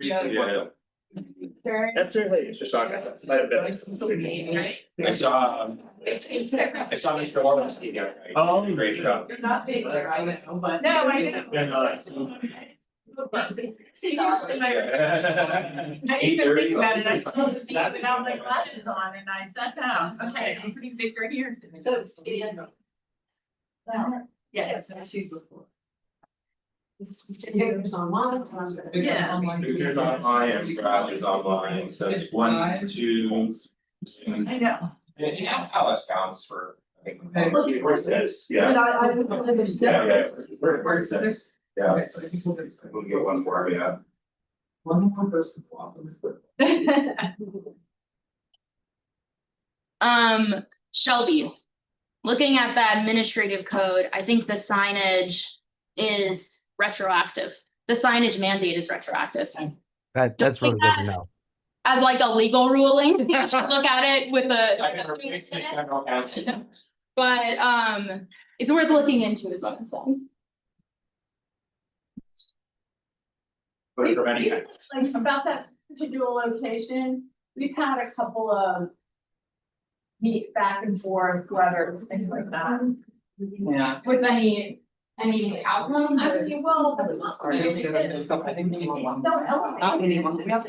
Yeah. That's really, it's just talking, might have been. I saw Mr. Hoylman-Sigal again. Oh, great job. You're not big there, I know, but. No, I know. Yeah, no, See, usually my. I didn't even think about it, I saw the sheets and I have my glasses on and I sat down, okay, I'm pretty big right here. So stand. Yes. She's before. Pictures online. Yeah. Pictures online and rallies online, so it's 1, 2. I know. Yeah, Alice counts for. I think, Okay. where it says, yeah. But I live in. Yeah. Where it says, This. yeah. Okay, so I think we'll get. We'll get one more, yeah. One more person. Walk them through. Shelby, looking at the administrative code, I think the signage is retroactive. The signage mandate is retroactive. That's really good to know. As like a legal ruling, you should look at it with a. But it's worth looking into is what I'm saying. But for any. Like about that particular location, we've had a couple of. Meet back and forth, letters, things like that. Yeah. With any outcome. I mean, well, but I think we need one. no, elevate. Not anyone, we have,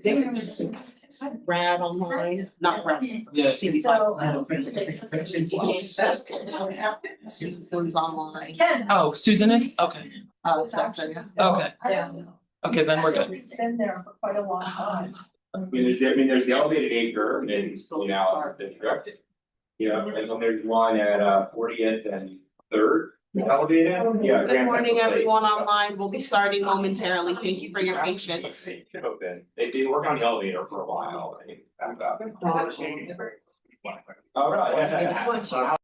David's Brad online, not Brad. Yeah. Susan's online. Ken. Oh, Susan is, okay, So that's it. okay, Yeah. okay, then we're good. It's been there for quite a long time. I mean, there's the elevated acre and then it's the analysis district. Yeah, and then there's one at 40th and 3rd elevated, yeah. Good morning, everyone online. We'll be starting momentarily. Thank you for your patience. Open, they did work on the elevator for a while, I think, back up. All right.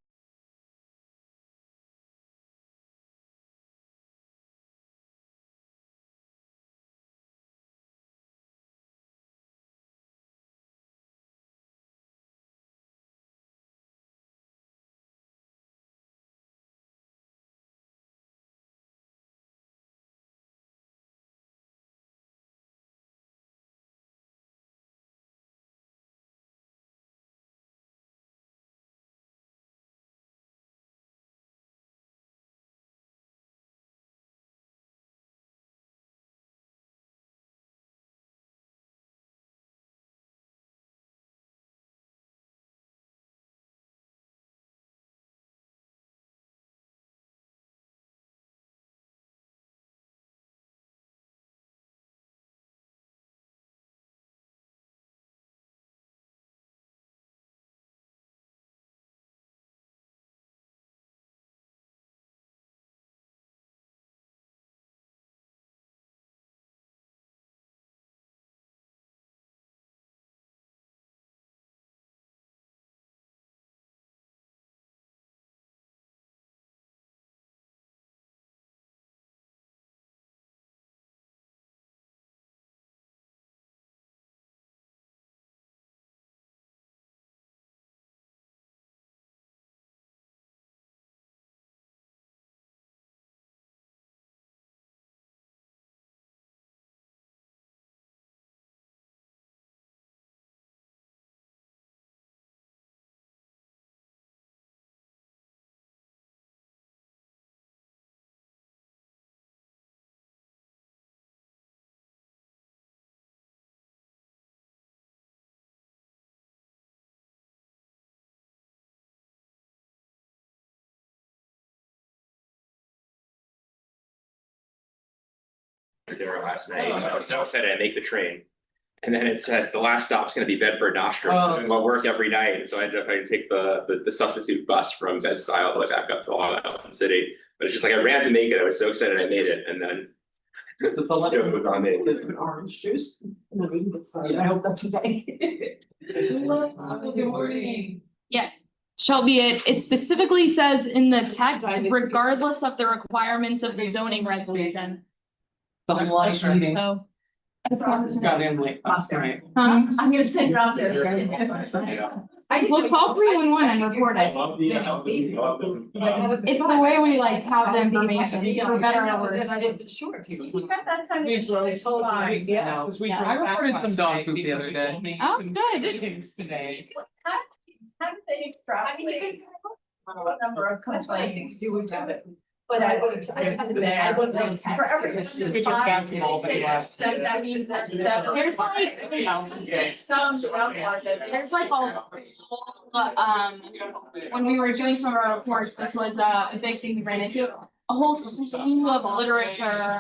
There last night, I was so excited I make the train. And then it says the last stop's gonna be Bedford Nostrum, so I'm gonna work every night, and so I had to take the substitute bus from Bed-Stuy all the way back up to Long Island City. But it's just like I ran to make it, I was so excited I made it, and then. It was on me. Orange juice. I hope that's okay. Good morning. Shelby, it specifically says in the text, regardless of the requirements of the zoning resolution. Something like meeting. So. Got in late last night. Huh? I'm gonna say drop there. Yeah. We'll call 311 and report it. It's the way we like have the information, for better or worse. Sure. You got that kind of. Yeah, I reported some dog poop the other day. Oh, good. How do they extrapolate? What number of complaints? You would do it. But I would, I wasn't. For every. We took back from all the last- That means there's seven. There's like, Some groundwater. there's like all, when we were doing some of our reports, this was a big thing we ran into. A whole slew of literature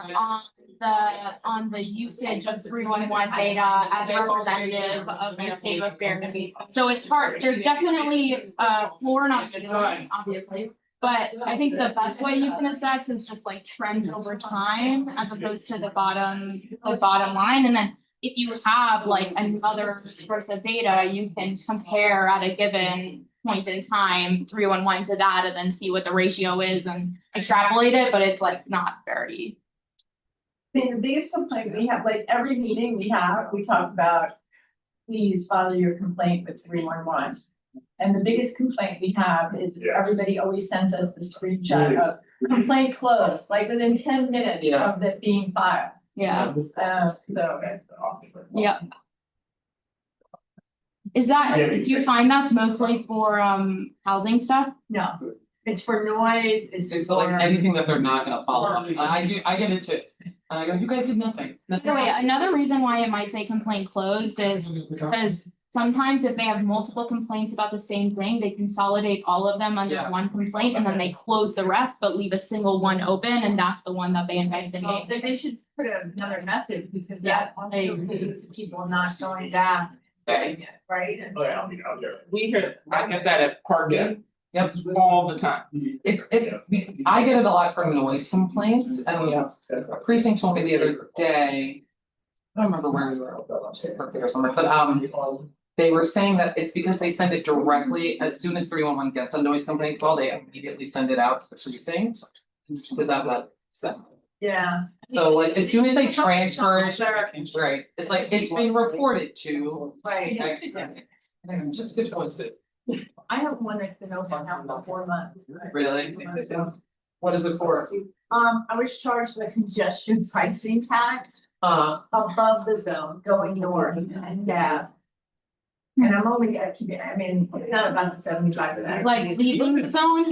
on the usage of 311 data as representative of the state of affairs. So it's hard, they're definitely floor not ceiling, obviously. But I think the best way you can assess is just like trends over time as opposed to the bottom line. And then if you have like another source of data, you can compare at a given point in time 311 to that and then see what the ratio is and extrapolate it, but it's like not very. I mean, the biggest complaint we have, like every meeting we have, we talk about, please file your complaint with 311. And the biggest complaint we have is everybody always sends us the screenshot of complaint closed, like within 10 minutes Yeah. of it being filed. Yeah. So. Yep. Is that, do you find that's mostly for housing stuff? No, it's for noise, It's for. like anything that they're not gonna follow up. I get it too. And I go, you guys did nothing. By the way, another reason why it might say complaint closed is because sometimes if they have multiple complaints about the same thing, they consolidate all of them under Yeah. one complaint and then they close the rest, but leave a single one open and that's the one that they Well, investigate. then they should put another message because Yeah, that I also leads people not going down, right? And- We hear, I get that at parking Yep. all the time. I get it a lot from noise complaints and a precinct told me the other day. I don't remember where we were, or something, but they were saying that it's because they send it directly, as soon as 311 gets a noise complaint call, they immediately send it out to the precinct. To that, Yeah. so like as soon as they transfer it, right, it's like it's been reported to. Right. X. Just good points, I have one that's been open now for 4 months. really? What is it for? I was charged with congestion pricing tax above the zone going north and down. And I'm only, I mean, it's not about the 75 cents. Like leaving the zone,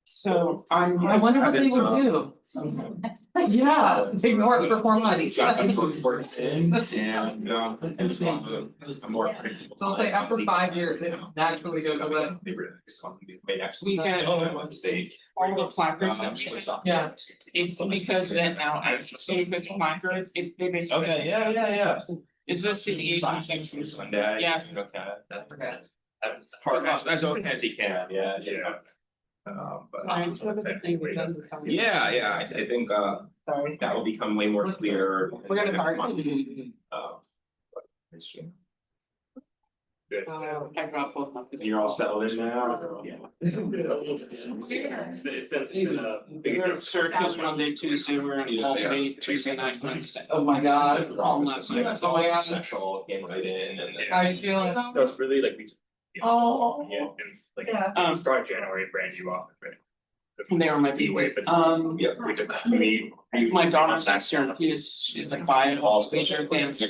So I wonder what they would do. Yeah, ignore it for 4 months. And I'm more predictable. So I'll say after 5 years, it naturally goes away. We had all the placards that we. Yeah. It's because then now as soon as it's placard, it they basically. Okay, yeah. Is this city agency? Yeah. That's okay. As hard as okay as he can, yeah. Yeah, I think Sorry. that will become way more clear. We're gonna park. I dropped both of them. You're all settled in now? Yeah. We're circus Monday, Tuesday, we're on all day, Tuesday night, Wednesday. Oh my god. All last night. Oh my god. Special came right in and then. How are you feeling? No, it's really like we. Oh. Yeah, and like, Yeah. start January, brand new off, right? They are my Anyway, people. but yeah, we took, My daughter's at Syracuse, she's the quiet, all major dance.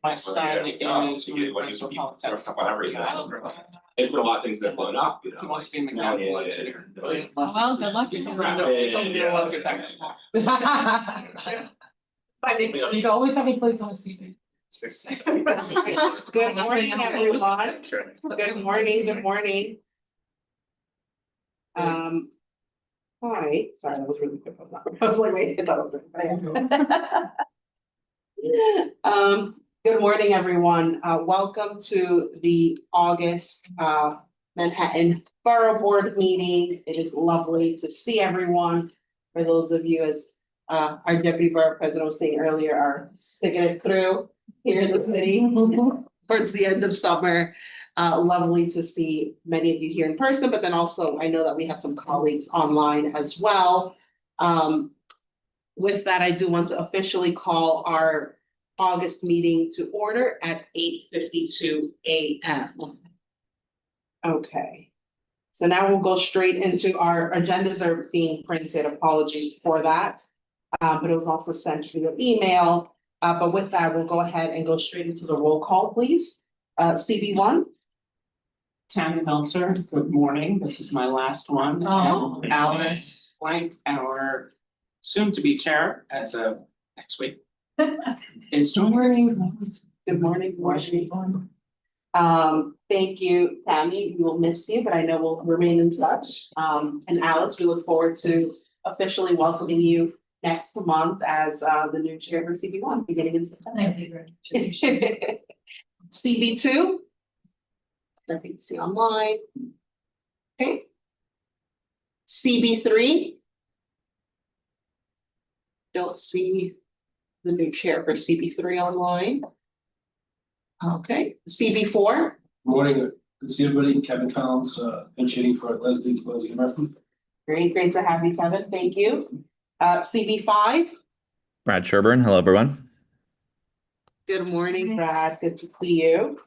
My son is. It's been a lot of things that have blown up, you know. He wants to be Yeah, mechanical yeah, engineer. well, good luck. He told me a lot of good times. You can always have a place on a CV. Good morning, everyone. Sure. Good morning. Hi, sorry, that was really quick. I was like, wait, I thought it was good. Good morning, everyone. Welcome to the August Manhattan Borough Board meeting. It is lovely to see everyone. For those of you, as our Deputy Borough President was saying earlier, are sticking it through here in the city towards the end of summer. Lovely to see many of you here in person, but then also I know that we have some colleagues online as well. With that, I do want to officially call our August meeting to order at 8:52 AM. Okay. So now we'll go straight into our agendas are being printed. Apologies for that. But it was also sent to your email. But with that, we'll go ahead and go straight into the roll call, please. CB1. Tammy Meltzer, good morning. This is my last one. Oh. And Alice White, our soon-to-be chair as of next week. Is doing great. Good morning. Thank you, Tammy. We will miss you, but I know we'll remain in touch. And Alice, we look forward to officially welcoming you next month as the new chair for CB1 beginning in September. CB2. Nothing to see online. Okay. CB3. Don't see the new chair for CB3 online. Okay, CB4. Morning, good to see everybody. Kevin Collins, pinch-hitting for Leslie Murphy. Great to have you, Kevin. Thank you. CB5. Brad Sherburne, hello everyone. Good morning, Brad. Good to see you.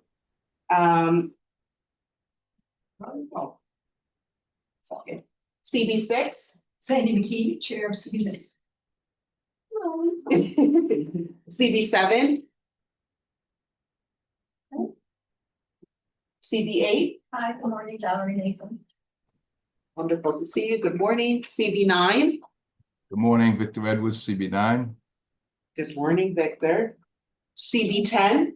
CB6. Sandy McKee, Chair of CB6. CB7. CB8. Hi, good morning, Valerie Nathan. Wonderful to see you. Good morning. CB9. Good morning, Victor Edwards, CB9. Good morning, Victor. CB10.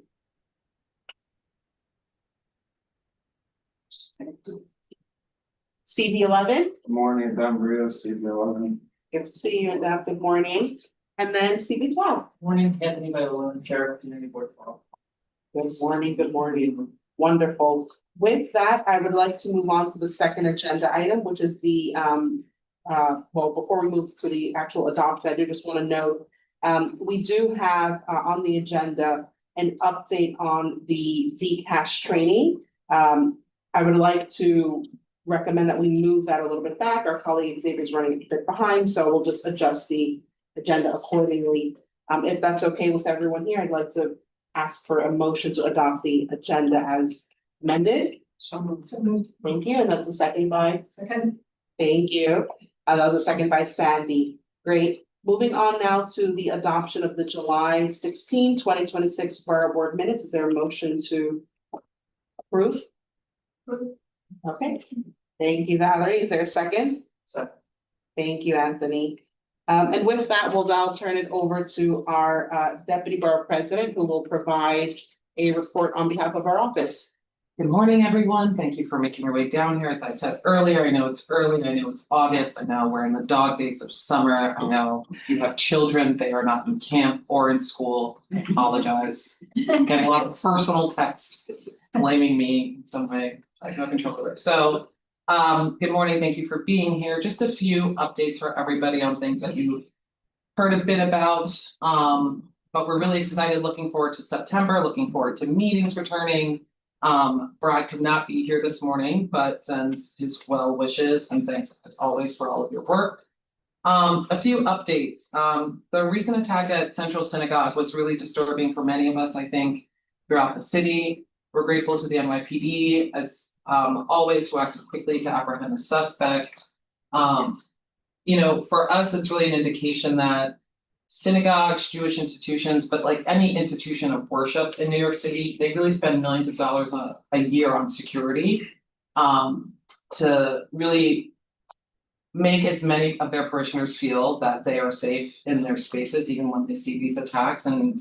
CB11. Good morning, Don Rios, CB11. Good to see you, Deb. Good morning. And then CB12. Morning, Anthony Viola, Chair of Community Board. Good morning, good morning. Wonderful. With that, I would like to move on to the second agenda item, which is the, well, before we move to the actual adoption, I do just want to note, we do have on the agenda an update on the DCAS training. I would like to recommend that we move that a little bit back. Our colleague Xavier is running a bit behind, so we'll just adjust the agenda accordingly. If that's okay with everyone here, I'd like to ask for a motion to adopt the agenda as amended. So moved. Thank you, and that's a second by, Second. thank you. That was a second by Sandy. Great. Moving on now to the adoption of the July 16, 2026 Borough Board minutes. Is there a motion to approve? Okay, thank you, Valerie. Is there a second? Second. Thank you, Anthony. And with that, we'll now turn it over to our Deputy Borough President, who will provide a report on behalf of our office. Good morning, everyone. Thank you for making your way down here. As I said earlier, I know it's early, I know it's August, I know we're in the dog days of summer. I know you have children, they are not in camp or in school. I apologize. Getting a lot of personal texts blaming me in some way. I have no control over it. So, good morning, thank you for being here. Just a few updates for everybody on things that you've heard a bit about. But we're really excited, looking forward to September, looking forward to meetings returning. Brad could not be here this morning, but sends his well wishes and thanks as always for all of your work. A few updates. The recent attack at Central Synagogue was really disturbing for many of us, I think, throughout the city. We're grateful to the NYPD as always who acted quickly to apprehend the suspect. For us, it's really an indication that synagogues, Jewish institutions, but like any institution of worship in New York City, they really spend millions of dollars a year on security to really make as many of their parishioners feel that they are safe in their spaces, even when they see these attacks. And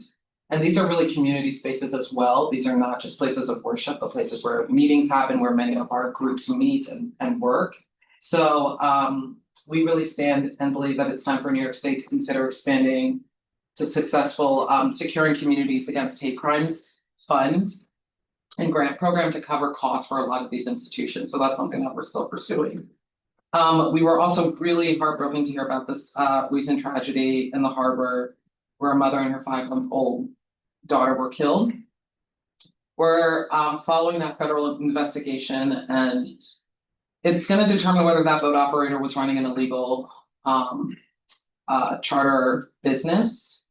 these are really community spaces as well. These are not just places of worship, but places where meetings happen, where many of our groups meet and work. So we really stand and believe that it's time for New York State to consider expanding to successful securing communities against hate crimes fund and grant program to cover costs for a lot of these institutions. So that's something that we're still pursuing. We were also really heartbroken to hear about this recent tragedy in the harbor where a mother and her 5-month-old daughter were killed. We're following that federal investigation, and it's going to determine whether that boat operator was running an illegal charter business.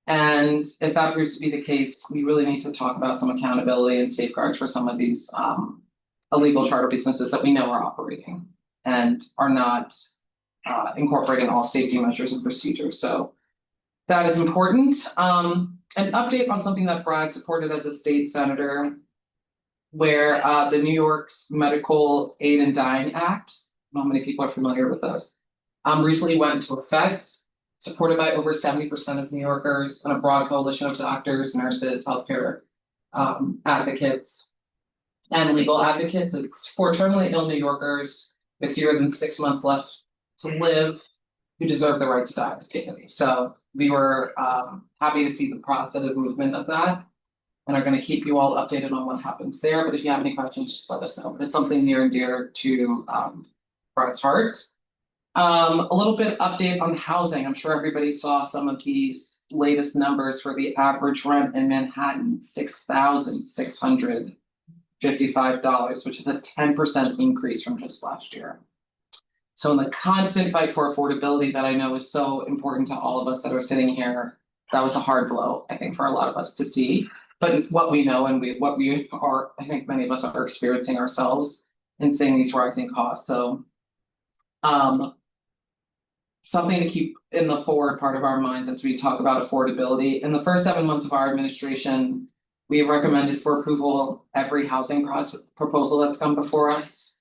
And if that proves to be the case, we really need to talk about some accountability and safeguards for some of these illegal charter businesses that we know are operating and are not incorporating all safety measures and procedures. So that is important. An update on something that Brad supported as a state senator, where the New York's Medical Aid and Dying Act, not many people are familiar with this, recently went into effect, supported by over 70% of New Yorkers and a broad coalition of doctors, nurses, healthcare advocates, and legal advocates. It's for terminally ill New Yorkers with fewer than 6 months left to live who deserve the right to die with dignity. So we were happy to see the positive movement of that, and are going to keep you all updated on what happens there. But if you have any questions, just let us know. It's something near and dear to Brad's heart. A little bit update on housing. I'm sure everybody saw some of these latest numbers for the average rent in Manhattan, $6,655, which is a 10% increase from just last year. So in the constant fight for affordability that I know is so important to all of us that are sitting here, that was a hard blow, I think, for a lot of us to see. But what we know and what we are, I think many of us are experiencing ourselves in seeing these rising costs. So something to keep in the forward part of our minds as we talk about affordability. In the first 7 months of our administration, we have recommended for approval every housing proposal that's come before us.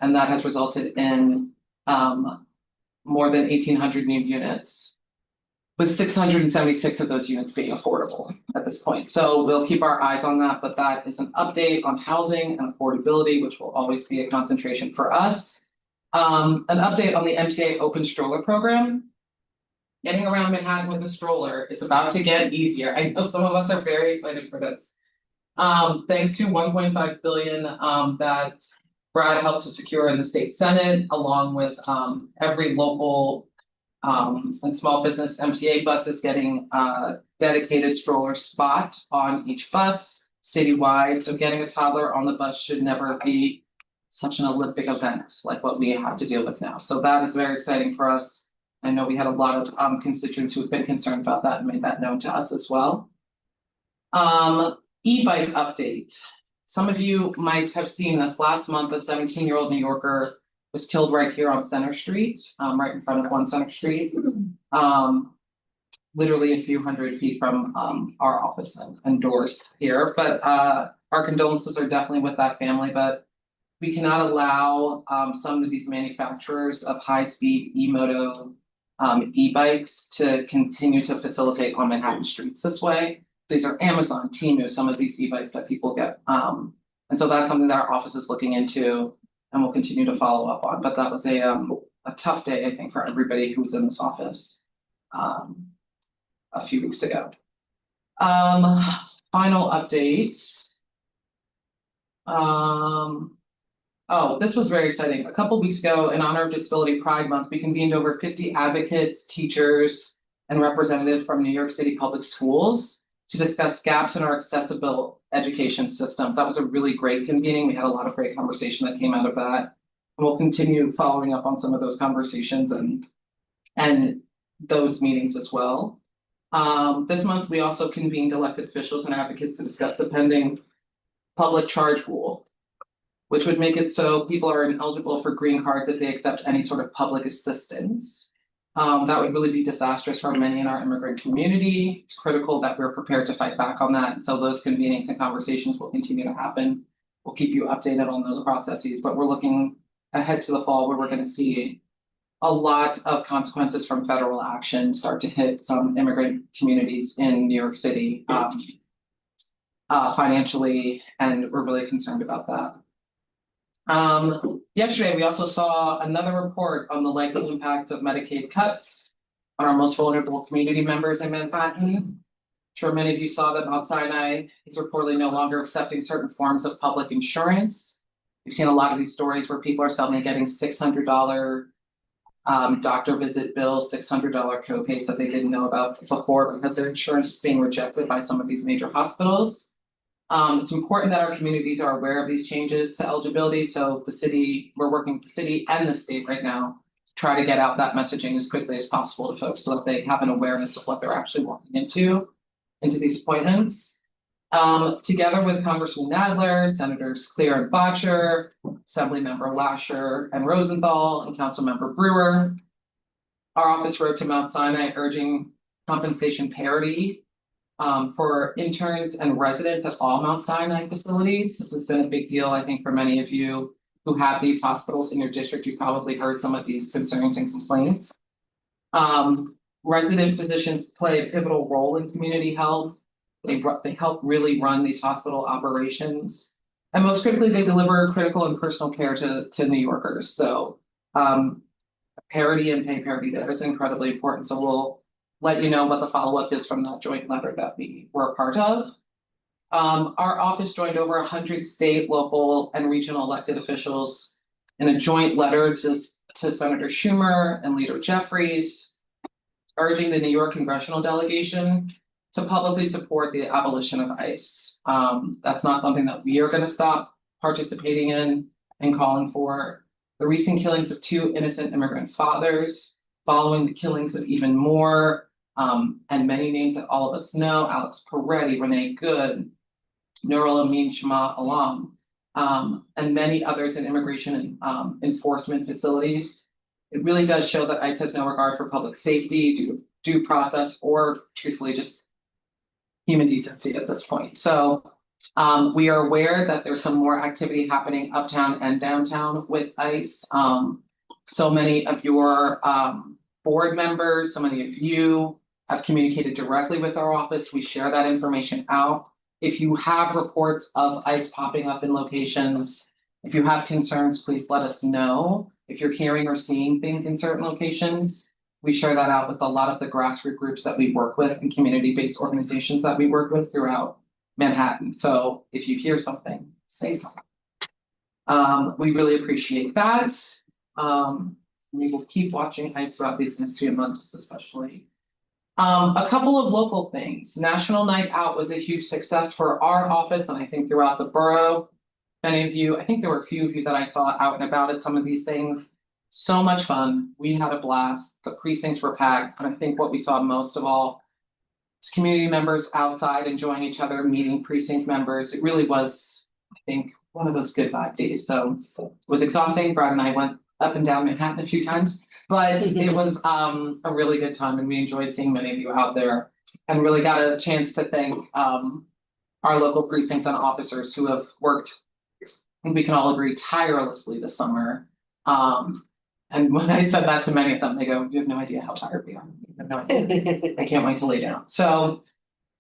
And that has resulted in more than 1,800 new units, with 676 of those units being affordable at this point. So we'll keep our eyes on that, but that is an update on housing and affordability, which will always be a concentration for us. An update on the MTA Open Stroller Program. Getting around Manhattan with a stroller is about to get easier. I know some of us are very excited for this. Thanks to 1.5 billion that Brad helped to secure in the state Senate, along with every local and small business MTA buses getting a dedicated stroller spot on each bus citywide. So getting a toddler on the bus should never be such an Olympic event like what we have to deal with now. So that is very exciting for us. I know we had a lot of constituents who have been concerned about that and made that known to us as well. E-bike update. Some of you might have seen this last month. A 17-year-old New Yorker was killed right here on Center Street, right in front of 1 Center Street. Literally a few hundred feet from our office and doors here. But our condolences are definitely with that family, but we cannot allow some of these manufacturers of high-speed e-moto e-bikes to continue to facilitate on Manhattan streets this way. These are Amazon, Temu, some of these e-bikes that people get. And so that's something that our office is looking into and we'll continue to follow up on. But that was a tough day, I think, for everybody who was in this office a few weeks ago. Final updates. Oh, this was very exciting. A couple weeks ago, in honor of Disability Pride Month, we convened over 50 advocates, teachers, and representatives from New York City public schools to discuss gaps in our accessible education systems. That was a really great convening. We had a lot of great conversation that came out of that. And we'll continue following up on some of those conversations and those meetings as well. This month, we also convened elected officials and advocates to discuss the pending public charge rule, which would make it so people are ineligible for green cards if they accept any sort of public assistance. That would really be disastrous for many in our immigrant community. It's critical that we're prepared to fight back on that. And so those convenings and conversations will continue to happen. We'll keep you updated on those processes, but we're looking ahead to the fall where we're going to see a lot of consequences from federal action start to hit some immigrant communities in New York City financially, and we're really concerned about that. Yesterday, we also saw another report on the likely impacts of Medicaid cuts on our most vulnerable community members in Manhattan. I'm sure many of you saw that Mount Sinai is reportedly no longer accepting certain forms of public insurance. We've seen a lot of these stories where people are suddenly getting $600 doctor visit bills, $600 copays that they didn't know about before because their insurance is being rejected by some of these major hospitals. It's important that our communities are aware of these changes to eligibility. So the city, we're working with the city and the state right now try to get out that messaging as quickly as possible to folks so that they have an awareness of what they're actually walking into these appointments. Together with Congressman Nadler, Senators Clear and Botcher, Assemblymember Lasher and Rosenthal, and Councilmember Brewer, our office wrote to Mount Sinai urging compensation parity for interns and residents at all Mount Sinai facilities. This has been a big deal, I think, for many of you who have these hospitals in your district. You've probably heard some of these concerns and complaints. Resident physicians play a pivotal role in community health. They help really run these hospital operations. And most critically, they deliver critical and personal care to New Yorkers. So parity and pay parity there is incredibly important. So we'll let you know what the follow-up is from that joint letter that we were a part of. Our office joined over 100 state, local, and regional elected officials in a joint letter to Senator Schumer and Leader Jeffries, urging the New York congressional delegation to publicly support the abolition of ICE. That's not something that we are going to stop participating in and calling for. The recent killings of 2 innocent immigrant fathers, following the killings of even more, and many names that all of us know: Alex Peretti, Renee Good, Nurul Amin Shama Alam, and many others in immigration and enforcement facilities. It really does show that ICE has no regard for public safety, due process, or truthfully just human decency at this point. So we are aware that there's some more activity happening uptown and downtown with ICE. So many of your board members, so many of you have communicated directly with our office. We share that information out. If you have reports of ICE popping up in locations, if you have concerns, please let us know. If you're hearing or seeing things in certain locations, we share that out with a lot of the grassroots groups that we work with and community-based organizations that we work with throughout Manhattan. So if you hear something, say something. We really appreciate that. We will keep watching ICE throughout these next few months, especially. A couple of local things. National Night Out was a huge success for our office, and I think throughout the borough. Many of you, I think there were a few of you that I saw out and about at some of these things. So much fun. We had a blast. The precincts were packed, and I think what we saw most of all is community members outside enjoying each other, meeting precinct members. It really was, I think, one of those good vibe days. So it was exhausting. Brad and I went up and down Manhattan a few times, but it was a really good time, and we enjoyed seeing many of you out there, and really got a chance to thank our local precincts and officers who have worked, I think we can all agree, tirelessly this summer. And when I said that to many of them, they go, "You have no idea how tired we are. You have no idea. I can't wait to lay down." So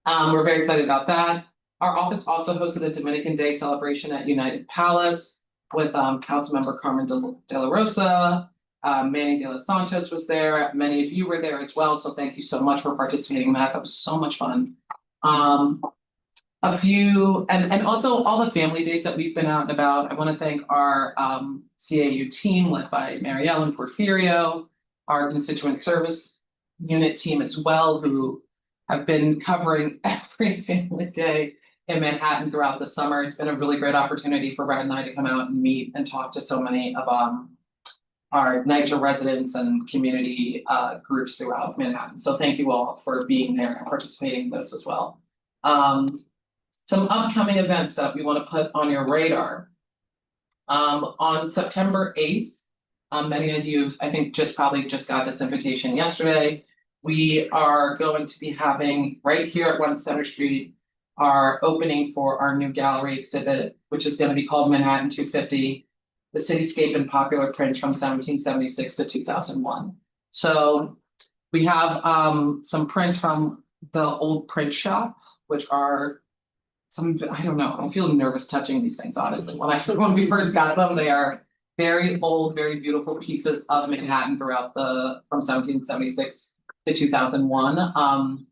we're very excited about that. Our office also hosted a Dominican Day celebration at United Palace with Councilmember Carmen De La Rosa. Manny De Los Santos was there. Many of you were there as well. So thank you so much for participating in that. That was so much fun. A few, and also all the family days that we've been out and about. I want to thank our CAU team led by Marielle and Porfirio, our constituent service unit team as well, who have been covering every family day in Manhattan throughout the summer. It's been a really great opportunity for Brad and I to come out and meet and talk to so many of our NYCHA residents and community groups throughout Manhattan. So thank you all for being there and participating in those as well. Some upcoming events that we want to put on your radar. On September 8th, many of you, I think, probably just got this invitation yesterday. We are going to be having right here at 1 Center Street our opening for our new gallery exhibit, which is going to be called Manhattan 250, the Cityscape and Popular Prints from 1776 to 2001. So we have some prints from the old print shop, which are I don't know, I feel nervous touching these things, honestly. When we first got them, they are very old, very beautiful pieces of Manhattan throughout from 1776 to 2001.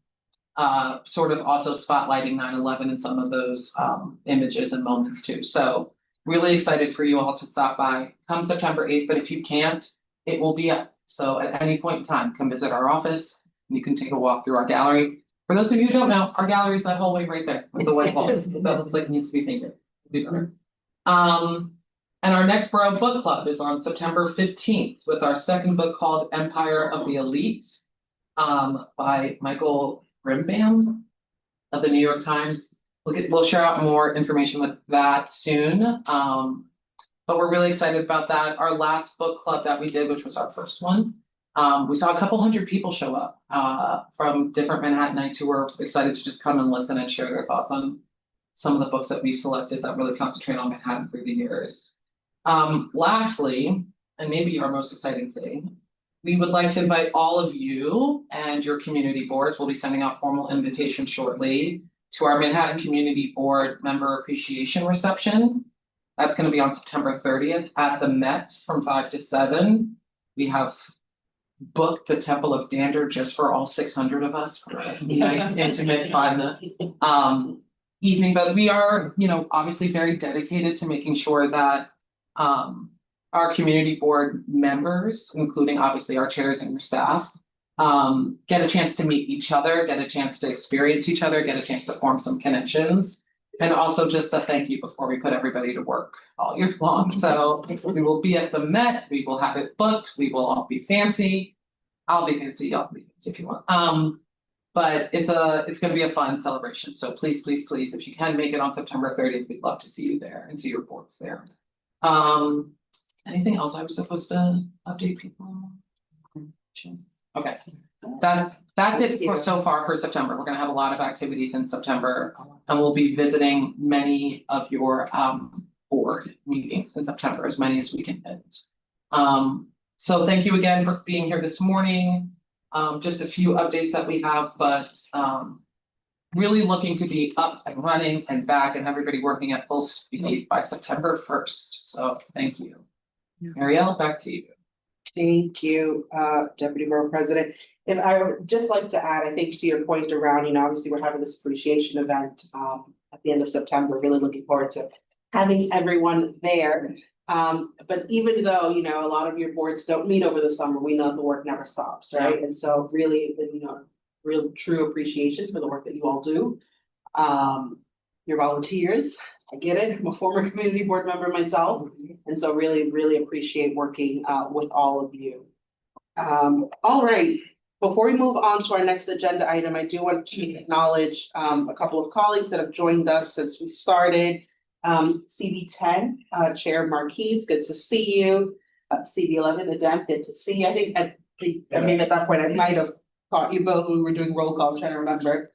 Sort of also spotlighting 9/11 in some of those images and moments too. So really excited for you all to stop by come September 8th, but if you can't, it will be up. So at any point in time, come visit our office and you can take a walk through our gallery. For those of you who don't know, our gallery is that hallway right there with the white walls. That looks like it needs to be painted. And our next Borough Book Club is on September 15th with our second book called Empire of the Elite. By Michael Grimbam of the New York Times. We'll share out more information with that soon. But we're really excited about that. Our last book club that we did, which was our first one, we saw a couple hundred people show up from different Manhattanites who were excited to just come and listen and share their thoughts on some of the books that we've selected that really concentrate on Manhattan through the years. Lastly, and maybe our most exciting thing, we would like to invite all of you and your community boards. We'll be sending out formal invitations shortly to our Manhattan Community Board Member Appreciation Reception. That's going to be on September 30th at the Met from 5 to 7. We have booked the Temple of Dander just for all 600 of us for a nice intimate fun evening. But we are, obviously very dedicated to making sure that our community board members, including obviously our chairs and your staff, get a chance to meet each other, get a chance to experience each other, get a chance to form some connections. And also just a thank you before we put everybody to work all year long. So we will be at the Met, we will have it booked, we will all be fancy. I'll be fancy, y'all be fancy if you want. But it's gonna be a fun celebration. So please, please, please, if you can make it on September 30th, we'd love to see you there and see your boards there. Anything else I was supposed to update people? Okay, that's it for so far for September. We're gonna have a lot of activities in September, and we'll be visiting many of your board meetings in September, as many as we can hit. So thank you again for being here this morning. Just a few updates that we have, but really looking to be up and running and back and everybody working at full speed by September 1st. So thank you. Marielle, back to you. Thank you, Deputy Borough President. And I would just like to add, I think to your point around, obviously we're having this appreciation event at the end of September, really looking forward to having everyone there. But even though, a lot of your boards don't meet over the summer, we know the work never stops, right? And so really, real true appreciation for the work that you all do. Your volunteers, I get it, I'm a former community board member myself, and so really, really appreciate working with all of you. All right, before we move on to our next agenda item, I do want to acknowledge a couple of colleagues that have joined us since we started. CB10, Chair Marquise, good to see you. CB11, Adem, good to see you. I think maybe at that point I might have caught you both when we were doing roll call, I'm trying to remember.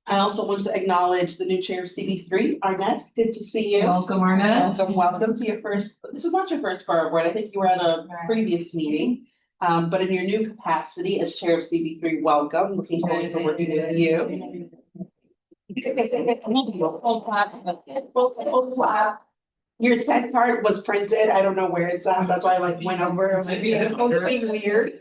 I also want to acknowledge the new chair of CB3, Arnett, good to see you. Welcome, Arnett. Welcome to your first, this is not your first borough board, I think you were at a previous meeting. But in your new capacity as chair of CB3, welcome, looking forward to working with you. Your TED card was printed, I don't know where it's at, that's why I went over, it was being weird.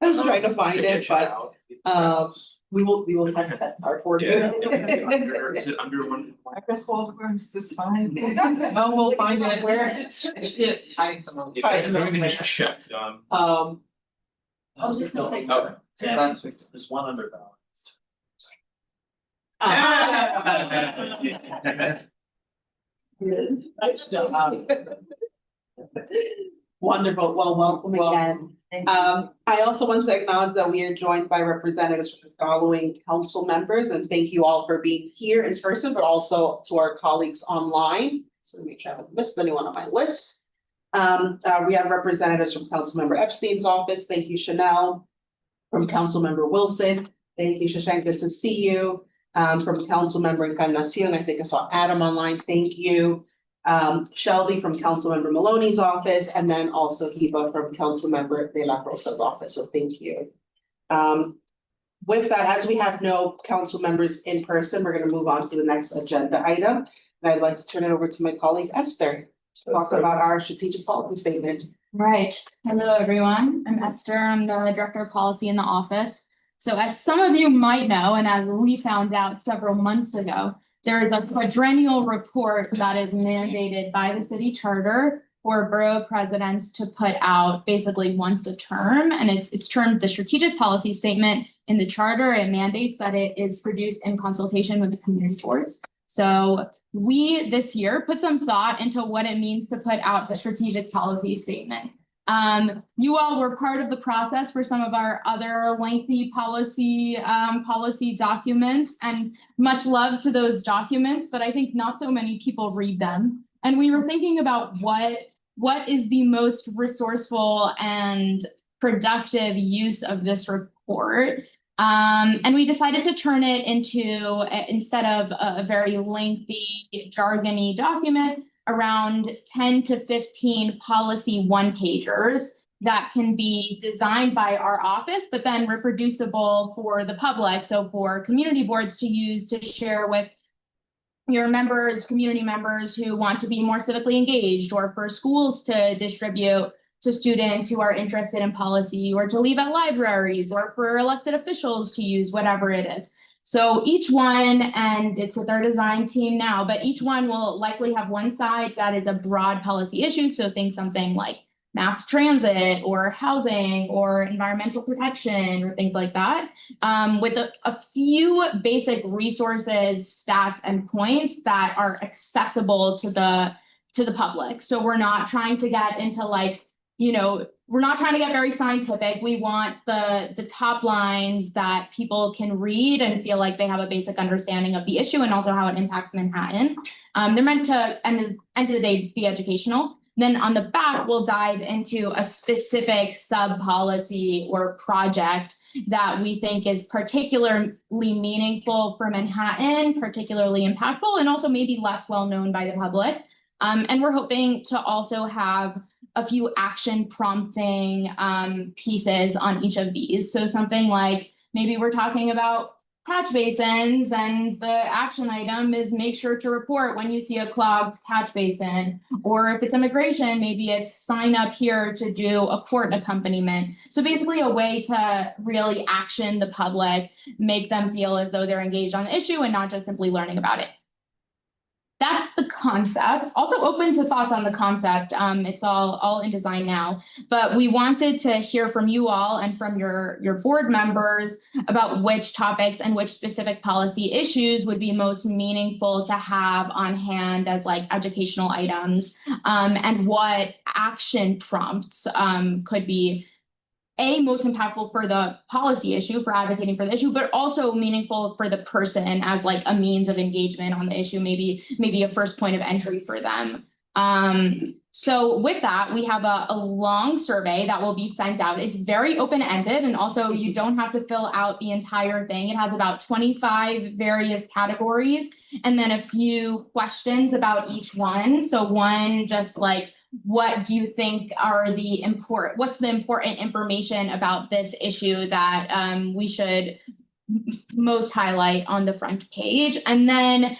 I was trying to find it, but we will have TED card for you. Is it under one? This fine. No, we'll find it where it's tight somewhere. Checked. Just like. That's There's one under balance. Wonderful, well, welcome again. I also want to acknowledge that we are joined by representatives from the following council members, and thank you all for being here in person, but also to our colleagues online. So make sure I haven't missed anyone on my list. We have representatives from Councilmember Epstein's office. Thank you, Chanel. From Councilmember Wilson. Thank you, Shashank. Good to see you. From Councilmember Encarnacion, I think I saw Adam online. Thank you. Shelby from Councilmember Maloney's office, and then also Hiba from Councilmember De La Rosa's office. So thank you. With that, as we have no council members in person, we're going to move on to the next agenda item. And I'd like to turn it over to my colleague Esther to talk about our strategic policy statement. Right. Hello, everyone. I'm Esther. I'm the Director of Policy in the office. So as some of you might know, and as we found out several months ago, there is a quadrennial report that is mandated by the city charter for borough presidents to put out basically once a term. And it's termed the strategic policy statement in the charter. It mandates that it is produced in consultation with the community boards. So we this year put some thought into what it means to put out a strategic policy statement. You all were part of the process for some of our other lengthy policy documents, and much love to those documents, but I think not so many people read them. And we were thinking about what is the most resourceful and productive use of this report. And we decided to turn it into, instead of a very lengthy, jargony document, around 10 to 15 policy one-pagers that can be designed by our office, but then reproducible for the public. So for community boards to use to share with your members, community members who want to be more civically engaged, or for schools to distribute to students who are interested in policy, or to leave at libraries, or for elected officials to use, whatever it is. So each one, and it's with our design team now, but each one will likely have one side that is a broad policy issue. So think something like mass transit or housing or environmental protection or things like that, with a few basic resources, stats, and points that are accessible to the public. So we're not trying to get into like, we're not trying to get very scientific. We want the top lines that people can read and feel like they have a basic understanding of the issue and also how it impacts Manhattan. They're meant to, end of the day, be educational. Then on the back, we'll dive into a specific sub-policy or project that we think is particularly meaningful for Manhattan, particularly impactful, and also maybe less well-known by the public. And we're hoping to also have a few action prompting pieces on each of these. So something like, maybe we're talking about catch basins, and the action item is make sure to report when you see a clogged catch basin. Or if it's immigration, maybe it's sign up here to do a court accompaniment. So basically a way to really action the public, make them feel as though they're engaged on the issue and not just simply learning about it. That's the concept. Also open to thoughts on the concept. It's all in design now, but we wanted to hear from you all and from your board members about which topics and which specific policy issues would be most meaningful to have on hand as like educational items, and what action prompts could be most impactful for the policy issue, for advocating for the issue, but also meaningful for the person as like a means of engagement on the issue, maybe a first point of entry for them. So with that, we have a long survey that will be sent out. It's very open-ended, and also you don't have to fill out the entire thing. It has about 25 various categories, and then a few questions about each one. So one, just like, what do you think are what's the important information about this issue that we should most highlight on the front page? And then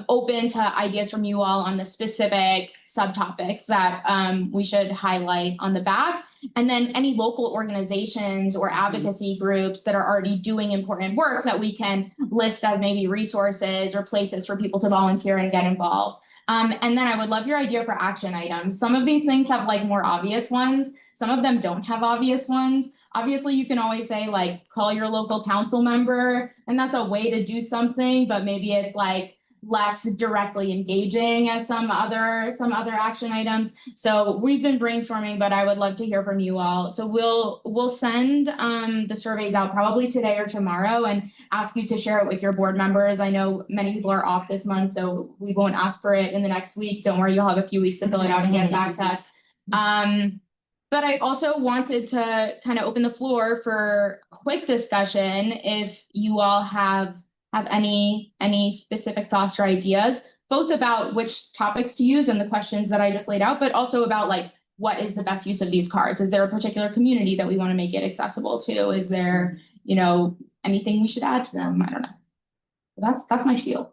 open to ideas from you all on the specific subtopics that we should highlight on the back. And then any local organizations or advocacy groups that are already doing important work that we can list as maybe resources or places for people to volunteer and get involved. And then I would love your idea for action items. Some of these things have like more obvious ones. Some of them don't have obvious ones. Obviously, you can always say like, call your local council member, and that's a way to do something, but maybe it's like less directly engaging as some other action items. So we've been brainstorming, but I would love to hear from you all. So we'll send the surveys out probably today or tomorrow and ask you to share it with your board members. I know many people are off this month, so we won't ask for it in the next week. Don't worry, you'll have a few weeks to fill it out and get it back to us. But I also wanted to kind of open the floor for quick discussion if you all have any specific thoughts or ideas, both about which topics to use and the questions that I just laid out, but also about like, what is the best use of these cards? Is there a particular community that we want to make it accessible to? Is there, anything we should add to them? I don't know. That's my spiel.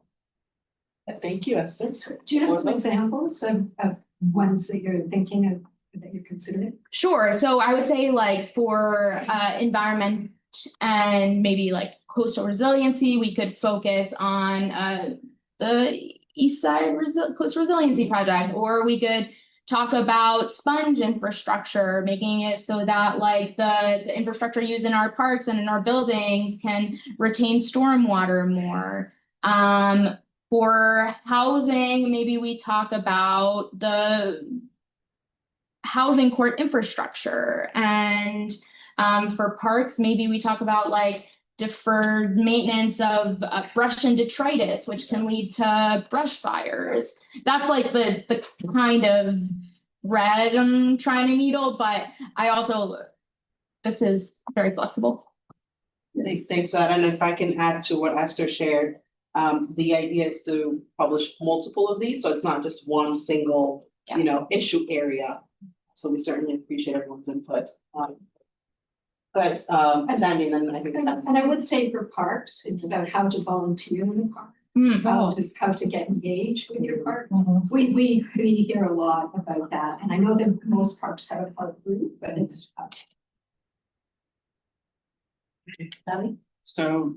Thank you, Esther. Do you have some examples of ones that you're thinking of, that you're considering? Sure. So I would say like for environment and maybe like coastal resiliency, we could focus on the East Side Coastal Resiliency Project, or we could talk about sponge infrastructure, making it so that like the infrastructure used in our parks and in our buildings can retain stormwater more. For housing, maybe we talk about the housing court infrastructure, and for parks, maybe we talk about like deferred maintenance of brush and detritus, which can lead to brush fires. That's like the kind of thread I'm trying to needle, but I also, this is very flexible. Thanks for that, and if I can add to what Esther shared, the idea is to publish multiple of these, so it's not just one single, you know, issue area. So we certainly appreciate everyone's input. But Sandy, and then I think it's And I would say for parks, it's about how to volunteer in the park, how to get engaged with your park. We hear a lot about that, and I know that most parks have a park group, but it's. So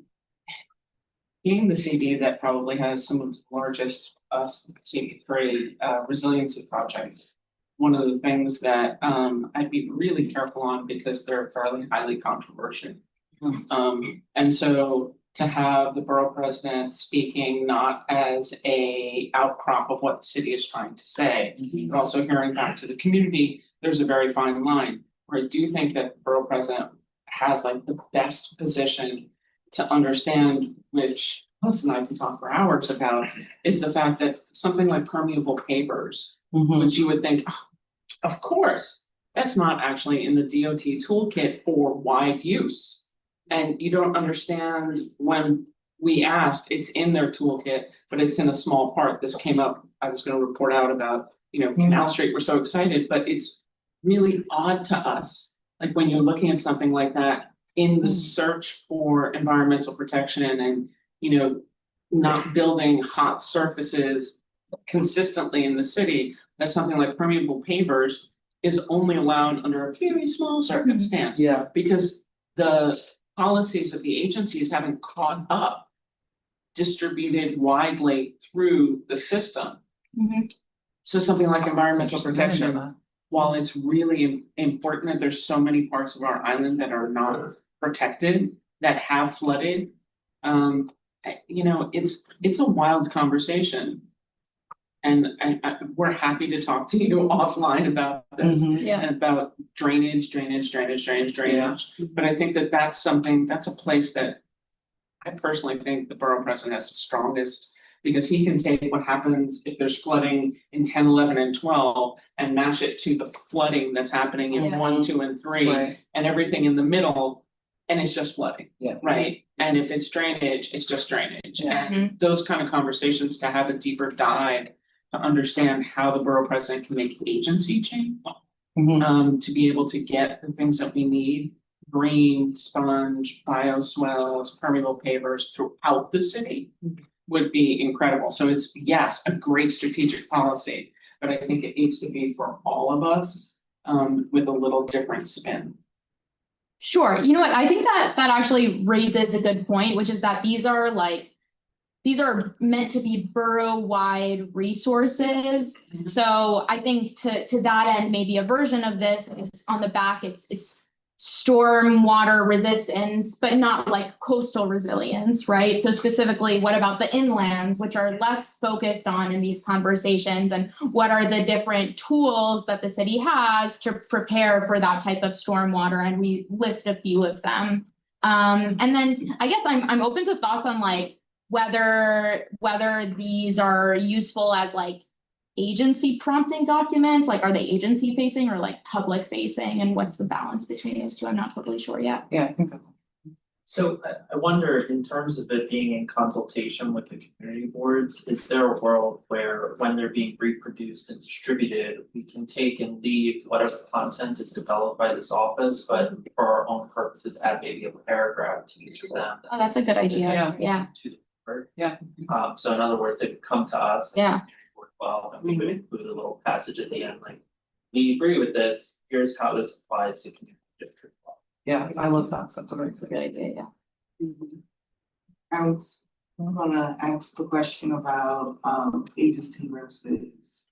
being the CD that probably has some of the largest CD3 resiliency projects, one of the things that I'd be really careful on because they're fairly highly controversial. And so to have the borough president speaking not as a outcrop of what the city is trying to say, but also hearing back to the community, there's a very fine line where I do think that the borough president has like the best position to understand, which Liz and I can talk for hours about, is the fact that something like permeable pavers, which you would think, oh, of course, that's not actually in the DOT toolkit for wide use. And you don't understand when we asked, it's in their toolkit, but it's in a small part. This came up, I was gonna report out about, you know, Canal Street, we're so excited, but it's really odd to us. Like when you're looking at something like that in the search for environmental protection and, you know, not building hot surfaces consistently in the city, that something like permeable pavers is only allowed under a very small circumstance. Because the policies of the agencies haven't caught up, distributed widely through the system. So something like environmental protection, while it's really important that there's so many parts of our island that are not protected, that have flooded, you know, it's a wild conversation. And we're happy to talk to you offline about this and about drainage. But I think that that's something, that's a place that I personally think the borough president has the strongest, because he can take what happens if there's flooding in 10, 11, and 12 and match it to the flooding that's happening in 1, 2, and 3 and everything in the middle, and it's just flooding, right? And if it's drainage, it's just drainage. And those kind of conversations, to have a deeper dive to understand how the borough president can make agency change, to be able to get the things that we need, green, sponge, bioswales, permeable pavers throughout the city, would be incredible. So it's, yes, a great strategic policy, but I think it needs to be for all of us, with a little different spin. Sure, you know what, I think that actually raises a good point, which is that these are meant to be borough-wide resources. So I think to that end, maybe a version of this is on the back, it's stormwater resistance, but not like coastal resilience, right? So specifically, what about the inlands, which are less focused on in these conversations, and what are the different tools that the city has to prepare for that type of stormwater? And we list a few of them. And then I guess I'm open to thoughts on like whether these are useful as like agency prompting documents, like are they agency facing or like public facing, and what's the balance between those two? I'm not totally sure yet. Yeah, I think that's. So I wonder, in terms of it being in consultation with the community boards, is there a world where when they're being reproduced and distributed, we can take and leave whatever content is developed by this office, but for our own purposes, add maybe a paragraph to each of them? Oh, that's a good idea. Yeah. So in other words, they could come to us. Yeah. Well, and we would include a little passage at the end, like, we agree with this, here's how this applies to community district law. Yeah, I love that, that's a good idea, I was gonna ask the question about agency versus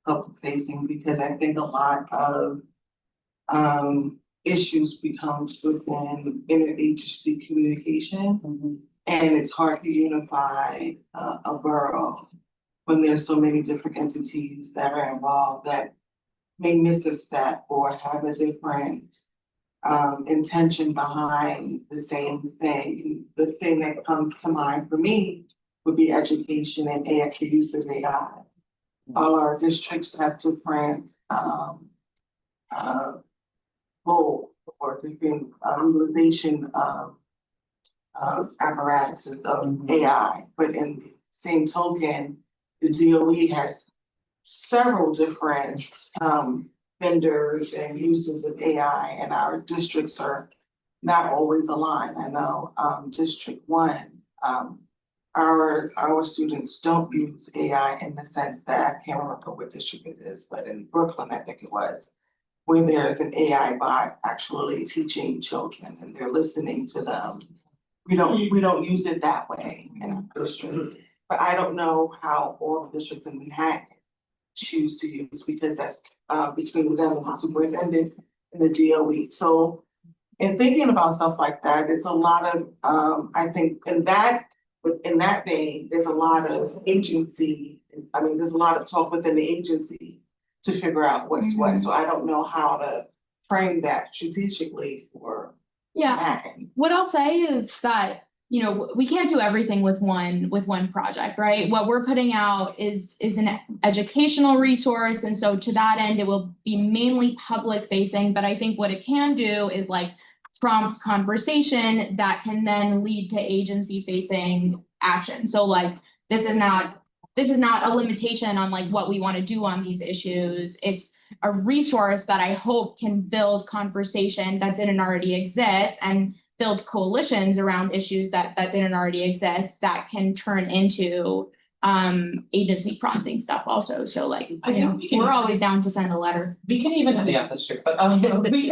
public facing, because I think a lot of issues becomes within interagency communication. And it's hard to unify a borough when there's so many different entities that are involved that may miss a step or have a different intention behind the same thing. The thing that comes to mind for me would be education and the use of AI. All our districts have different goals or different utilization apparatuses of AI, but in the same token, the DOE has several different vendors and uses of AI, and our districts are not always aligned. I know District 1, our students don't use AI in the sense that I can't remember what district it is, but in Brooklyn, I think it was, where there's an AI bot actually teaching children and they're listening to them. We don't use it that way in our district, but I don't know how all the districts in Manhattan choose to use, because that's between them and the superintendent and the DOE. So in thinking about stuff like that, it's a lot of I think in that vein, there's a lot of agency. I mean, there's a lot of talk within the agency to figure out what's what. So I don't know how to frame that strategically for Manhattan. What I'll say is that, you know, we can't do everything with one project, right? What we're putting out is an educational resource. And so to that end, it will be mainly public facing, but I think what it can do is like prompt conversation that can then lead to agency facing action. So like, this is not a limitation on like what we want to do on these issues. It's a resource that I hope can build conversation that didn't already exist and build coalitions around issues that didn't already exist that can turn into agency prompting stuff also. So like, you know, we're always down to send a letter. We can even, yeah, that's true, but we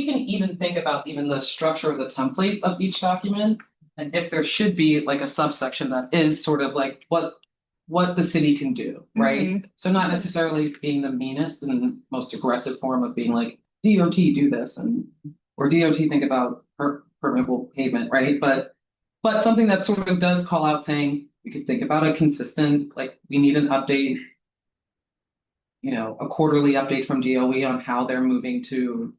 can even think about even the structure of the template of each document. And if there should be like a subsection that is sort of like what the city can do, right? So not necessarily being the meanest and most aggressive form of being like, DOT do this or DOT think about permeable pavement, right? But something that sort of does call out saying, we could think about a consistent, like we need an update, you know, a quarterly update from DOE on how they're moving to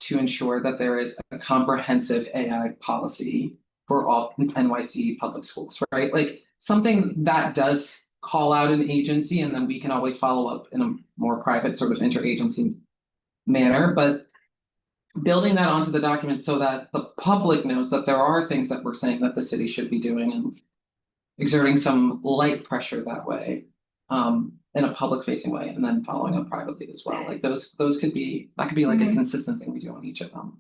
ensure that there is a comprehensive AI policy for all NYC public schools, right? Like something that does call out an agency, and then we can always follow up in a more private sort of interagency manner, but building that onto the document so that the public knows that there are things that we're saying that the city should be doing and exerting some light pressure that way, in a public facing way, and then following up privately as well. Like those could be, that could be like a consistent thing we do on each of them.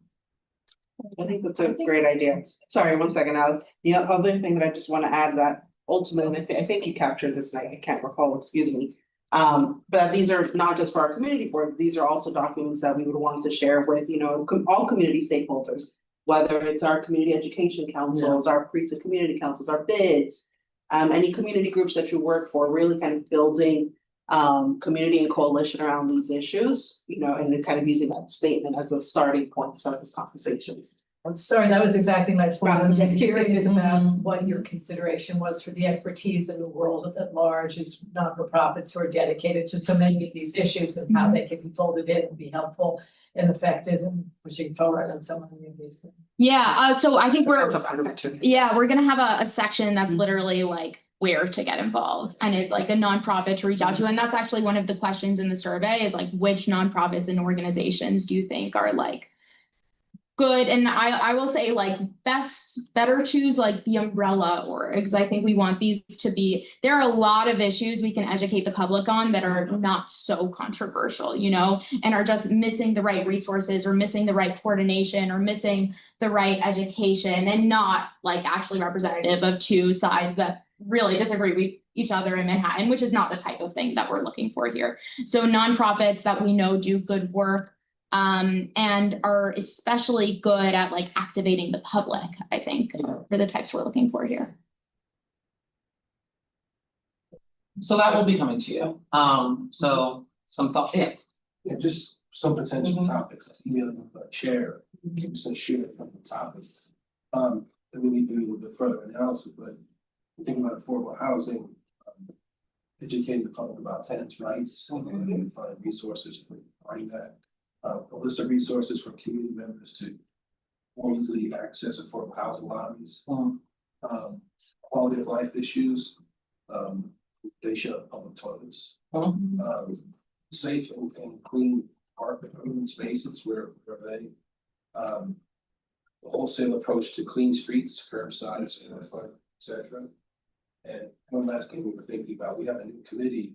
I think that's a great idea. Sorry, one second, Alex. The other thing that I just want to add that ultimately, I think you captured this, and I can't recall, excuse me. But these are not just for our community board, these are also documents that we would want to share with, you know, all community stakeholders, whether it's our community education councils, our precinct community councils, our bids, any community groups that you work for, really kind of building community and coalition around these issues, you know, and then kind of using that statement as a starting point to start these conversations. I'm sorry, that was exactly my point. I was curious about what your consideration was for the expertise in the world at large as not-for-profits who are dedicated to so many of these issues and how they can be folded in and be helpful and effective in pushing forward on so many of these things. Yeah, so I think we're gonna have a section that's literally like where to get involved, and it's like a nonprofit to reach out to, and that's actually one of the questions in the survey is like, which nonprofits and organizations do you think are like good? And I will say like better choose like the umbrella orgs. I think we want these to be, there are a lot of issues we can educate the public on that are not so controversial, you know, and are just missing the right resources or missing the right coordination or missing the right education, and not like actually representative of two sides that really disagree with each other in Manhattan, which is not the type of thing that we're looking for here. So nonprofits that we know do good work, and are especially good at like activating the public, I think, for the types we're looking for here. So that will be coming to you. So some thoughts, yes. Yeah, just some potential topics, emailing with the chair, so share a couple topics. and we need to do a little bit further analysis, but thinking about affordable housing, educating the public about tenants' rights, and then find resources to find that. A list of resources for community members to more easily access affordable housing lobbies. Quality of life issues, they should have public toilets. Safe and clean park spaces where they, the wholesale approach to clean streets, curbside, et cetera. And one last thing we were thinking about, we have a new committee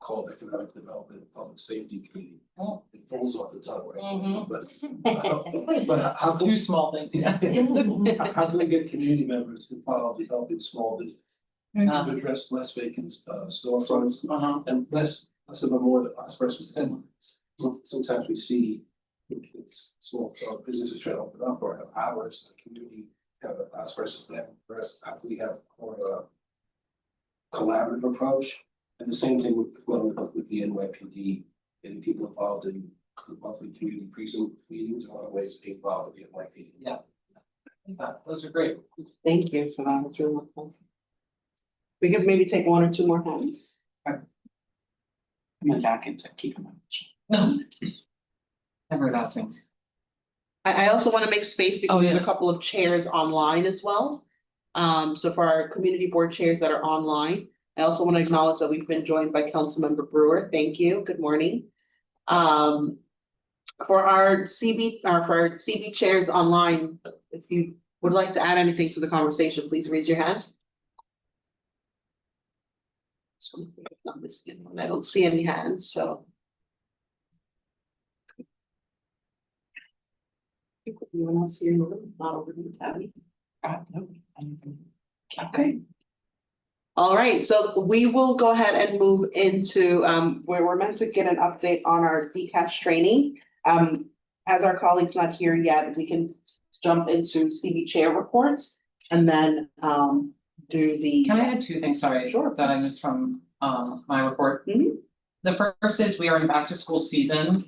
called Economic Development and Public Safety Committee. It rolls off the tongue, right? But how can Two small things, yeah. how can we get community members involved in helping small business? To address less vacant storefronts and less of a more cost versus then. Sometimes we see it's small businesses trying to open up or have hours, the community have us versus them, whereas we have more of a collaborative approach. And the same thing with the NYPD, getting people involved in monthly community precinct meetings and other ways to be involved with the NYPD. Yeah. Those are great. Thank you for that, it's really helpful. We could maybe take one or two more hands. I'm back into keeping them. No. Never that things. I also want to make space because there's a yes. couple of chairs online as well. So for our community board chairs that are online, I also want to acknowledge that we've been joined by Councilmember Brewer. Thank you. Good morning. For our CB chairs online, if you would like to add anything to the conversation, please raise your hand. I don't see any hands, so. Anyone else here in the room? Not over the tabby. Okay. All right, so we will go ahead and move into where we're meant to get an update on our DCAS training. As our colleague's not here yet, we can jump into CB chair reports and then do the. Can I add two things, sorry, Sure, that I missed from my report? The first is we are in back to school season.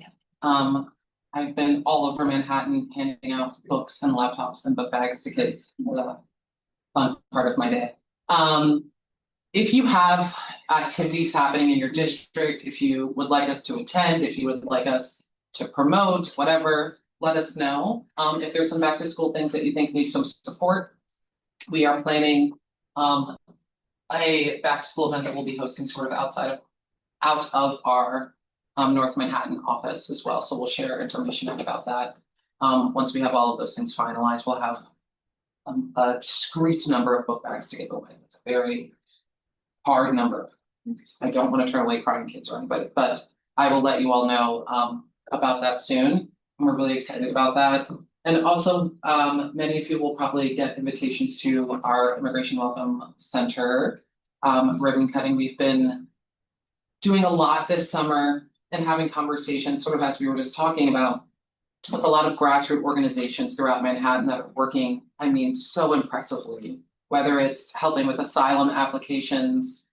I've been all over Manhattan handing out books and laptops and book bags to kids. Fun part of my day. If you have activities happening in your district, if you would like us to attend, if you would like us to promote, whatever, let us know. If there's some back to school things that you think need some support, we are planning a back to school event that we'll be hosting sort of out of our North Manhattan office as well. So we'll share information about that. Once we have all of those things finalized, we'll have a discrete number of book bags to give away. A very hard number. I don't want to turn away crying kids or anybody, but I will let you all know about that soon. And we're really excited about that. And also, many of you will probably get invitations to our Immigration Welcome Center ribbon cutting. We've been doing a lot this summer and having conversations, sort of as we were just talking about, with a lot of grassroots organizations throughout Manhattan that are working, I mean, so impressively, whether it's helping with asylum applications,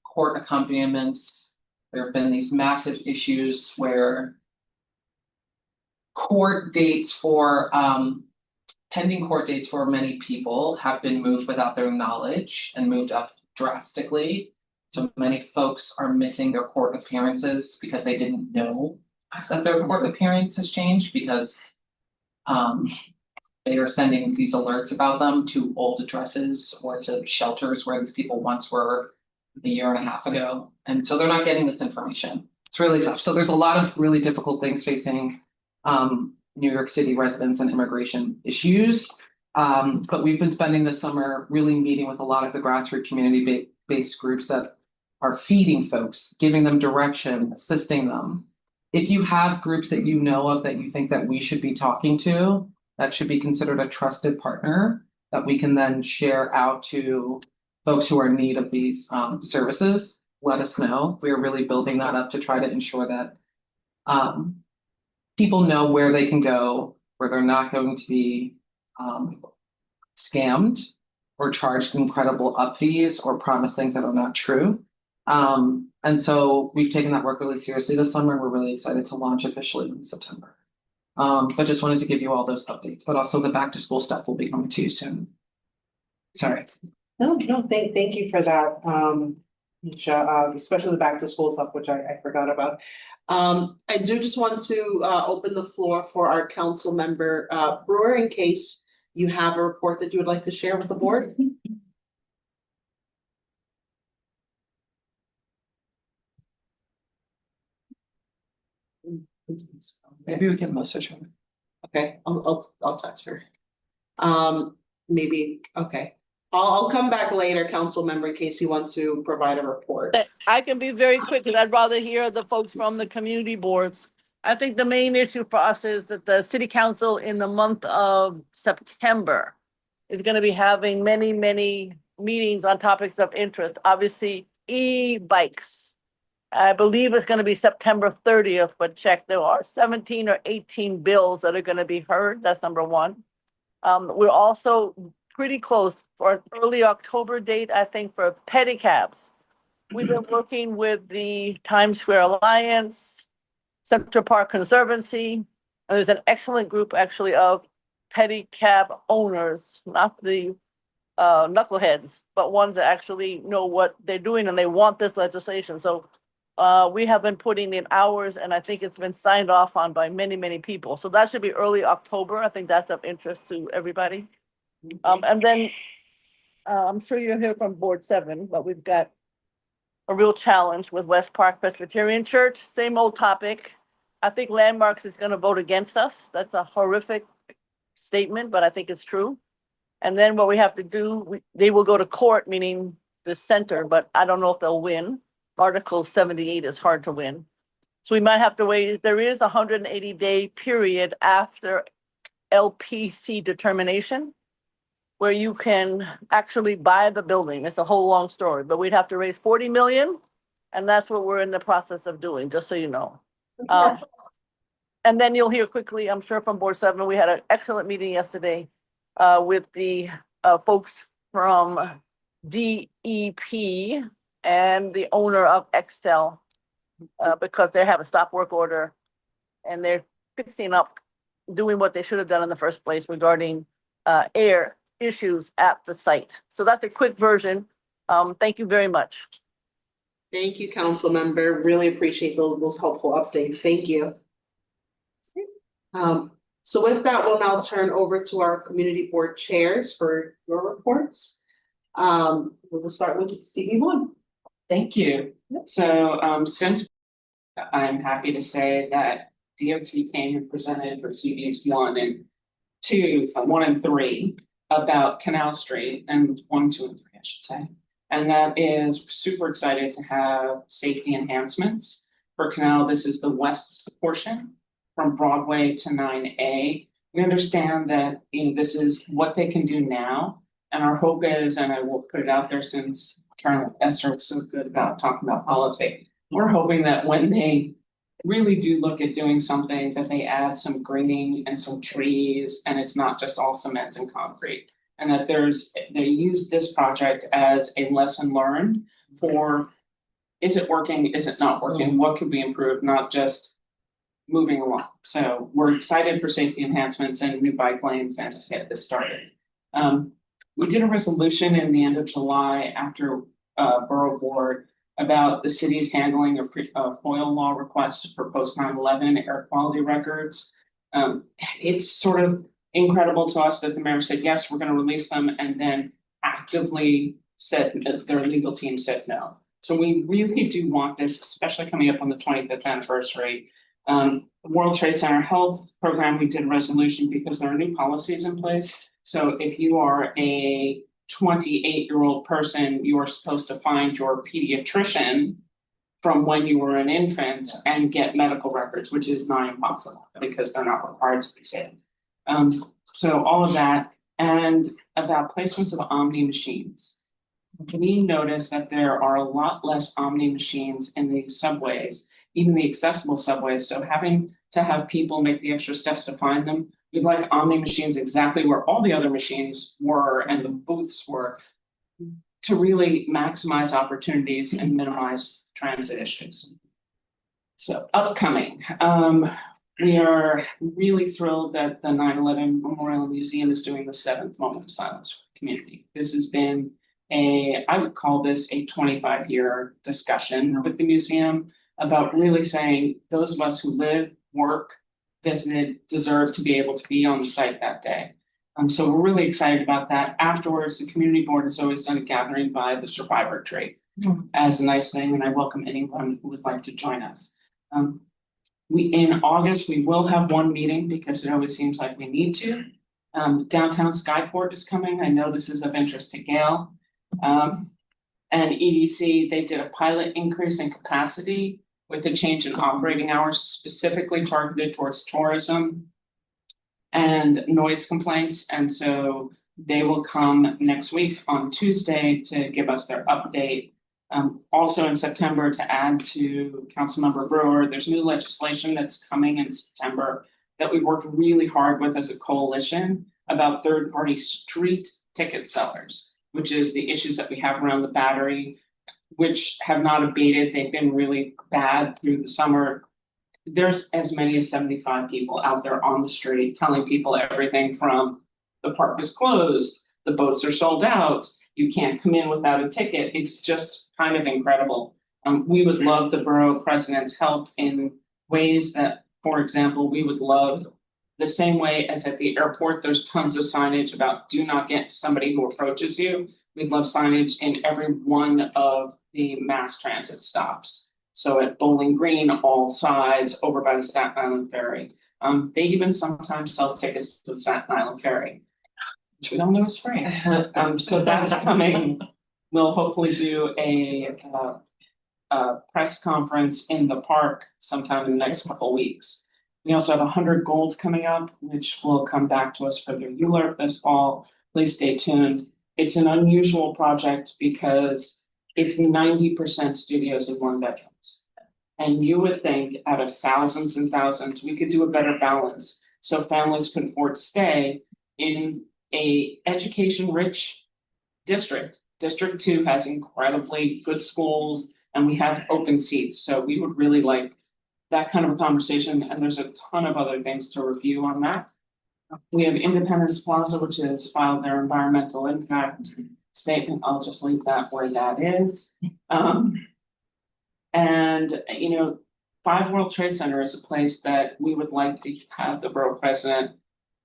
court accompaniments. There have been these massive issues where court dates for pending court dates for many people have been moved without their knowledge and moved up drastically. So many folks are missing their court appearances because they didn't know that their court appearance has changed because they are sending these alerts about them to old addresses or to shelters where these people once were a year and a half ago. And so they're not getting this information. It's really tough. So there's a lot of really difficult things facing New York City residents and immigration issues. But we've been spending the summer really meeting with a lot of the grassroots community-based groups that are feeding folks, giving them direction, assisting them. If you have groups that you know of that you think that we should be talking to, that should be considered a trusted partner that we can then share out to folks who are in need of these services, let us know. We are really building that up to try to ensure that people know where they can go, where they're not going to be scammed or charged incredible up fees or promised things that are not true. And so we've taken that work really seriously this summer, and we're really excited to launch officially in September. But just wanted to give you all those updates, but also the back to school stuff will be coming to you soon. Sorry. No, thank you for that, Misha, especially the back to school stuff, which I forgot about. I do just want to open the floor for our council member Brewer in case you have a report that you would like to share with the board. Maybe we can message her. Okay, I'll text her. Maybe, okay. I'll come back later, council member, in case you want to provide a report. I can be very quick, because I'd rather hear the folks from the community boards. I think the main issue for us is that the city council in the month of September is gonna be having many, many meetings on topics of interest, obviously e-bikes. I believe it's gonna be September 30th, but check, there are 17 or 18 bills that are gonna be heard, that's number one. We're also pretty close for an early October date, I think, for pedicabs. We've been working with the Times Square Alliance, Central Park Conservancy, and there's an excellent group actually of pedicab owners, not the knuckleheads, but ones that actually know what they're doing and they want this legislation. So we have been putting in hours, and I think it's been signed off on by many, many people. So that should be early October. I think that's of interest to everybody. And then I'm sure you'll hear from Board 7, but we've got a real challenge with West Park Presbyterian Church, same old topic. I think Landmarks is gonna vote against us. That's a horrific statement, but I think it's true. And then what we have to do, they will go to court, meaning the center, but I don't know if they'll win. Article 78 is hard to win. So we might have to wait. There is a 180-day period after LPC determination where you can actually buy the building. It's a whole long story, but we'd have to raise 40 million. And that's what we're in the process of doing, just so you know. And then you'll hear quickly, I'm sure from Board 7, we had an excellent meeting yesterday with the folks from DEP and the owner of Extel because they have a stop work order and they're fixing up, doing what they should have done in the first place regarding air issues at the site. So that's a quick version. Thank you very much. Thank you, council member. Really appreciate those helpful updates. Thank you. So with that, we'll now turn over to our community board chairs for your reports. We'll start with CB1. Thank you. So since I'm happy to say that DOT came and presented for CBs 1 and 2, 1 and 3 about Canal Street, and 1, 2, and 3, I should say. And that is super excited to have safety enhancements for Canal. This is the west portion from Broadway to 9A. We understand that this is what they can do now. And our hope is, and I will put it out there since Carolyn Esther was so good about talking about policy, we're hoping that when they really do look at doing something, that they add some greening and some trees, and it's not just all cement and concrete. And that they use this project as a lesson learned for, is it working, is it not working, what could be improved, not just moving along. So we're excited for safety enhancements and new bike lanes and to get this started. We did a resolution in the end of July after Borough Board about the city's handling of FOIL law requests for post 9/11 air quality records. It's sort of incredible to us that the mayor said, yes, we're going to release them, and then actively said their legal team said no. So we really do want this, especially coming up on the 25th anniversary. World Trade Center Health Program, we did a resolution because there are new policies in place. So if you are a 28-year-old person, you are supposed to find your pediatrician from when you were an infant and get medical records, which is not impossible because they're not required to be saved. So all of that, and about placements of Omni machines. We notice that there are a lot less Omni machines in the subways, even the accessible subways. So having to have people make the extra steps to find them, we'd like Omni machines exactly where all the other machines were and the booths were, to really maximize opportunities and minimize transit issues. So upcoming, We are really thrilled that the 9/11 Memorial Museum is doing the 7th Moment of Silence for the community. This has been I would call this a 25-year discussion with the museum about really saying those of us who live, work, visited, deserve to be able to be on the site that day. So we're really excited about that. Afterwards, the community board has always done a gathering by the survivor tree as a nice thing, and I welcome anyone who would like to join us. In August, we will have one meeting because it always seems like we need to. Downtown Skyport is coming. I know this is of interest to Gail. And EDC, they did a pilot increase in capacity with a change in operating hours specifically targeted towards tourism and noise complaints. And so they will come next week on Tuesday to give us their update. Also in September, to add to Councilmember Brewer, there's new legislation that's coming in September that we worked really hard with as a coalition about third-party street ticket sellers, which is the issues that we have around the Battery, which have not abated. They've been really bad through the summer. There's as many as 75 people out there on the street telling people everything from the park is closed, the boats are sold out, you can't come in without a ticket. It's just kind of incredible. We would love the borough president's help in ways that, for example, we would love the same way as at the airport, there's tons of signage about do not get to somebody who approaches you. We'd love signage in every one of the mass transit stops. So at Bowling Green, all sides, over by the Staten Island Ferry. They even sometimes sell tickets to the Staten Island Ferry, which we all know is free. So that's coming. We'll hopefully do a press conference in the park sometime in the next couple of weeks. We also have 100 Gold coming up, which will come back to us for their ULERP this fall. Please stay tuned. It's an unusual project because it's 90% studios and 1-bedrooms. And you would think out of thousands and thousands, we could do a better balance so families could afford to stay in a education-rich district. District 2 has incredibly good schools and we have open seats. So we would really like that kind of a conversation, and there's a ton of other things to review on that. We have Independence Plaza, which has filed their environmental impact statement. I'll just leave that where that is. And you know, 5 World Trade Center is a place that we would like to have the borough president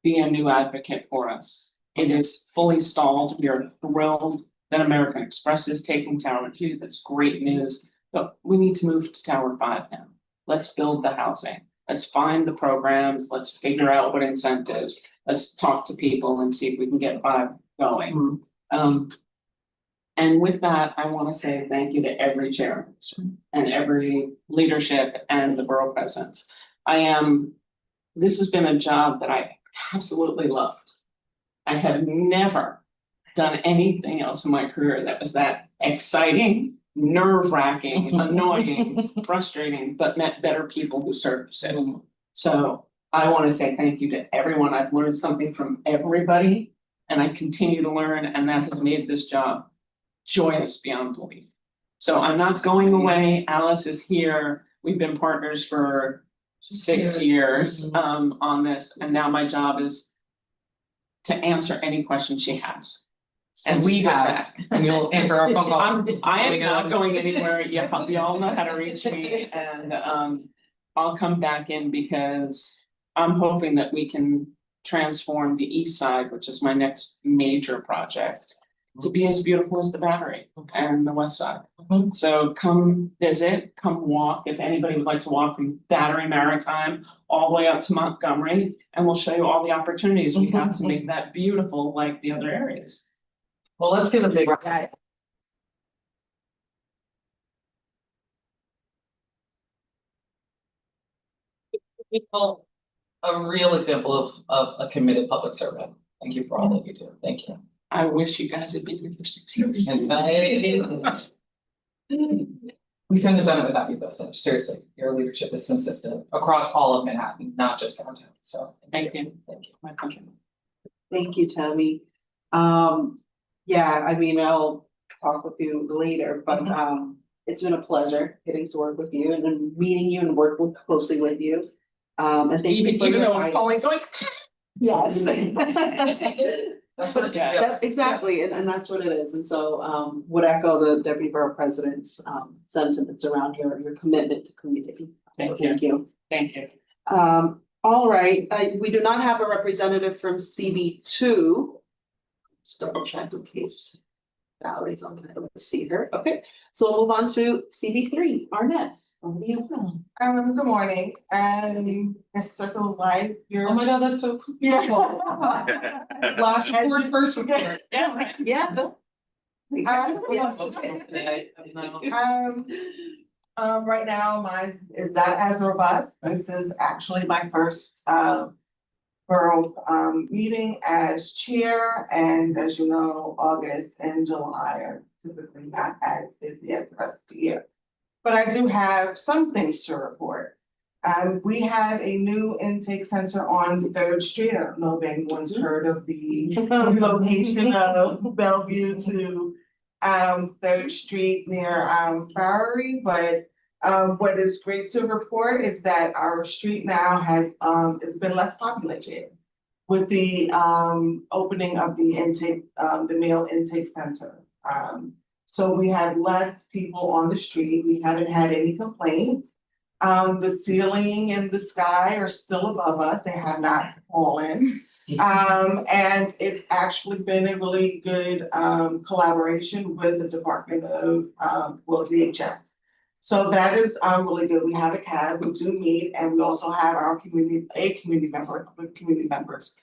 be a new advocate for us. It is fully stalled. We are thrilled that American Express is taking Tower 2. That's great news, but we need to move to Tower 5 now. Let's build the housing. Let's find the programs. Let's figure out what incentives. Let's talk to people and see if we can get 5 going. And with that, I want to say thank you to every chair and every leadership and the borough presidents. This has been a job that I absolutely loved. I have never done anything else in my career that was that exciting, nerve-wracking, annoying, frustrating, but met better people who service it. So I want to say thank you to everyone. I've learned something from everybody and I continue to learn, and that has made this job joyous beyond belief. So I'm not going away. Alice is here. We've been partners for 6 years on this, and now my job is to answer any question she has. And we have, and you'll answer our phone call. I am not going anywhere. You all know how to reach me, and I'll come back in because I'm hoping that we can transform the east side, which is my next major project, to be as beautiful as the Battery and the west side. So come visit, come walk. If anybody would like to walk from Battery Maritime all the way up to Montgomery, and we'll show you all the opportunities we have to make that beautiful like the other areas. Well, let's give a big round. People, a real example of a committed public servant. Thank you for all that you do. Thank you. I wish you guys had been here for 6 years. And we couldn't have done it without you, though. So seriously, your leadership is consistent across all of Manhattan, not just downtown. So thank you. Thank you. My pleasure. Thank you, Tammy. Yeah, I mean, I'll talk with you later, but it's been a pleasure getting to work with you and then meeting you and working closely with you. And thank you for Even your though I'm calling, going, Yes. That's what it is. Yeah. That, exactly, and that's what it is, and so, would echo the deputy borough president's, sentiments around your commitment to community. So Thank you. Thank you. thank you. All right, we do not have a representative from CB2. Just double check in case Valerie's on, let's see her, okay, so we'll move on to CB3, Arnett. Over to you. Good morning, and a circle of life, you're. Oh my God, that's so cool. Yeah. Last report, first report. Yeah, right. Yeah. Yes. Right now, mine is not as robust. This is actually my first borough meeting as chair, and as you know, August and July are typically not as busy as the rest of the year. But I do have some things to report. We have a new intake center on 3rd Street. I don't know if anyone's heard of the location of Bellevue to 3rd Street near Bowery, but what is great to report is that our street now has it's been less populated with the opening of the intake, the male intake center. So we have less people on the street. We haven't had any complaints. The ceiling and the sky are still above us. They have not fallen. And it's actually been a really good collaboration with the Department of DHS. So that is really good. We have a cab, we do meet, and we also have our community members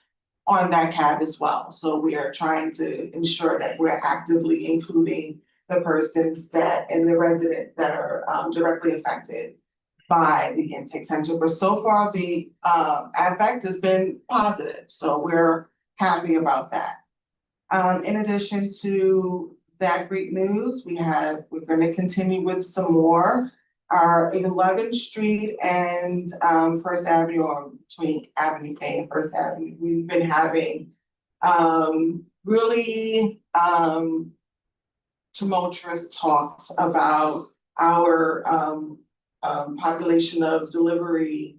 on that cab as well. So we are trying to ensure that we're actively including the persons that and the residents that are directly affected by the intake center. But so far the effect has been positive, so we're happy about that. In addition to that great news, we're gonna continue with some more. Our 11th Street and First Avenue, or between Avenue K and First Avenue, we've been having really tumultuous talks about our population of delivery,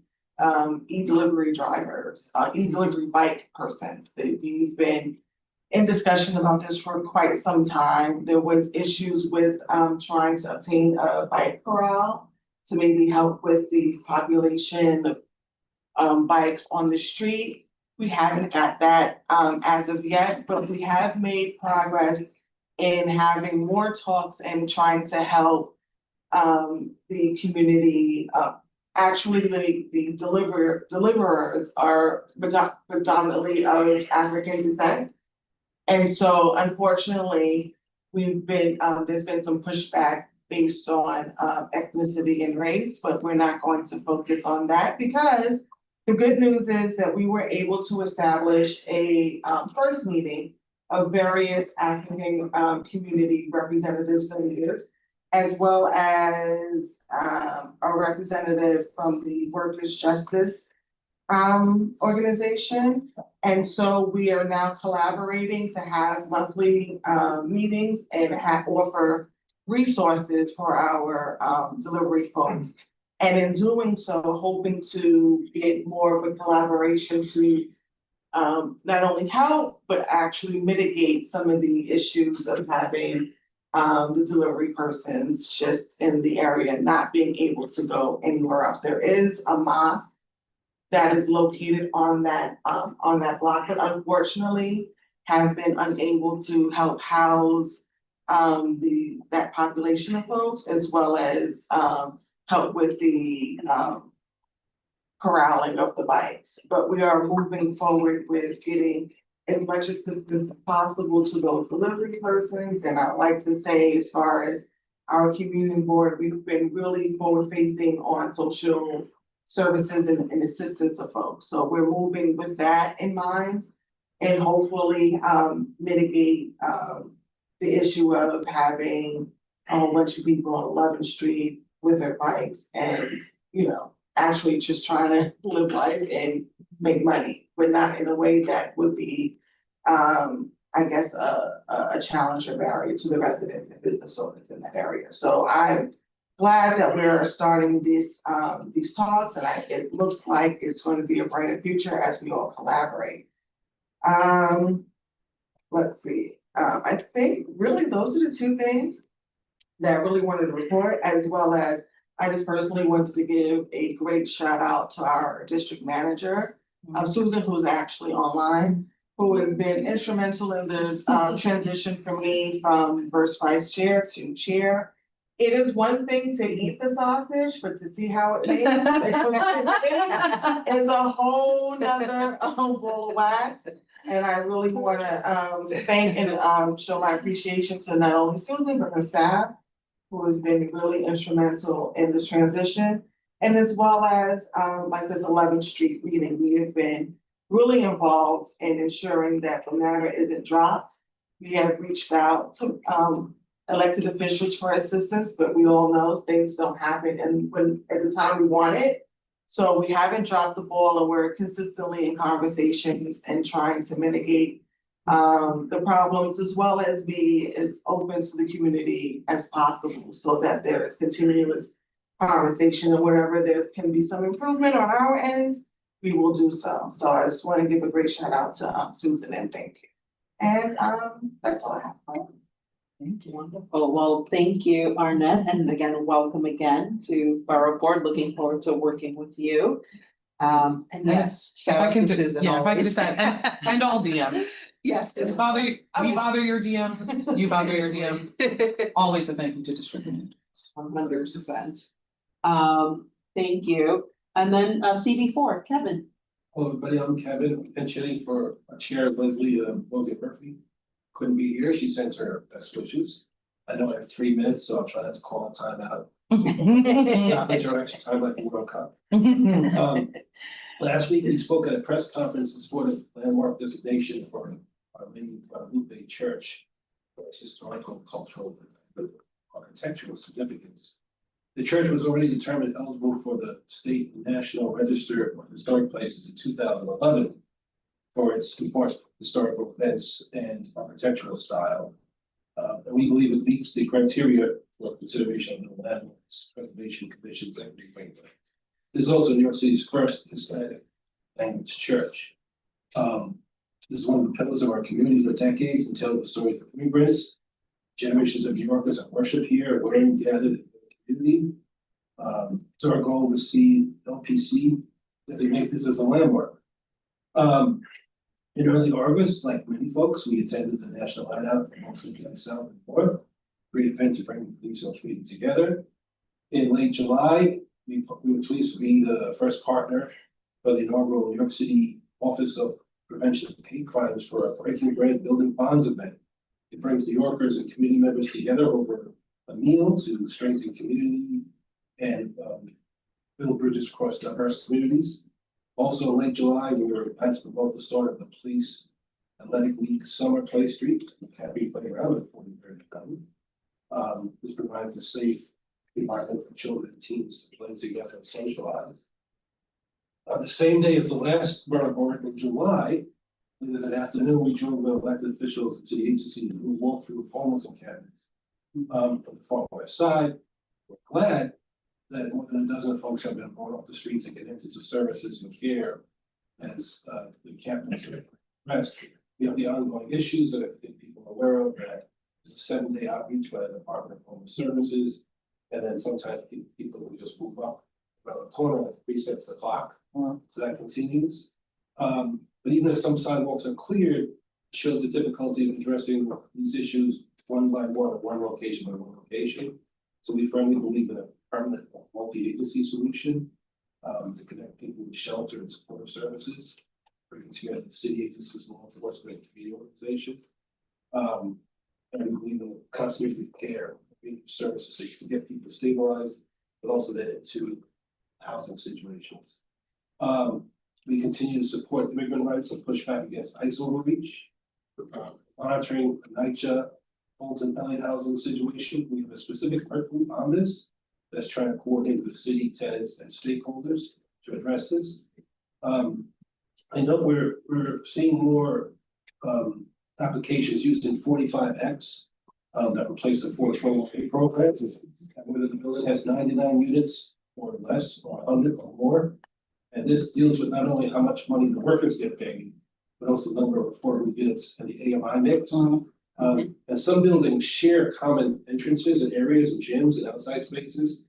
e-delivery drivers, e-delivery bike persons. We've been in discussion about this for quite some time. There was issues with trying to obtain a bike corral to maybe help with the population of bikes on the street. We haven't got that as of yet, but we have made progress in having more talks and trying to help the community. Actually, the deliverers are predominantly of African descent. And so unfortunately, there's been some pushback based on ethnicity and race, but we're not going to focus on that because the good news is that we were able to establish a first meeting of various African community representatives and leaders, as well as a representative from the Workers' Justice organization. And so we are now collaborating to have monthly meetings and offer resources for our delivery folks. And in doing so, hoping to get more of a collaboration to not only help, but actually mitigate some of the issues of having the delivery persons just in the area not being able to go anywhere else. There is a mosque that is located on that block, but unfortunately have been unable to help house that population of folks, as well as help with the corralling of the bikes. But we are moving forward with getting as much assistance as possible to those delivery persons. And I'd like to say, as far as our community board, we've been really forward facing on social services and assistance of folks. So we're moving with that in mind and hopefully mitigate the issue of having a whole bunch of people on 11th Street with their bikes and, actually just trying to live life and make money, but not in a way that would be, I guess, a challenge or barrier to the residents and business owners in that area. So I'm glad that we're starting these talks, and it looks like it's going to be a brighter future as we all collaborate. Let's see, I think really those are the two things that I really wanted to report, as well as I just personally wanted to give a great shout out to our district manager, Susan, who's actually online, who has been instrumental in the transition for me from first vice chair to chair. It is one thing to eat the sausage, but to see how it makes is a whole nother bowl of wax. And I really wanna thank and show my appreciation to not only Susan, but her staff, who has been really instrumental in this transition. And as well as like this 11th Street meeting, we have been really involved in ensuring that the matter isn't dropped. We have reached out to elected officials for assistance, but we all know things don't happen and when at the time we want it. So we haven't dropped the ball, and we're consistently in conversations and trying to mitigate the problems, as well as be as open to the community as possible, so that there is continuous conversation, and wherever there can be some improvement on our end, we will do so. So I just want to give a great shout out to Susan and thank you. And that's all I have. Thank you, wonderful. Well, thank you, Arnett, and again, welcome again to Borough Board. Looking forward to working with you. And yes, shout out to Susan. Yeah, if I could always. just add, and all DMs. Yes. We bother your DMs, you bother your DMs. Always a thank you to district managers. 100%. Thank you. And then CB4, Kevin. Hello, everybody, I'm Kevin, pinch hitting for our chair, Leslie Murphy. Couldn't be here, she sends her best wishes. I know I have 3 minutes, so I'll try not to call time out. Stoppage or extra time like the World Cup. Last week, we spoke at a press conference in support of landmark designation for our main Guadalupe Church for its historical, cultural, and architectural significance. The church was already determined eligible for the state and national register of historic places in 2011 for its important historical events and architectural style. And we believe it meets the criteria for consideration of the Landmarks Preservation Commission's equity framework. This is also New York City's first Hispanic language church. This is one of the pillars of our community for decades and tells the story of immigrants. Generations of New Yorkers have worshipped here, learned, gathered in the community. It's our goal to see LPC designate this as a landmark. In early August, like many folks, we attended the National Night Out from the South and North. Great event to bring the police and community together. In late July, we were pleased to be the first partner for the inaugural New York City Office of Prevention of Hate Crimes for a Breaking Bread Building Bonds event. It brings New Yorkers and community members together over a meal to strengthen community and build bridges across diverse communities. Also in late July, we were glad to promote the start of the Police Athletic League Summer Play Street, Happy Playground at 43rd Avenue. This provides a safe environment for children and teens to play together and socialize. The same day as the last Borough Board in July, in the afternoon, we joined the elected officials and city agencies who walked through homeless encampments on the far west side. We're glad that more than a dozen folks have been brought off the streets and connected to services and care as the encampments are addressed. We have the ongoing issues that I think people are aware of, that there's a 7-day outreach by the Department of Homeless Services, and then sometimes people will just move up around the corner and resets the clock. So that continues. But even as some sidewalks are cleared, it shows the difficulty of addressing these issues one by one location by one location. So we firmly believe in a permanent multi-agency solution to connect people with shelter and supportive services, bringing together the city agencies, law enforcement, and community organization. And we believe in continuity of care, services so you can get people stabilized, but also then into housing situations. We continue to support immigrant rights and push back against ICE overreach. Monitoring the NYCHA, Fulton Elliott housing situation. We have a specific work group on this that's trying to coordinate with city tenants and stakeholders to address this. I know we're seeing more applications using 45X that replace the 421A program. Whether the building has 99 units or less, or 100 or more. And this deals with not only how much money the workers get paid, but also the number of affordable units and the AMI mix. And some buildings share common entrances and areas and gyms and outside spaces.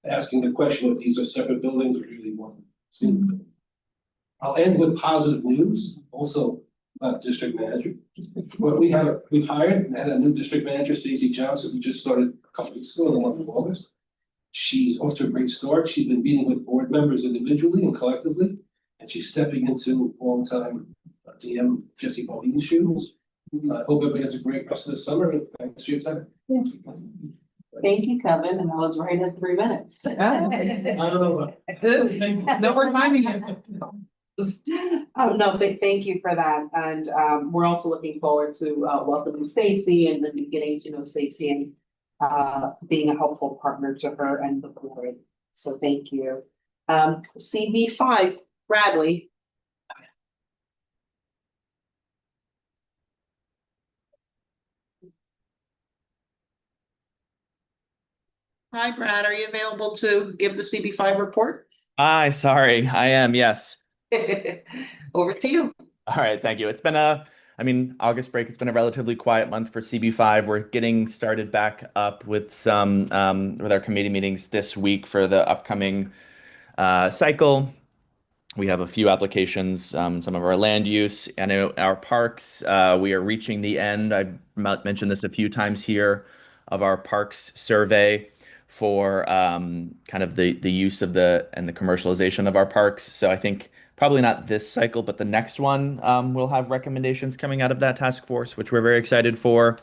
Asking the question if these are separate buildings or really one single building. I'll end with positive news, also about district manager. What we've hired and had a new district manager, Stacey Johnson, who just started a couple weeks ago in the month of August. She's off to a great start. She's been meeting with board members individually and collectively, and she's stepping into longtime DM Jesse Pauline's shoes. I hope everybody has a great rest of the summer, and thanks for your time. Thank you. Thank you, Kevin, and I was right at 3 minutes. I don't know. No, we're reminding you. Oh, no, thank you for that, and we're also looking forward to welcoming Stacy and then getting to know Stacy and being a helpful partner to her and the board. So thank you. CB5, Bradley. Hi, Brad. Are you available to give the CB5 report? Hi, sorry, I am, yes. Over to you. All right, thank you. It's been August break, it's been a relatively quiet month for CB5. We're getting started back up with some, with our committee meetings this week for the upcoming cycle. We have a few applications, some of our land use and our parks. We are reaching the end. I've mentioned this a few times here of our parks survey for kind of the use of the commercialization of our parks. So I think probably not this cycle, but the next one we'll have recommendations coming out of that task force, which we're very excited for.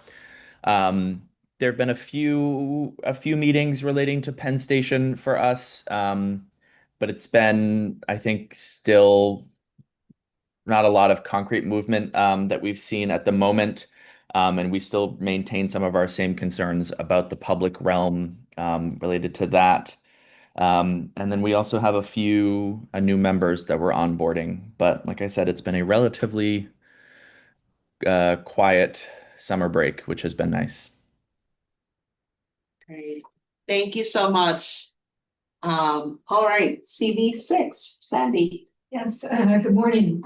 There have been a few meetings relating to Penn Station for us, but it's been, I think, still not a lot of concrete movement that we've seen at the moment. And we still maintain some of our same concerns about the public realm related to that. And then we also have a few new members that we're onboarding. But like I said, it's been a relatively quiet summer break, which has been nice. Great. Thank you so much. All right, CB6, Sandy. Yes, good morning.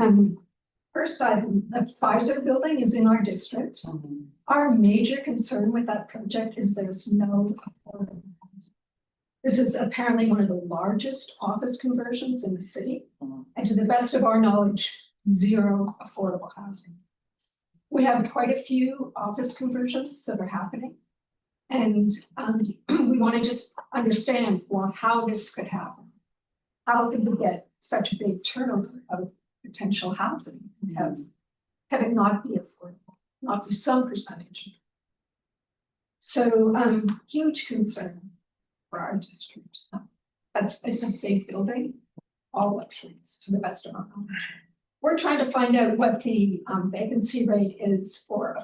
First item, the Pfizer building is in our district. Our major concern with that project is there's no affordable housing. This is apparently one of the largest office conversions in the city. And to the best of our knowledge, zero affordable housing. We have quite a few office conversions that are happening. And we want to just understand how this could happen. How could we get such a big turnover of potential housing and have it not be affordable, not be some percentage? So huge concern for our district. It's a big building, all luxuries to the best of our knowledge. We're trying to find out what the vacancy rate is for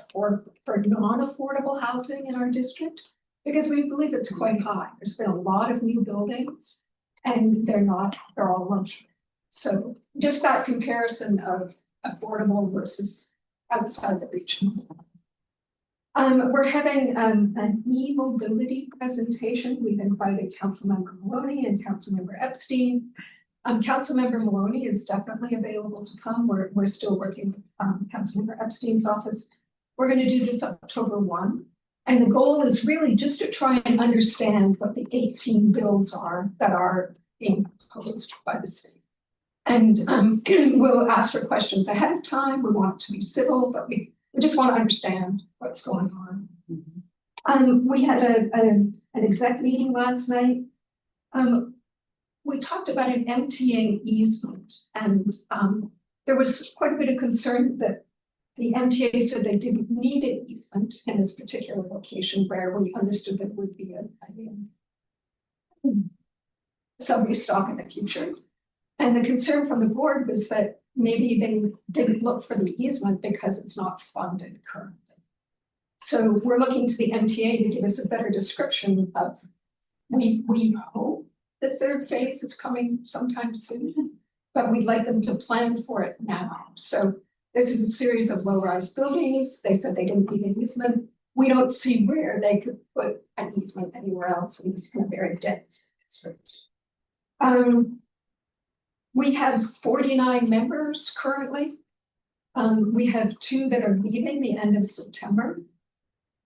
non-affordable housing in our district, because we believe it's quite high. There's been a lot of new buildings and they're all luxury. So just that comparison of affordable versus outside the region. We're having an e-mobility presentation. We've invited Councilmember Maloney and Councilmember Epstein. Councilmember Maloney is definitely available to come. We're still working with Councilmember Epstein's office. We're going to do this October 1. And the goal is really just to try and understand what the 18 bills are that are being proposed by the state. And we'll ask for questions ahead of time. We want to be civil, but we just want to understand what's going on. We had an exec meeting last night. We talked about an MTA easement, and there was quite a bit of concern that the MTA said they didn't need an easement in this particular location, where we understood that would be a subway stop in the future. And the concern from the board was that maybe they didn't look for the easement because it's not funded currently. So we're looking to the MTA to give us a better description of, we hope the third phase is coming sometime soon, but we'd like them to plan for it now. So this is a series of low-rise buildings. They said they didn't need an easement. we don't see where they could put an easement anywhere else in this kind of very dense district. We have 49 members currently. We have 2 that are leaving the end of September,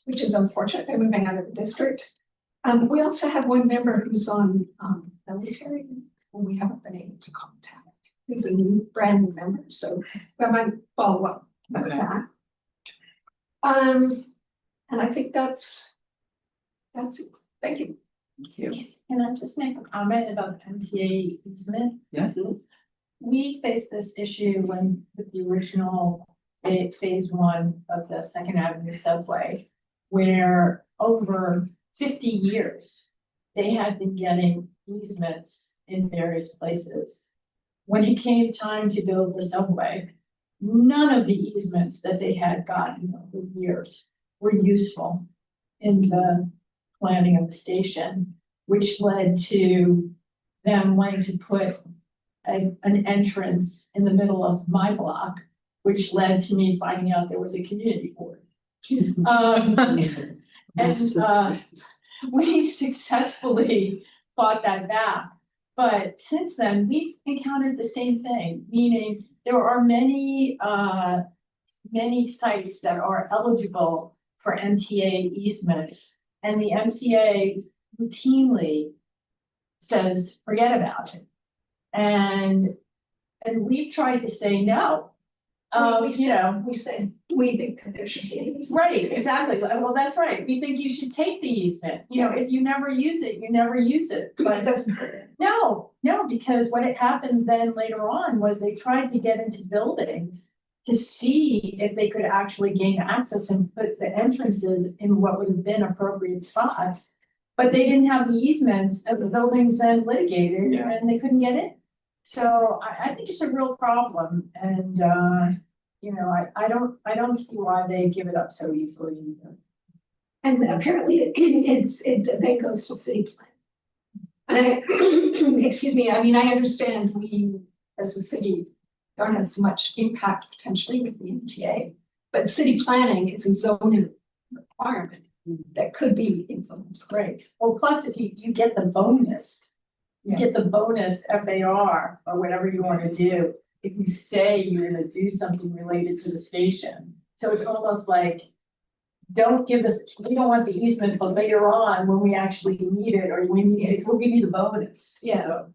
which is unfortunate. They're moving out of the district. We also have 1 member who's on military, who we haven't been able to contact. He's a brand new member, so we might follow up with that. And I think that's it. Thank you. Can I just make a comment about the MTA easement? Yes. We faced this issue when with the original phase 1 of the Second Avenue subway, where over 50 years, they had been getting easements in various places. When it came time to build the subway, none of the easements that they had gotten over years were useful in the planning of the station, which led to them wanting to put an entrance in the middle of my block, which led to me finding out there was a community board. We successfully fought that back. But since then, we've encountered the same thing, meaning there are many sites that are eligible for MTA easements, and the MTA routinely says, forget about it. And we've tried to say no. We said we think that there should be an easement. Right, exactly. Well, that's right. We think you should take the easement. If you never use it, you never use it. But it doesn't hurt it. No, because what had happened then later on was they tried to get into buildings to see if they could actually gain access and put the entrances in what would have been appropriate spots. But they didn't have the easements, and the buildings then litigated and they couldn't get in. So I think it's a real problem, and I don't see why they give it up so easily either. And apparently it then goes to city plan. And excuse me, I mean, I understand we as a city don't have so much impact potentially with the MTA, but city planning, it's a zoning requirement that could be implemented. Right. Well, plus if you get the bonus. You get the bonus FAR or whatever you want to do if you say you're going to do something related to the station. So it's almost like, don't give us, we don't want the easement, but later on when we actually need it or we need it, we'll give you the bonus. Yeah.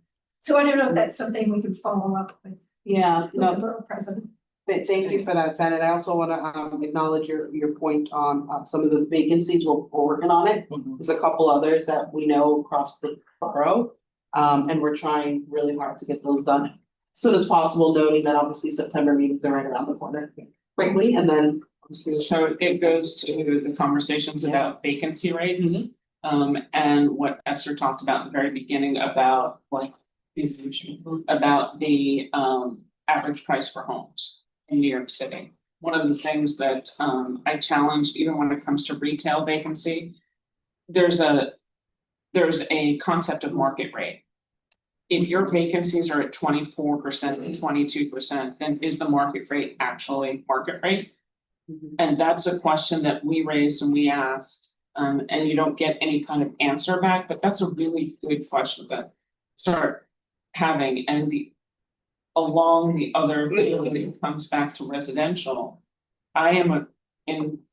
So I don't know if that's something we can follow up with. Yeah, The borough president. Thank you for that, Janet. I also want to acknowledge your point on some of the vacancies. We're working on it. There's a couple others that we know across the borough. And we're trying really hard to get those done as soon as possible, noting that obviously September meetings are right around the corner quickly, and then. So it goes to the conversations about vacancy rates. And what Esther talked about in the very beginning about the average price for homes in New York City. One of the things that I challenge, even when it comes to retail vacancy, there's a concept of market rate. If your vacancies are at 24% and 22%, then is the market rate actually market rate? And that's a question that we raised and we asked, and you don't get any kind of answer back, but that's a really good question to start having. And along the other when it comes back to residential, I am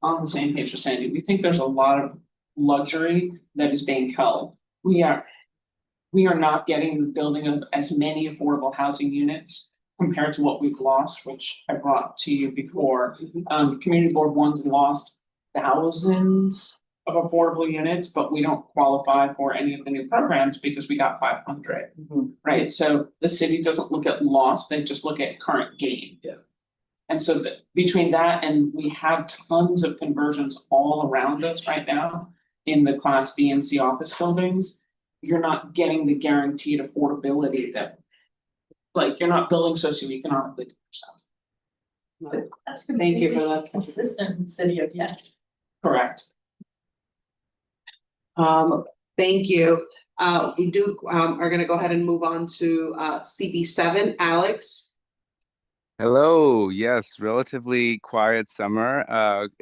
on the same page as Sandy. We think there's a lot of luxury that is being held. We are not getting the building of as many affordable housing units compared to what we've lost, which I brought to you before. Community Board 1's lost thousands of affordable units, but we don't qualify for any of the new programs because we got 500, right? So the city doesn't look at loss, they just look at current gain. And so between that and we have tons of conversions all around us right now in the Class B and C office buildings, you're not getting the guaranteed affordability that, like, you're not building socioeconomically diverse. That's Thank you for that. Consistent in city of yes. Correct. Thank you. We are gonna go ahead and move on to CB7, Alex. Hello, yes, relatively quiet summer.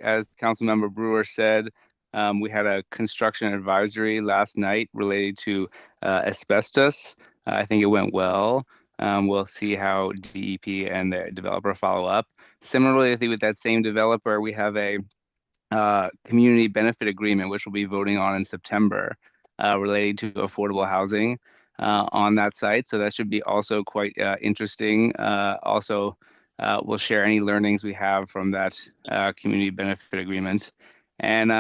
As Councilmember Brewer said, we had a construction advisory last night related to asbestos. I think it went well. We'll see how DEP and the developer follow up. Similarly, I think with that same developer, we have a community benefit agreement, which we'll be voting on in September, related to affordable housing on that site. So that should be also quite interesting. We'll share any learnings we have from that community benefit agreement. And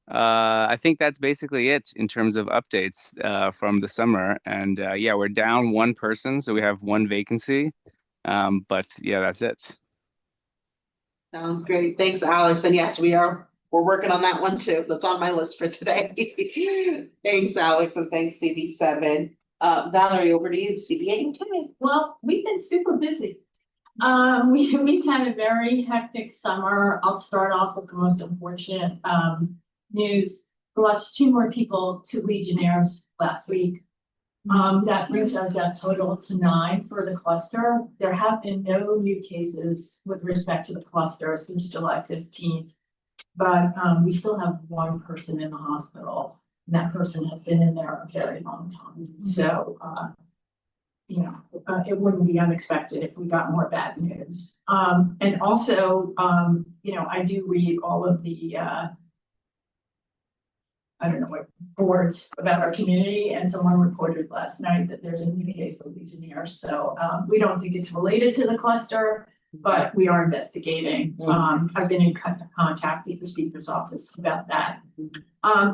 I think that's basically it in terms of updates from the summer. And yeah, we're down one person, so we have one vacancy. But yeah, that's it. Sounds great. Thanks, Alex. And yes, we're working on that one too. That's on my list for today. Thanks, Alex, and thanks, CB7. Valerie, over to you, CB8. Well, we've been super busy. We've had a very hectic summer. I'll start off with the most unfortunate news. We lost 2 more people to Legionnaires last week. That brings our death total to 9 for the cluster. There have been no new cases with respect to the cluster since July 15th. But we still have 1 person in the hospital. And that person has been in there a very long time. So it wouldn't be unexpected if we got more bad news. And also, I do read all of the I don't know what boards about our community, and someone reported last night that there's a new case of Legionnaires. So we don't think it's related to the cluster, but we are investigating. I've been in contact with the speaker's office about that.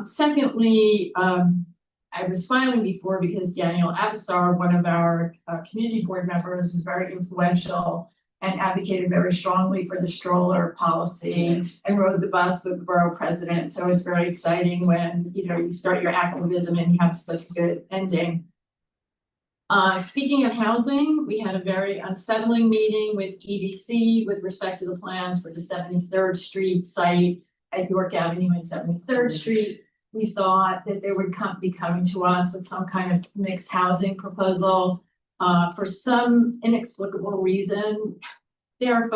Secondly, I was smiling before because Daniel Avasar, one of our community board members, is very influential and advocated very strongly for the stroller policy and rode the bus with the borough president. So it's very exciting when you start your activism and you have such a good ending. Speaking of housing, we had a very unsettling meeting with EDC with respect to the plans for the 73rd Street site at York Avenue and 73rd Street. We thought that they would be coming to us with some kind of mixed housing proposal. For some inexplicable reason, they are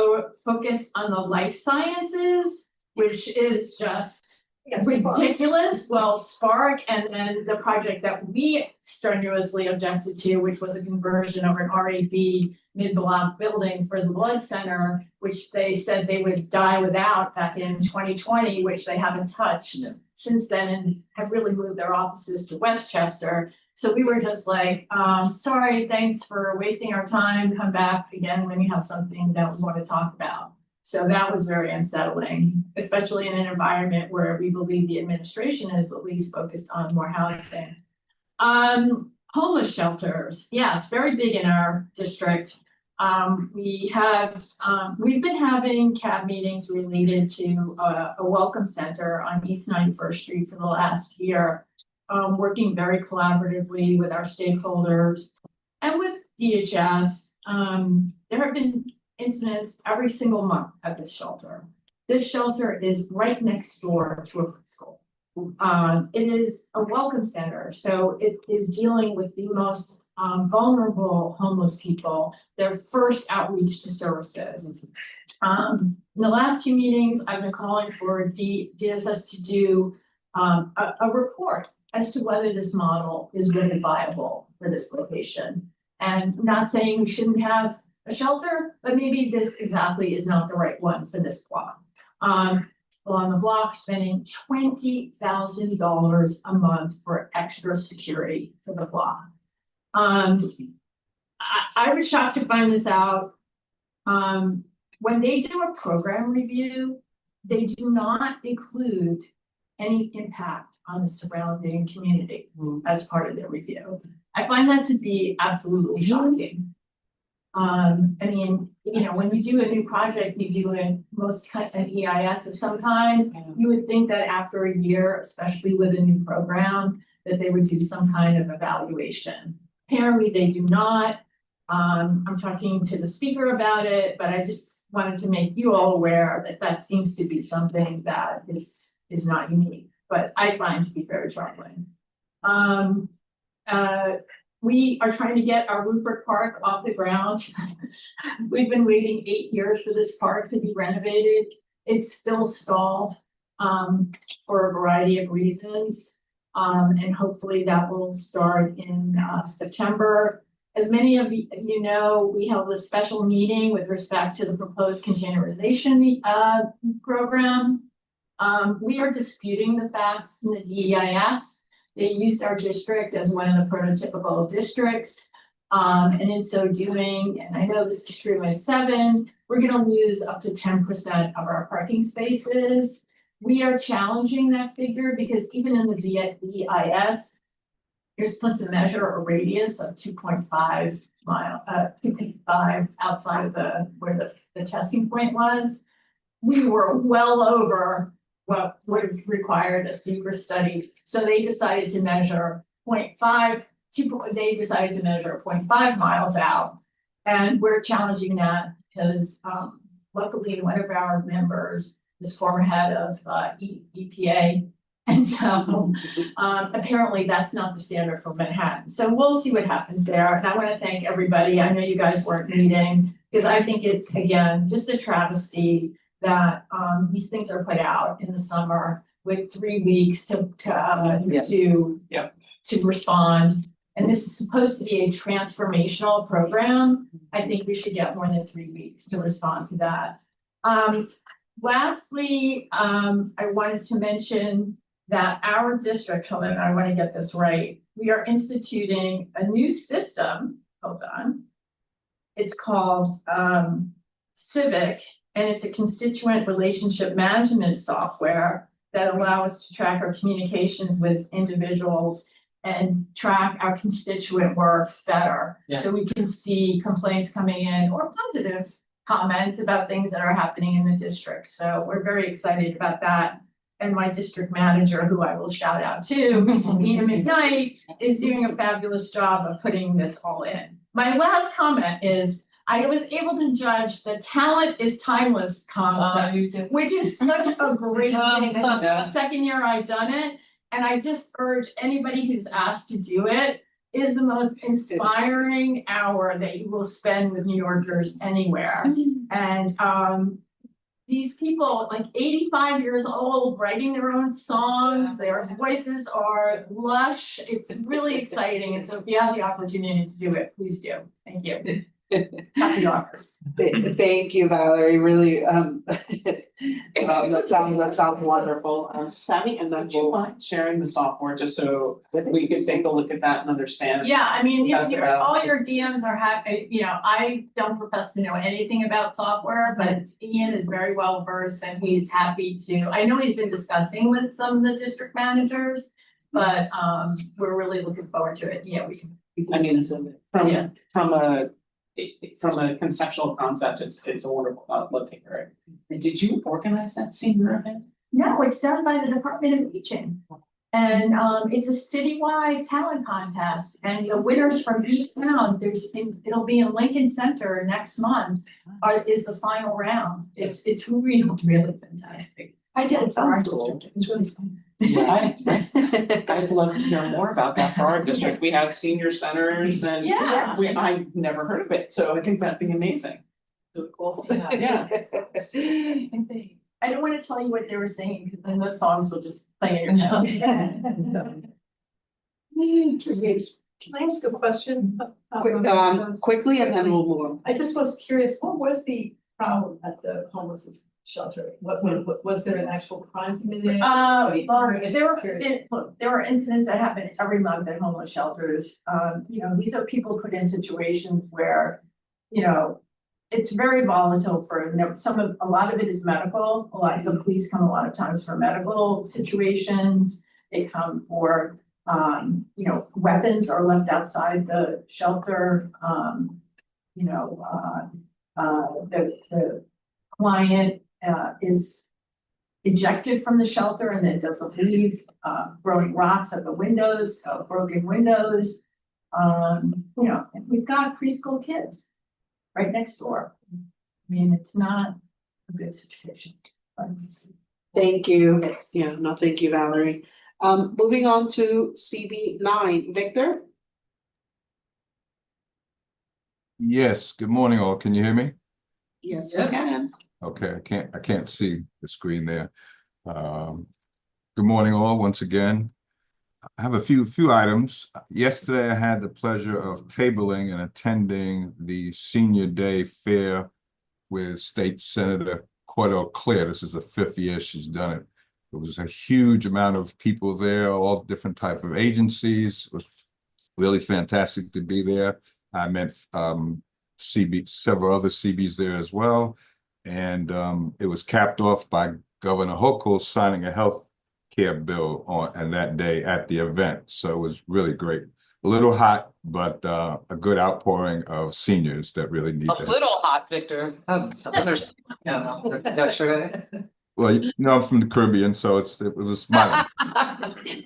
focused on the life sciences, which is just ridiculous. Well, Spark, and then the project that we strenuously objected to, which was a conversion of an RAB mid-block building for the blood center, which they said they would die without back in 2020, which they haven't touched since then and have really moved their offices to Westchester. So we were just like, sorry, thanks for wasting our time. Come back again when you have something that we want to talk about. So that was very unsettling, especially in an environment where we believe the administration is at least focused on more housing. Homeless shelters, yes, very big in our district. We've been having CAB meetings related to a welcome center on East 91st Street for the last year. Working very collaboratively with our stakeholders and with DHS. There have been incidents every single month at this shelter. This shelter is right next door to a preschool. It is a welcome center, so it is dealing with the most vulnerable homeless people, their first outreach to services. In the last 2 meetings, I've been calling for DSS to do a report as to whether this model is really viable for this location. And not saying we shouldn't have a shelter, but maybe this exactly is not the right one for this block. On the block, spending $20,000 a month for extra security for the block. I was shocked to find this out. When they do a program review, they do not include any impact on the surrounding community as part of their review. I find that to be absolutely shocking. I mean, when you do a new project, you do an EIS of some kind, you would think that after a year, especially with a new program, that they would do some kind of evaluation. Apparently they do not. I'm talking to the speaker about it, but I just wanted to make you all aware that that seems to be something that is not unique, but I find to be very troubling. we are trying to get our Rupert Park off the ground. We've been waiting 8 years for this park to be renovated. It's still stalled for a variety of reasons. And hopefully that will start in September. As many of you know, we held a special meeting with respect to the proposed containerization program. We are disputing the facts in the DEIS. They used our district as one of the prototypical districts. And in so doing, and I know this is true in 7, we're gonna lose up to 10% of our parking spaces. We are challenging that figure because even in the DEIS, you're supposed to measure a radius of 2.5 mile, 2.5 outside of where the testing point was. We were well over what would have required a secret study. So they decided to measure 0.5, they decided to measure 0.5 miles out. And we're challenging that because luckily one of our members is former head of EPA. And so apparently that's not the standard for Manhattan. So we'll see what happens there. And I want to thank everybody. I know you guys weren't meeting because I think it's, again, just a travesty that these things are put out in the summer with 3 weeks to respond. And this is supposed to be a transformational program. I think we should get more than 3 weeks to respond to that. Lastly, I wanted to mention that our district, hold on, I want to get this right. We are instituting a new system. Hold on. It's called Civic, and it's a constituent relationship management software that allows us to track our communications with individuals and track our constituent work better. Yeah. So we can see complaints coming in or positive comments about things that are happening in the district. So we're very excited about that. And my district manager, who I will shout out to, Nina McKnight, is doing a fabulous job of putting this all in. My last comment is, I was able to judge the talent is timeless concept, which is such a great thing. It's the second year I've done it. And I just urge anybody who's asked to do it, is the most inspiring hour that you will spend with New Yorkers anywhere. And these people, like 85 years old, writing their own songs, their voices are lush. It's really exciting. And so if you have the opportunity to do it, please do. Thank you. Happy August. Thank you, Valerie. Really, that sounds wonderful. Sammy, and then Would you mind sharing the software just so we could take a look at that and understand? Yeah, I mean, That's about- all your DMs are happy, you know, I don't profess to know anything about software, but Ian is very well versed and he's happy to, I know he's been discussing with some of the district managers, but we're really looking forward to it. Yeah, we can. I mean, from a conceptual concept, it's a wonderful, let's take it. And did you organize that senior event? No, it's done by the Department of Teaching. And it's a citywide talent contest, and the winners from each town, it'll be in Lincoln Center next month, is the final round. It's really, really fantastic. I did it for our Sounds cool. district. It's really fun. Yeah, I'd love to hear more about that for our district. We have senior centers and Yeah. I've never heard of it, so I think that'd be amazing. Really cool. Yeah. I don't want to tell you what they were saying, because then those songs will just play in your mouth. Can I ask a question? Quickly, and then we'll move on. I just was curious, what was the problem at the homeless shelter? What was there an actual crime committed? There were incidents that happen every month at homeless shelters. You know, these are people put in situations where, you know, it's very volatile for a lot of it is medical. A lot of the police come a lot of times for medical situations. They come for, you know, weapons are left outside the shelter. You know, the client is ejected from the shelter and then doesn't leave, throwing rocks at the windows, broken windows. You know, and we've got preschool kids right next door. I mean, it's not a good situation. Thank you. Yeah, no, thank you, Valerie. Moving on to CB9, Victor? Yes, good morning all. Can you hear me? Yes, we can. Okay, I can't see the screen there. Good morning all once again. I have a few items. Yesterday I had the pleasure of tabling and attending the Senior Day Fair with State Senator Cordell Clare. This is the 5th year she's done it. There was a huge amount of people there, all different type of agencies. It was really fantastic to be there. I met several other CBs there as well. And it was capped off by Governor Hochul signing a health care bill on that day at the event. So it was really great. A little hot, but a good outpouring of seniors that really need A little hot, Victor. Yeah, sure. Well, you know, I'm from the Caribbean, so it was my.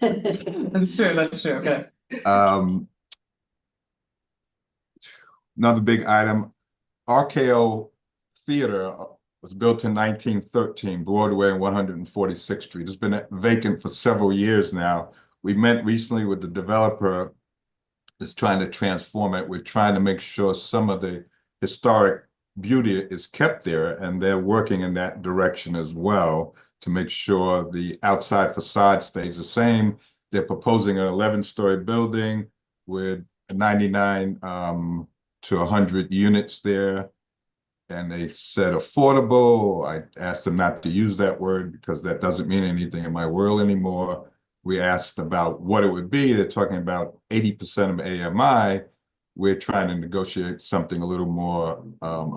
That's true, okay. Another big item, RKO Theater was built in 1913, Broadway and 146th Street. It's been vacant for several years now. We met recently with the developer that's trying to transform it. We're trying to make sure some of the historic beauty is kept there, and they're working in that direction as well to make sure the outside facade stays the same. They're proposing an 11-story building with 99 to 100 units there. And they said affordable. I asked them not to use that word because that doesn't mean anything in my world anymore. We asked about what it would be. They're talking about 80% of AMI. We're trying to negotiate something a little more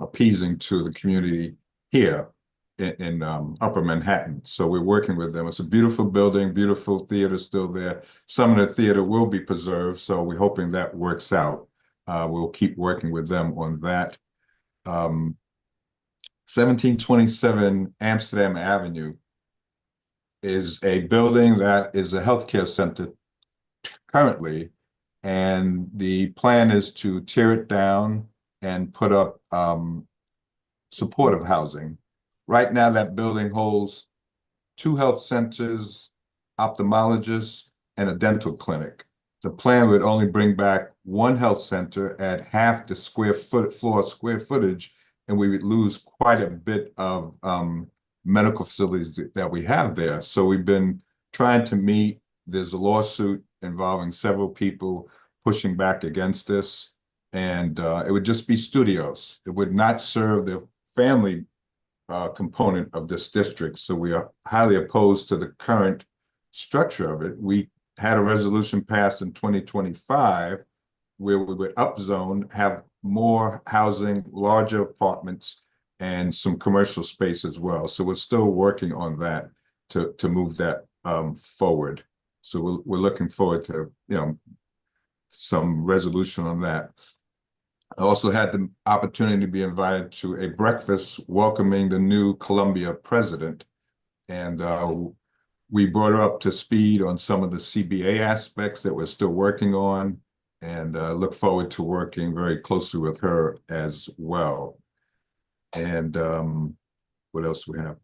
appeasing to the community here in Upper Manhattan. So we're working with them. It's a beautiful building, beautiful theater still there. Some of the theater will be preserved, so we're hoping that works out. We'll keep working with them on that. 1727 Amsterdam Avenue is a building that is a healthcare center currently, and the plan is to tear it down and put up supportive housing. Right now, that building holds 2 health centers, ophthalmologists, and a dental clinic. The plan would only bring back 1 health center at half the floor square footage, and we would lose quite a bit of medical facilities that we have there. So we've been trying to meet. There's a lawsuit involving several people pushing back against this, and it would just be studios. It would not serve the family component of this district. So we are highly opposed to the current structure of it. We had a resolution passed in 2025 where we would upzone, have more housing, larger apartments, and some commercial space as well. So we're still working on that to move that forward. So we're looking forward to, you know, some resolution on that. I also had the opportunity to be invited to a breakfast welcoming the new Columbia president. And we brought her up to speed on some of the CBA aspects that we're still working on, and look forward to working very closely with her as well. And what else we have?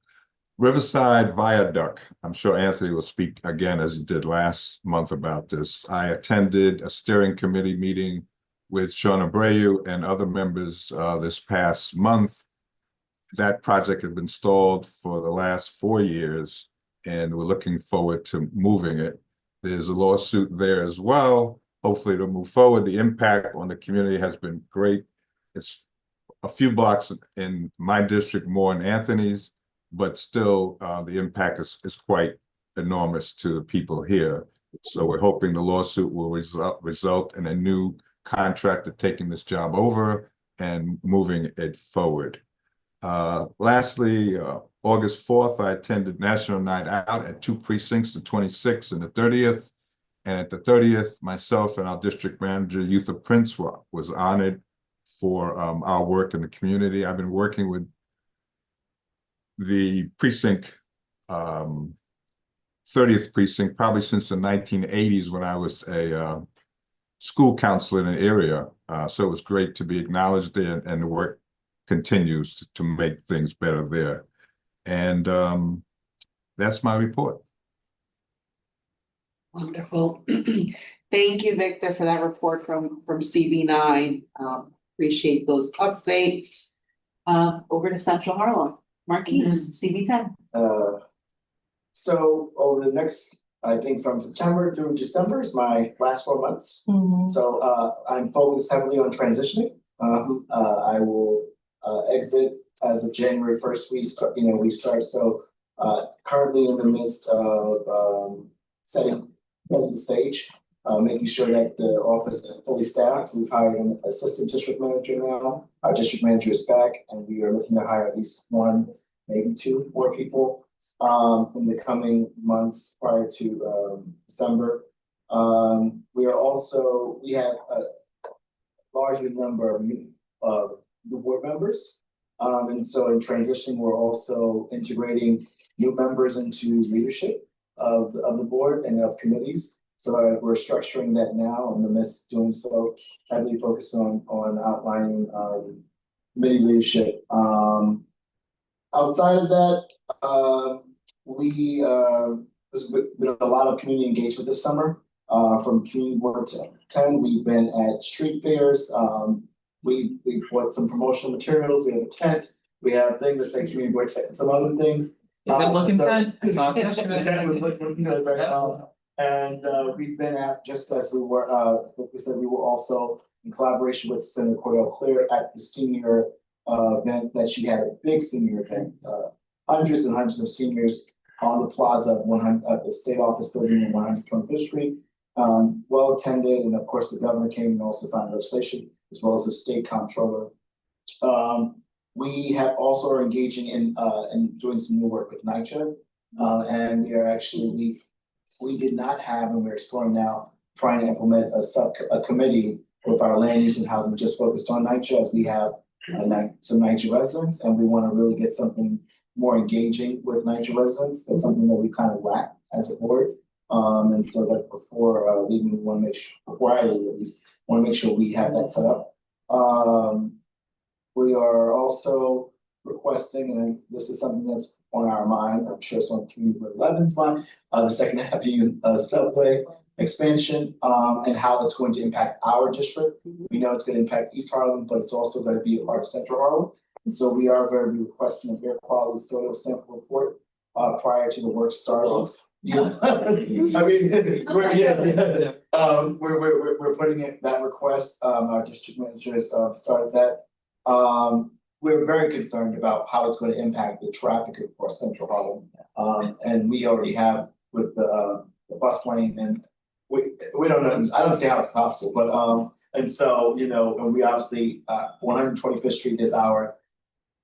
Riverside Viaduct. I'm sure Anthony will speak again as he did last month about this. I attended a steering committee meeting with Sean Abreu and other members this past month. That project has been stalled for the last 4 years, and we're looking forward to moving it. There's a lawsuit there as well. Hopefully it'll move forward. The impact on the community has been great. It's a few blocks in my district more than Anthony's, but still the impact is quite enormous to the people here. So we're hoping the lawsuit will result in a new contractor taking this job over and moving it forward. Lastly, August 4th, I attended National Night Out at 2 precincts, the 26th and the 30th. And at the 30th, myself and our district manager, Yutha Prince, was honored for our work in the community. I've been working with the precinct, 30th precinct, probably since the 1980s when I was a school counselor in the area. So it was great to be acknowledged there, and the work continues to make things better there. And that's my report. Wonderful. Thank you, Victor, for that report from CB9. Appreciate those updates. Over to Central Harlem, Marquise, CB10. So over the next, I think from September through December is my last 4 months. So I'm focused heavily on transitioning. I will exit as of January 1st. We start. So currently in the midst of setting the stage, making sure that the office is fully staffed. We've hired an assistant district manager now. Our district manager is back, and we are looking to hire at least 1, maybe 2 more people in the coming months prior to December. We have a larger number of new board members. And so in transition, we're also integrating new members into leadership of the board and of committees. So we're structuring that now in the midst of doing so, heavily focused on outlining committee leadership. Outside of that, there's been a lot of community engagement this summer. From community board to 10, we've been at street fairs. We bought some promotional materials. We have a tent. We have things that say community board tent, some other things. Good looking tent. The tent was looking good, right? And we've been at, just as we were, like we said, we were also in collaboration with Senator Cordell Clear at the senior event that she had, a big senior event. Hundreds and hundreds of seniors on the plaza at the state office building in 125th Street. Well attended, and of course the governor came and also signed legislation, as well as the state comptroller. We have also are engaging in doing some new work with NYCHA, and we are actually we did not have, and we're exploring now, trying to implement a committee with our land use and housing just focused on NYCHA, as we have some NYCHA residents, and we want to really get something more engaging with NYCHA residents. That's something that we kind of lack as a board. And so that before leaving, we want to make sure, before I leave at least, want to make sure we have that set up. We are also requesting, and this is something that's on our mind, I'm sure it's on Community Board 11's mind, the Second Avenue subway expansion, and how it's going to impact our district. We know it's going to impact East Harlem, but it's also going to be a part of Central Harlem. And so we are going to be requesting an air quality soil sample report prior to the work starting. Yeah, I mean, we're putting in that request. Our district managers started that. We're very concerned about how it's going to impact the traffic across Central Harlem. And we already have with the bus lane, and we don't know. I don't see how it's possible, but and so and we obviously 125th Street is our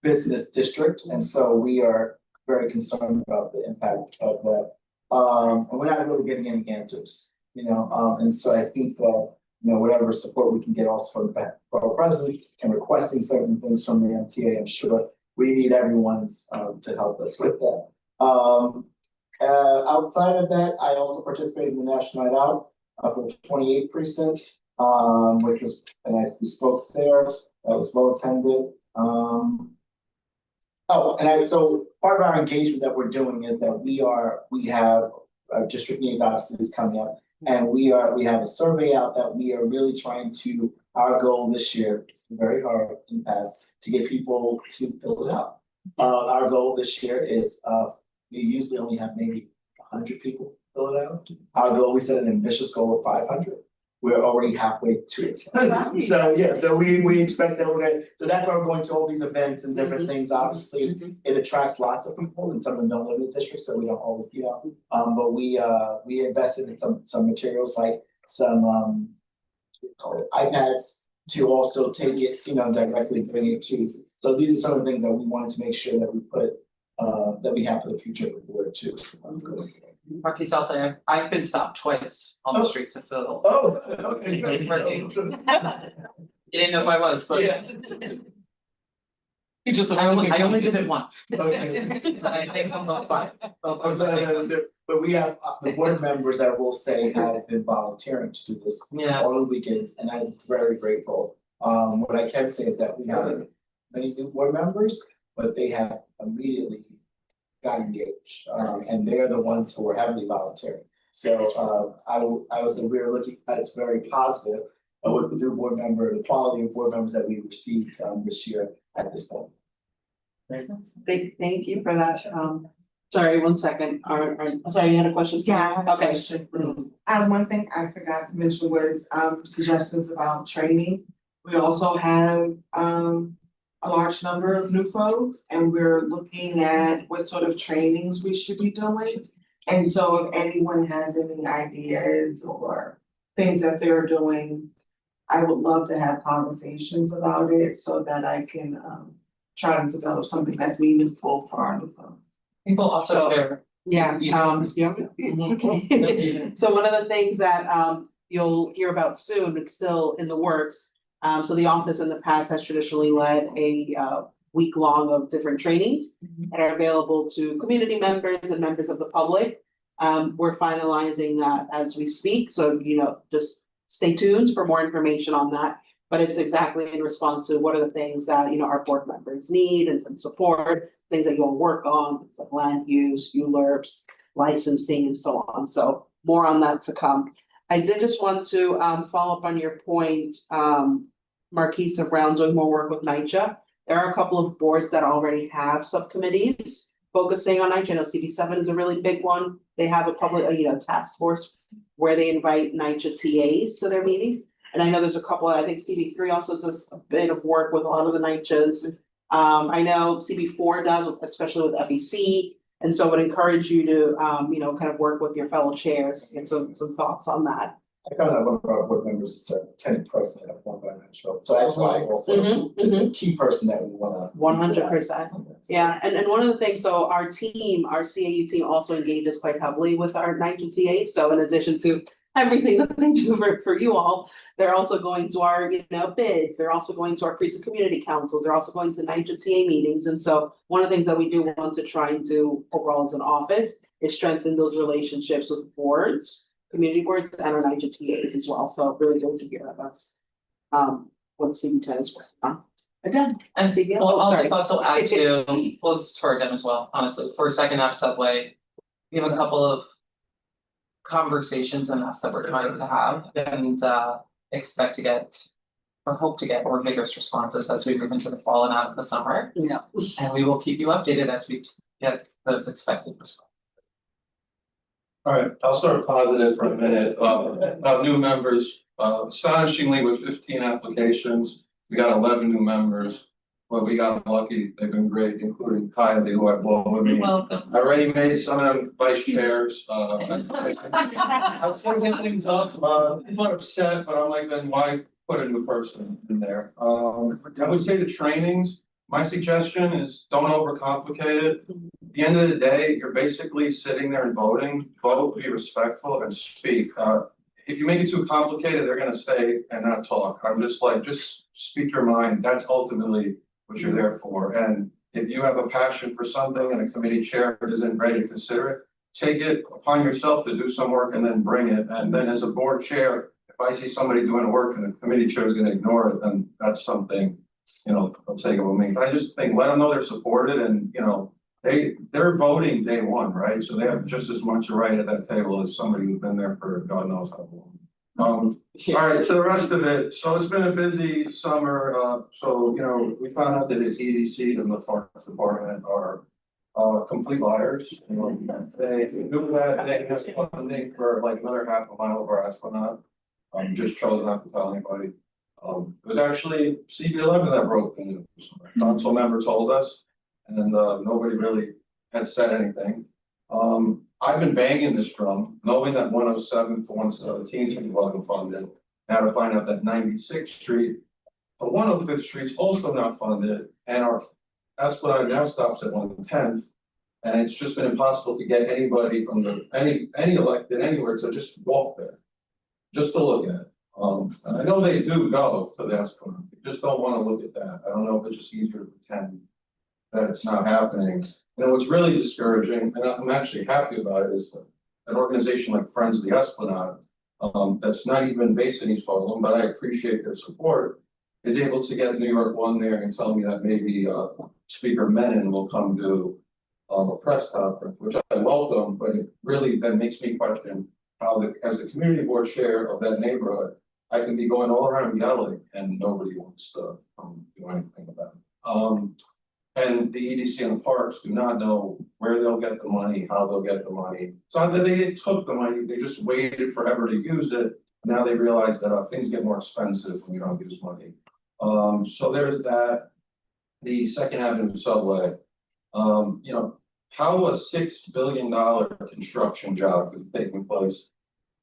business district, and so we are very concerned about the impact of that. And we're not really getting any answers, and so I think that, whatever support we can get also from the borough president and requesting certain things from the MTA, I'm sure we need everyone's to help us with that. Outside of that, I also participated in the National Night Out for the 28th precinct, which was, and we spoke there, that was well attended. So part of our engagement that we're doing is that we have our district needs obviously is coming up, and we have a survey out that we are really trying to, our goal this year, it's very hard in the past, to get people to fill it out. Our goal this year is we usually only have maybe 100 people fill it out. Our goal, we set an ambitious goal of 500. We're already halfway to it. So we expect that so that's why we're going to all these events and different things. Obviously, it attracts lots of people, and some of them don't live in the district, so we don't always get out. But we invested in some materials, like some iPads, to also take it, directly bring it to. So these are some of the things that we wanted to make sure that we put that we have for the future of the board too. Marquise, I'll say I've been stopped twice on the street to fill. Oh, okay. You didn't know who I was, but Yeah. I only did it once. Okay. I think I'm not fine. But we have the board members that will say have been volunteering to do this all the weekends, and I'm very grateful. What I can say is that we have many new board members, but they have immediately got engaged, and they're the ones who are heavily volunteering. So I would say we're looking at it's very positive. with the new board member, the quality of board members that we received this year at this point. Thank you for that. Sorry, one second. Sorry, you had a question? Yeah, I have a Okay. question. One thing I forgot to mention was suggestions about training. We also have a large number of new folks, and we're looking at what sort of trainings we should be doing. And so if anyone has any ideas or things that they're doing, I would love to have conversations about it so that I can try to develop something that's meaningful for our new folks. People also share. Yeah, yeah. Mhm. Okay. So one of the things that you'll hear about soon, it's still in the works. So the office in the past has traditionally led a week long of different trainings that are available to community members and members of the public. We're finalizing that as we speak, so just stay tuned for more information on that. But it's exactly in response to what are the things that our board members need and some support, things that you'll work on, things like land use, ULURPs, licensing, and so on. So more on that to come. I did just want to follow up on your point, Marquise, around doing more work with NYCHA. There are a couple of boards that already have subcommittees focusing on NYCHA. I know CB7 is a really big one. They have a public, task force where they invite NYCHA TAs to their meetings. And I know there's a couple, I think CB3 also does a bit of work with a lot of the NYCHAs. I know CB4 does, especially with FEC. And so I would encourage you to, kind of work with your fellow chairs, get some thoughts on that. I kind of one of our board members is a tenant president of one financial, so that's why also is a key person that we wanna. 100%. Yeah, and one of the things, so our team, our CAU team also engages quite heavily with our NYCHA TAs. So in addition to everything that they do for you all, they're also going to our, bids, they're also going to our precinct community councils, they're also going to NYCHA TA meetings. And so one of the things that we do want to try and do overall as an office is strengthen those relationships with boards, community boards, and our NYCHA TAs as well. So really good to hear that that's what CB10 is working on. Again, And CB, I'll sorry. also add to, well, this is for them as well, honestly, for second half subway. We have a couple of conversations and us that we're trying to have and expect to get or hope to get more vigorous responses as we move into the fall and out of the summer. Yeah. And we will keep you updated as we get those expected responses. All right, I'll start positive for a minute. New members, astonishingly with 15 applications, we got 11 new members. Well, we got lucky, they've been great, including Kylie, who I brought with me. Welcome. I already made some of them vice chairs. I was trying to get things up, I'm not upset, but I'm like, then why put a new person in there? I would say the trainings, my suggestion is don't overcomplicate it. At the end of the day, you're basically sitting there and voting, vote, be respectful and speak. If you make it too complicated, they're gonna stay and not talk. I'm just like, just speak your mind. That's ultimately what you're there for. And if you have a passion for something and a committee chair isn't ready to consider it, take it upon yourself to do some work and then bring it. And then as a board chair, if I see somebody doing work and the committee chair is gonna ignore it, then that's something, I'll take it with me. I just think, let them know they're supported and, they're voting day one, right? So they have just as much a right at that table as somebody who's been there for God knows how long. All right, so the rest of it, so it's been a busy summer, we found out that the EDC and the Parks Department are complete liars. They knew that they have funding for like another half a mile of our Esplanade, just chose not to tell anybody. It was actually CB11 that broke the news. A council member told us, and nobody really had said anything. I've been banging this drum, knowing that 107 to 117 wasn't funded. Now to find out that 96th Street to 105th Street's also not funded, and our Esplanade now stops at 110th. And it's just been impossible to get anybody from any elected anywhere to just walk there, just to look at it. And I know they do go to the Esplanade, they just don't want to look at that. I don't know if it's just easier to pretend that it's not happening. And what's really discouraging, and I'm actually happy about it, is an organization like Friends of the Esplanade, that's not even based in East Harlem, but I appreciate their support, is able to get New York One there and tell me that maybe Speaker Menon will come to a press conference, which I welcome, but it really then makes me question how as the community board chair of that neighborhood, I can be going all around yelling and nobody wants to do anything about it. And the EDC and the parks do not know where they'll get the money, how they'll get the money. It's not that they took the money, they just waited forever to use it. Now they realize that things get more expensive when you don't use money. So there's that. The Second Avenue subway, you know, how a $6 billion construction job is taking place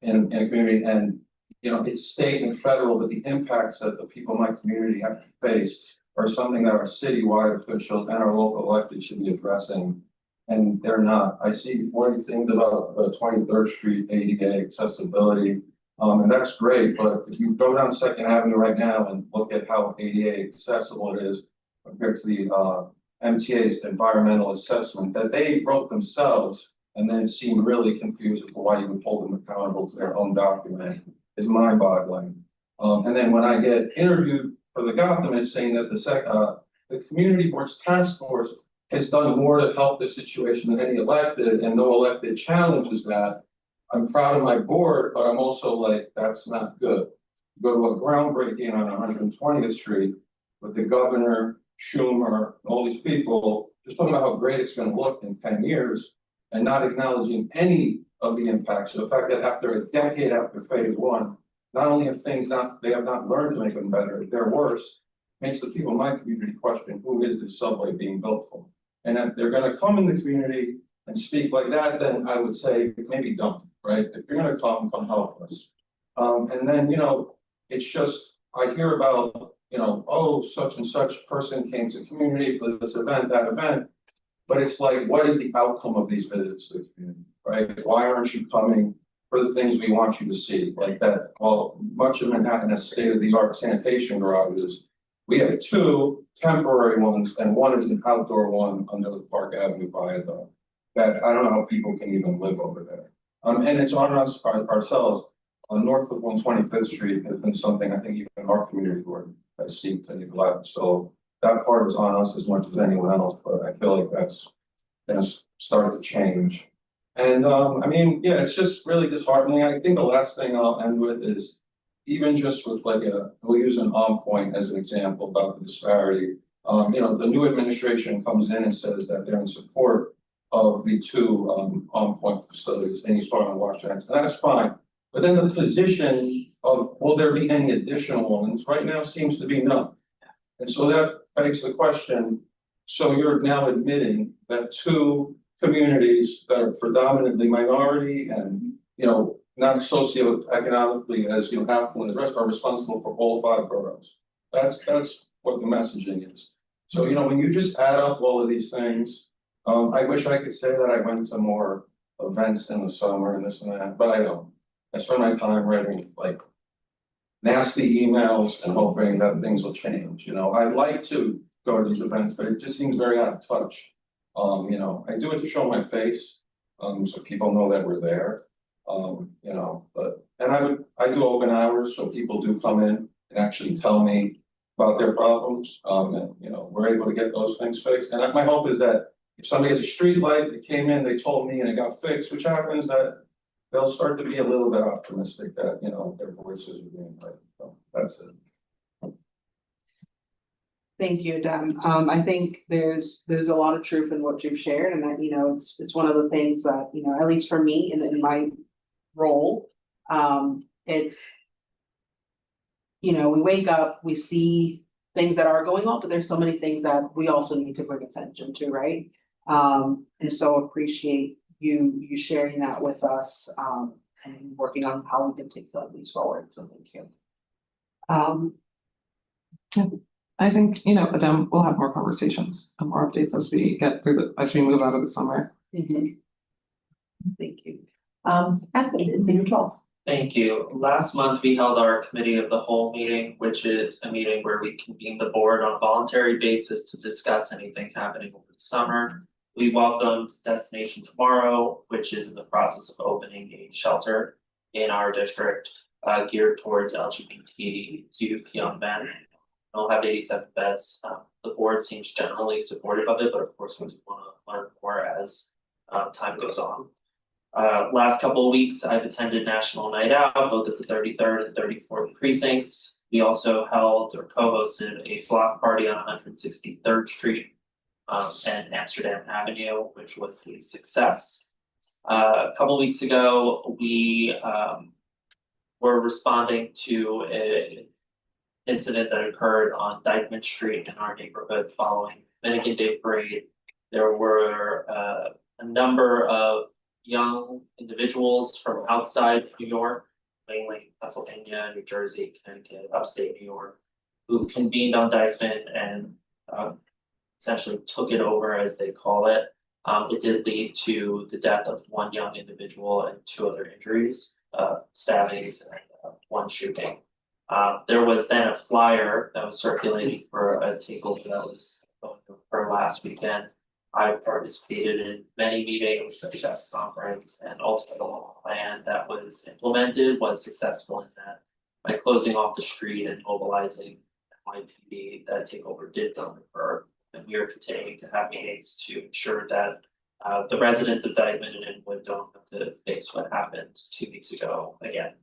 in a community, and you know, it's state and federal, but the impacts that the people in my community have to face are something that our citywide officials and our local elected should be addressing, and they're not. I see one thing about 23rd Street ADA accessibility, and that's great, but if you go down Second Avenue right now and look at how ADA accessible it is compared to the MTA's environmental assessment that they wrote themselves and then seemed really confused as to why you would hold them accountable to their own document is mind-boggling. And then when I get interviewed for the Gotham, is saying that the community board's task force has done more to help the situation than any elected, and no elected challenges that. I'm proud of my board, but I'm also like, that's not good. Go to a groundbreaking on 120th Street with the governor, Schumer, all these people, just talking about how great it's going to look in 10 years and not acknowledging any of the impacts. So the fact that after a decade after phase one, not only have they have not learned to make them better, they're worse, makes the people in my community question, who is this subway being built for? And if they're going to come in the community and speak like that, then I would say maybe don't, right? If you're going to come help us. And then, you know, it's just, I hear about, you know, oh, such and such person came to community for this event, that event. But it's like, what is the outcome of these visits to the community, right? Why aren't you coming for the things we want you to see? Like that, well, much of Manhattan has state-of-the-art sanitation garages. We have 2 temporary ones, and one is an outdoor one under the Park Avenue viaduct. That I don't know how people can even live over there. And it's on us ourselves. North of 125th Street has been something I think even our community board has seen to neglect. So that part is on us as much as anyone else, but I feel like that's gonna start to change. And I mean, yeah, it's just really disheartening. I think the last thing I'll end with is even just with like we'll use an point as an example about the disparity. You know, the new administration comes in and says that they're in support of the 2 point facilities in East Harlem and Washington. So that's fine. But then the position of will there be any additional ones right now seems to be none. And so that begs the question, so you're now admitting that 2 communities that are predominantly minority and, you know, not socioeconomically as you know affluent, the rest are responsible for all 5 boroughs. That's what the messaging is. So, you know, when you just add up all of these things, I wish I could say that I went to more events in the summer and this and that, but I don't. I spend my time writing like nasty emails and hoping that things will change. You know, I'd like to go to these events, but it just seems very out of touch. You know, I do it to show my face, so people know that we're there. You know, and I do open hours, so people do come in and actually tell me about their problems. And you know, we're able to get those things fixed. And my hope is that if somebody has a street light, it came in, they told me, and it got fixed, which happens, that they'll start to be a little bit optimistic that, you know, their voices are being heard. So that's it. Thank you, Dan. I think there's a lot of truth in what you've shared, and that, you know, it's one of the things that, you know, at least for me in my role, it's, you know, we wake up, we see things that are going on, but there's so many things that we also need to bring attention to, right? And so appreciate you sharing that with us, and working on how we can take some of these forward. So thank you. I think, you know, Adam, we'll have more conversations and more updates as we get through as we move out of the summer. Thank you. Anthony, it's your talk. Thank you. Last month, we held our committee of the whole meeting, which is a meeting where we convene the board on a voluntary basis to discuss anything happening over the summer. We welcomed Destination Tomorrow, which is in the process of opening a shelter in our district geared towards LGBTQ young men. It'll have 87 beds. The board seems generally supportive of it, but of course we want to learn more as time goes on. Last couple of weeks, I've attended National Night Out, both at the 33rd and 34th precincts. We also held or co-hosted a block party on 163rd Street and Amsterdam Avenue, which was a success. A couple weeks ago, we were responding to an incident that occurred on Dykeman Street in our neighborhood following Dominican Day Parade. There were a number of young individuals from outside New York, mainly Pennsylvania, New Jersey, Connecticut, upstate New York, who convened on Dykeman and essentially took it over, as they call it. It did lead to the death of one young individual and 2 other injuries, stabbings and 1 shooting. There was then a flyer that was circulating for a takeover that was going to occur last weekend. I participated in many meetings, such as conference, and ultimately the plan that was implemented was successful in that by closing off the street and mobilizing NYPD, that takeover did not occur. And we are continuing to have meetings to ensure that the residents of Dykeman and Inwood don't have to face what happened 2 weeks ago again.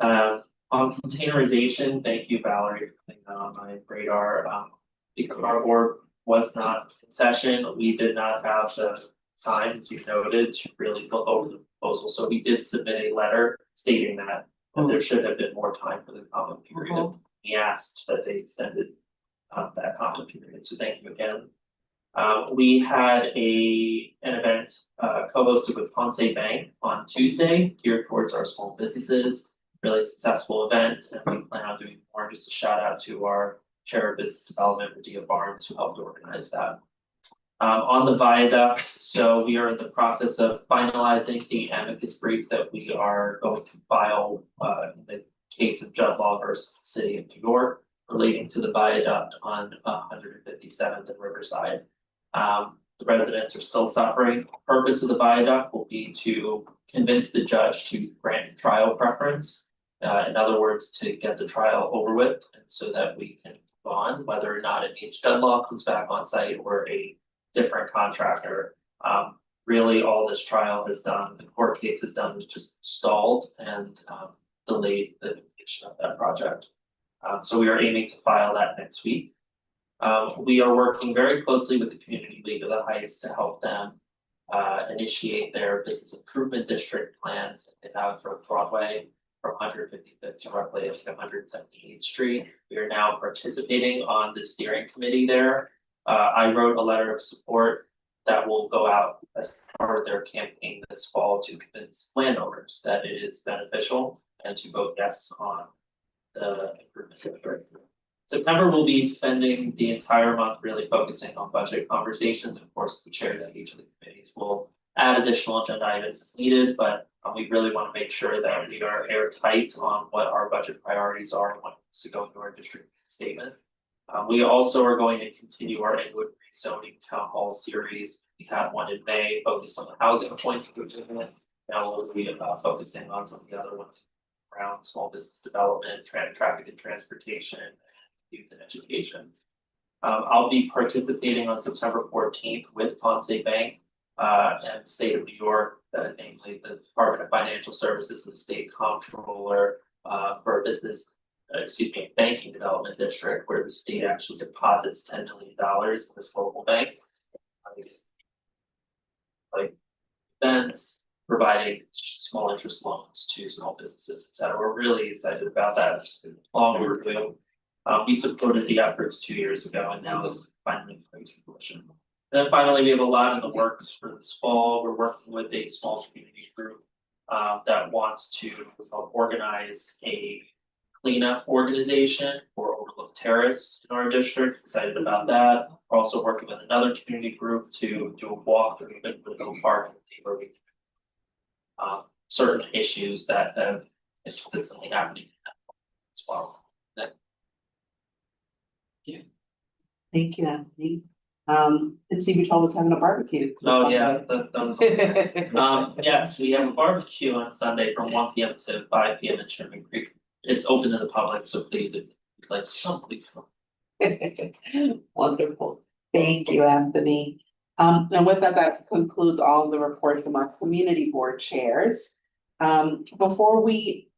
On containerization, thank you, Valerie, for putting that on my radar. The cardboard was not in session. We did not have the time, as you noted, to really look over the proposal. So we did submit a letter stating that there should have been more time for the comment period. We asked that they extended that comment period. So thank you again. We had an event co-hosted with Ponce Bank on Tuesday, geared towards our small businesses. Really successful event, and we plan on doing more. Just a shout out to our Chair of Business Development, Radia Barnes, who helped organize that. On the viaduct, so we are in the process of finalizing the amicus brief that we are going to file in the case of Judd Law versus the City of New York relating to the viaduct on 157th and Riverside. The residents are still suffering. The purpose of the viaduct will be to convince the judge to grant trial preference. In other words, to get the trial over with, and so that we can move on, whether or not it means Judd Law comes back on site or a different contractor. Really, all this trial has done, the court case has done, is just stalled and delayed the completion of that project. So we are aiming to file that next week. We are working very closely with the Community League of the Heights to help them initiate their business improvement district plans that they have for Broadway from 155th to roughly 178th Street. We are now participating on the steering committee there. I wrote a letter of support that will go out as part of their campaign this fall to convince landowners that it is beneficial and to vote yes on the improvement district. September will be spending the entire month really focusing on budget conversations. Of course, the chair of each of the committees will add additional agenda items as needed, but we really want to make sure that we are airtight on what our budget priorities are and what needs to go into our district statement. We also are going to continue our Inwood rezoning town hall series. We had one in May focused on the housing points of the now we'll be focusing on some of the other ones around small business development, traffic and transportation, and youth and education. I'll be participating on September 14th with Ponce Bank and the state of New York, namely the Department of Financial Services and the state comptroller for business, banking development district, where the state actually deposits $10 million in this local bank. Like events, providing small interest loans to small businesses, et cetera. We're really excited about that. It's been long overdue. We supported the efforts 2 years ago, and now it's finally coming to fruition. And then finally, we have a lot in the works for this fall. We're working with a small community group that wants to help organize a cleanup organization for Overlook Terrace in our district. Excited about that. We're also working with another community group to do a walk through the park and see where we can certain issues that have consistently happening as well. Thank you, Anthony. And CB told us having a barbecue. Oh, yeah, that was yes, we have a barbecue on Sunday from 1 p.m. to 5 p.m. in Sherman Creek. It's open to the public, so please, if you'd like to come, please come. Wonderful. Thank you, Anthony. And with that, that concludes all of the reports from our community board chairs. Before we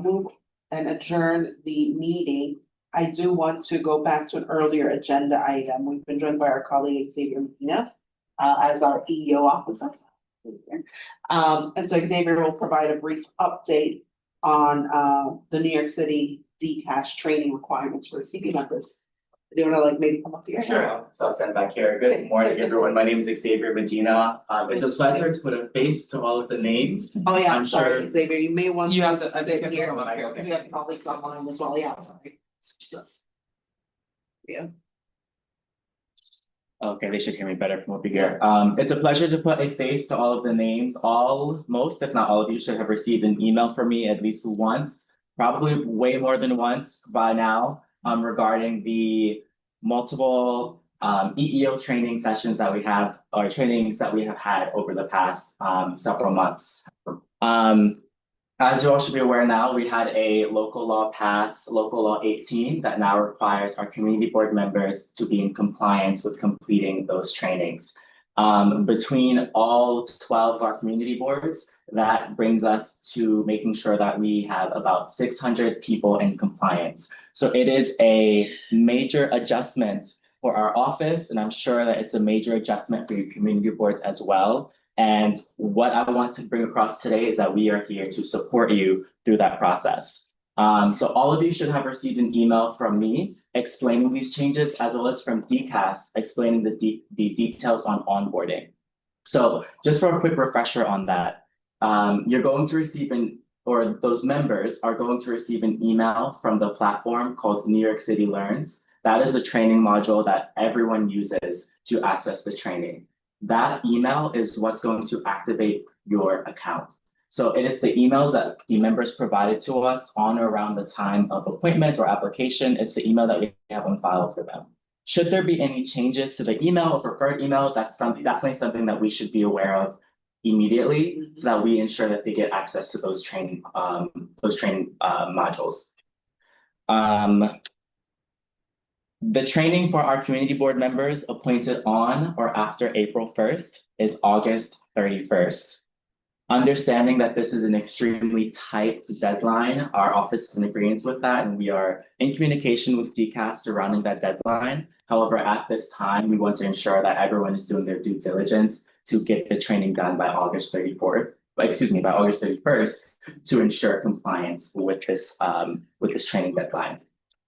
move and adjourn the meeting, I do want to go back to an earlier agenda item. We've been joined by our colleague Xavier Medina as our EEO officer. And so Xavier will provide a brief update on the New York City DCAS training requirements for CP members. Do you wanna maybe come up here? Sure, so I'll stand back here. Good morning, everyone. My name is Xavier Medina. It's a pleasure to put a face to all of the names. Oh, yeah, I'm I'm sorry, sure- Xavier, you may want You to have to- sit you here. come up here. We have colleagues online as well, yeah, sorry. Yeah. Okay, they should hear me better from over here. It's a pleasure to put a face to all of the names. Most, if not all of you, should have received an email from me at least once, probably way more than once by now, regarding the multiple EEO training sessions that we have, or trainings that we have had over the past several months. As you all should be aware now, we had a local law pass, Local Law 18, that now requires our community board members to be in compliance with completing those trainings. Between all 12 of our community boards, that brings us to making sure that we have about 600 people in compliance. So it is a major adjustment for our office, and I'm sure that it's a major adjustment for your community boards as well. And what I want to bring across today is that we are here to support you through that process. So all of you should have received an email from me explaining these changes, as well as from DCAS explaining the details on onboarding. So just for a quick refresher on that, you're going to receive or those members are going to receive an email from the platform called New York City Learns. That is the training module that everyone uses to access the training. That email is what's going to activate your account. So it is the emails that the members provided to us on or around the time of appointment or application. It's the email that we have on file for them. Should there be any changes to the email or preferred emails, that's definitely something that we should be aware of immediately, so that we ensure that they get access to those training modules. The training for our community board members appointed on or after April 1st is August 31st. Understanding that this is an extremely tight deadline, our office is in agreement with that, and we are in communication with DCAS surrounding that deadline. However, at this time, we want to ensure that everyone is doing their due diligence to get the training done by August 31st, to ensure compliance with this training deadline.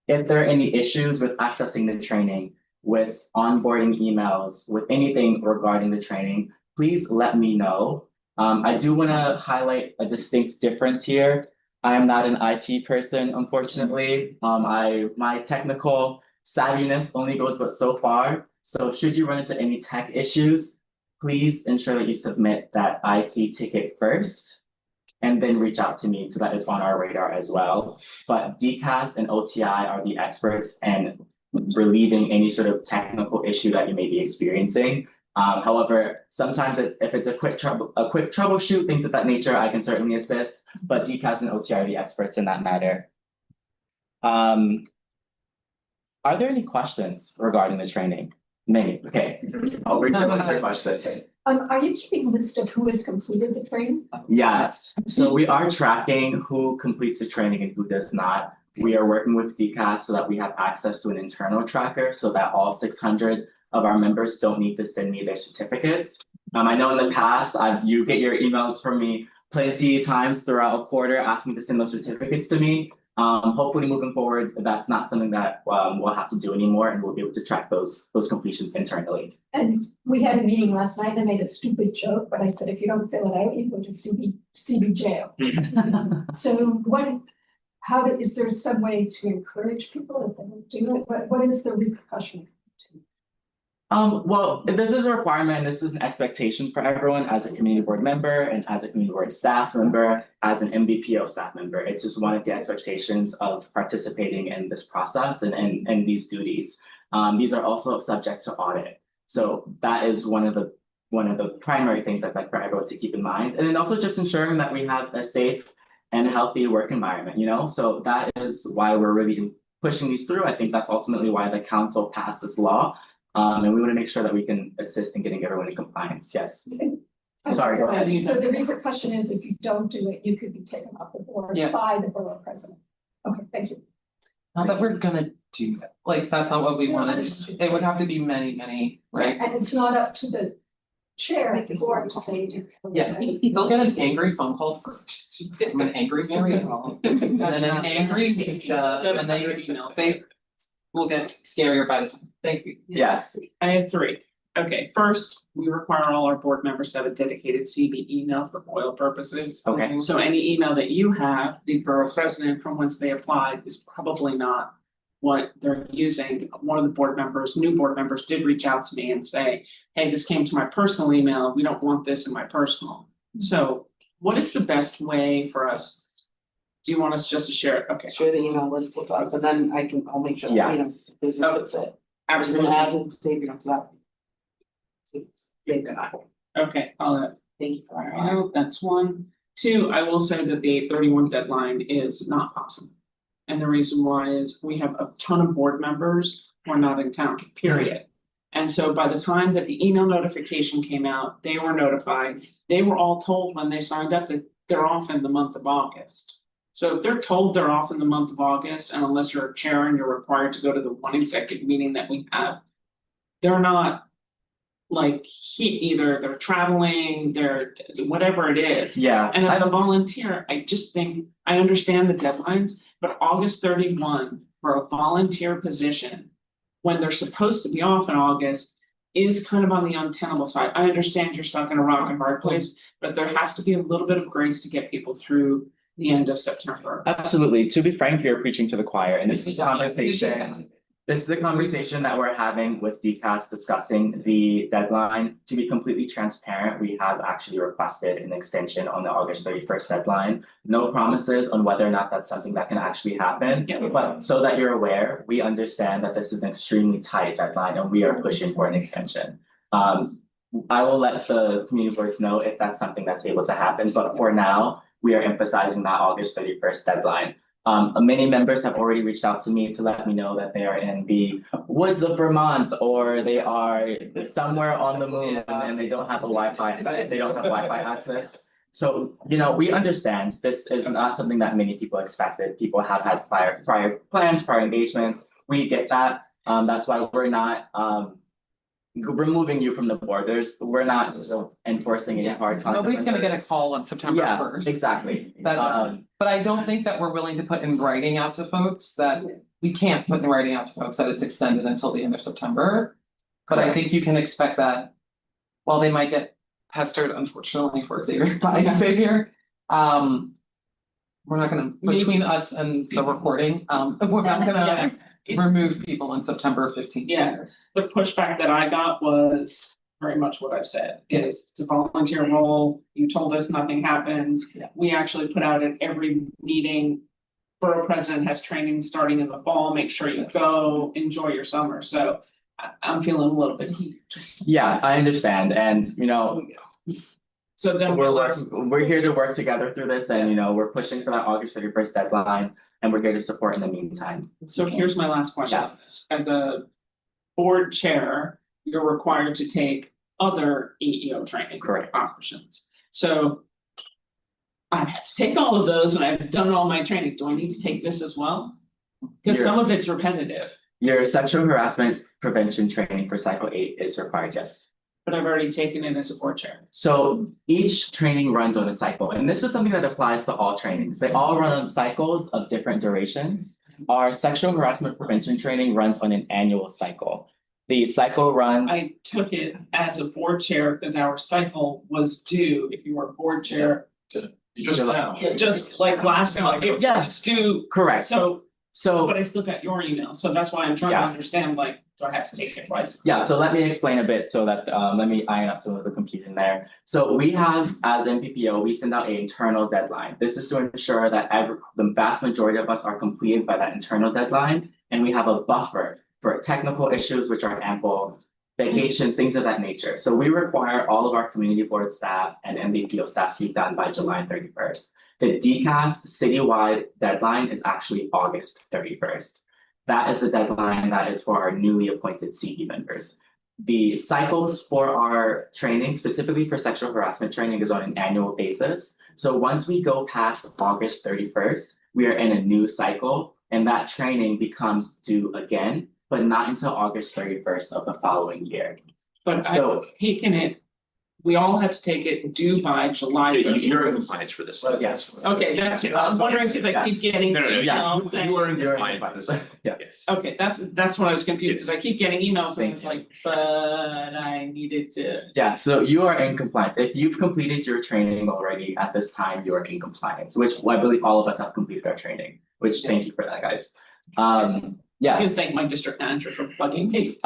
If there are any issues with accessing the training, with onboarding emails, with anything regarding the training, please let me know. I do want to highlight a distinct difference here. I am not an IT person, unfortunately. My technical savviness only goes but so far. So should you run into any tech issues, please ensure that you submit that IT ticket first, and then reach out to me so that it's on our radar as well. But DCAS and OTI are the experts in relieving any sort of technical issue that you may be experiencing. However, sometimes if it's a quick troubleshoot, things of that nature, I can certainly assist, but DCAS and OTI are the experts in that matter. Are there any questions regarding the training? Many, okay. I'll bring them to questions. Are you keeping a list of who has completed the training? Yes, so we are tracking who completes the training and who does not. We are working with DCAS so that we have access to an internal tracker so that all 600 of our members don't need to send me their certificates. I know in the past, you get your emails from me plenty of times throughout a quarter asking to send those certificates to me. Hopefully moving forward, that's not something that we'll have to do anymore, and we'll be able to track those completions internally. And we had a meeting last night and I made a stupid joke, but I said, if you don't fill it out, you go to CB jail. So is there some way to encourage people if they don't do it? What is the repercussion? Well, this is a requirement, this is an expectation for everyone as a community board member and as a community board staff member, as an MBPO staff member. It's just one of the expectations of participating in this process and these duties. These are also subject to audit. So that is one of the primary things I'd like for everyone to keep in mind. And then also just ensuring that we have a safe and healthy work environment, So that is why we're really pushing these through. I think that's ultimately why the council passed this law. And we want to make sure that we can assist in getting everyone in compliance, yes. Sorry, go ahead. So the repercussion is if you don't do it, you could be taken off the board Yeah. by the borough president. Okay, thank you. Not that we're gonna do that, like, that's not what we No, wanted, understood. it would have to be many, right? And it's not up to the chair of the board to say. Yeah, they'll get an angry phone call first, from an angry Mary, and then an angry Misha, and then your emails, they will get scarier by the time, thank you. Yes, I have three. Okay, first, we require all our board members to have a dedicated CB email for FOIL purposes. okay, So any email that you have, the borough president from whence they applied is probably not what they're using. One of the board members, new board members, did reach out to me and say, hey, this came to my personal email, we don't want this in my personal. So what is the best way for us? Do you want us just to share it? Okay. Share the email list with us and then I'll make sure, Yes. That's it. Absolutely. Add and save it up to that. Save that. Okay, I'll Thank you for I know that's one. Two, I will say that the 8/31 deadline is not possible. And the reason why is we have a ton of board members who are not in town, period. And so by the time that the email notification came out, they were notified, they were all told when they signed up that they're off in the month of August. So if they're told they're off in the month of August, and unless you're a chair and you're required to go to the one executive meeting that we have, they're not like either they're traveling, they're whatever it is. yeah. And as a volunteer, I just think, I understand the deadlines, but August 31 for a volunteer position. When they're supposed to be off in August is kind of on the untenable side. I understand you're stuck in a rock and hard place, but there has to be a little bit of grace to get people through the end of September. Absolutely. To be frank, you're preaching to the choir, and this is a conversation. This is a conversation that we're having with DCAS discussing the deadline. To be completely transparent, we have actually requested an extension on the August 31st deadline. No promises on whether or not that's something that can actually happen. Yeah. But so that you're aware, we understand that this is an extremely tight deadline and we are pushing for an extension. I will let the community boards know if that's something that's able to happen, but for now, we are emphasizing that August 31st deadline. Many members have already reached out to me to let me know that they are in the woods of Vermont or they are somewhere on the moon and they don't have a Wi-Fi access. So, you know, we understand this is not something that many people expected. People have had prior plans, prior engagements. We get that. That's why we're not removing you from the board. We're not enforcing any hard conduct. Nobody's gonna get a call on September first. Yeah, exactly. But I don't think that we're willing to put in writing out to folks that, we can't put in writing out to folks that it's extended until the end of September. But I think you can expect that, while they might get pestered unfortunately for Xavier, by Xavier. We're not gonna, between us and the recording, we're not gonna remove people on September 15th. Yeah, the pushback that I got was very much what I've said, is it's a volunteer role, you told us nothing happens. We actually put out at every meeting, borough president has training starting in the fall, make sure you go, enjoy your summer, so I'm feeling a little bit heated, just. Yeah, I understand, and you know. So then we're here to work together through this, and you know, we're pushing for that August 31st deadline, and we're here to support in the meantime. So here's my last question. Yes. As the board chair, you're required to take other EEO training. Correct. Options. So I had to take all of those and I've done all my training. Do I need to take this as well? Because some of it's repetitive. Your sexual harassment prevention training for cycle 8 is required, yes. But I've already taken it as a board chair. So each training runs on a cycle, and this is something that applies to all trainings. They all run on cycles of different durations. Our sexual harassment prevention training runs on an annual cycle. The cycle runs. I took it as a board chair because our cycle was due, if you were board chair. Just now. Just like last month, it was due. Correct. So, but I still got your email, so that's why I'm trying to understand, like, do I have to take it twice? Yeah, so let me explain a bit so that, let me iron out some of the confusion there. So we have, as NPPO, we send out an internal deadline. This is to ensure that the vast majority of us are completed by that internal deadline. And we have a buffer for technical issues, which are ample, vacations, things of that nature. So we require all of our community board staff and NPPO staff to be done by July 31st. The DCAS citywide deadline is actually August 31st. that is the deadline that is for our newly appointed CE members. The cycles for our training, specifically for sexual harassment training, is on an annual basis. So once we go past August 31st, we are in a new cycle, and that training becomes due again, but not until August 31st of the following year. But So- I've taken it, we all had to take it due by July. You're in compliance for this. Yes. Okay, that's, I'm wondering if I keep getting. No, emails saying- you were in You're in compliance for this. Yeah. Yes. Okay, that's what I was confused, because I keep getting emails and it's like, but I needed to. Yeah, so you are in compliance. If you've completed your training already at this time, you are in compliance, which I believe all of us have completed our training, which thank you for that, guys. I can Yes, thank my district manager for bugging me.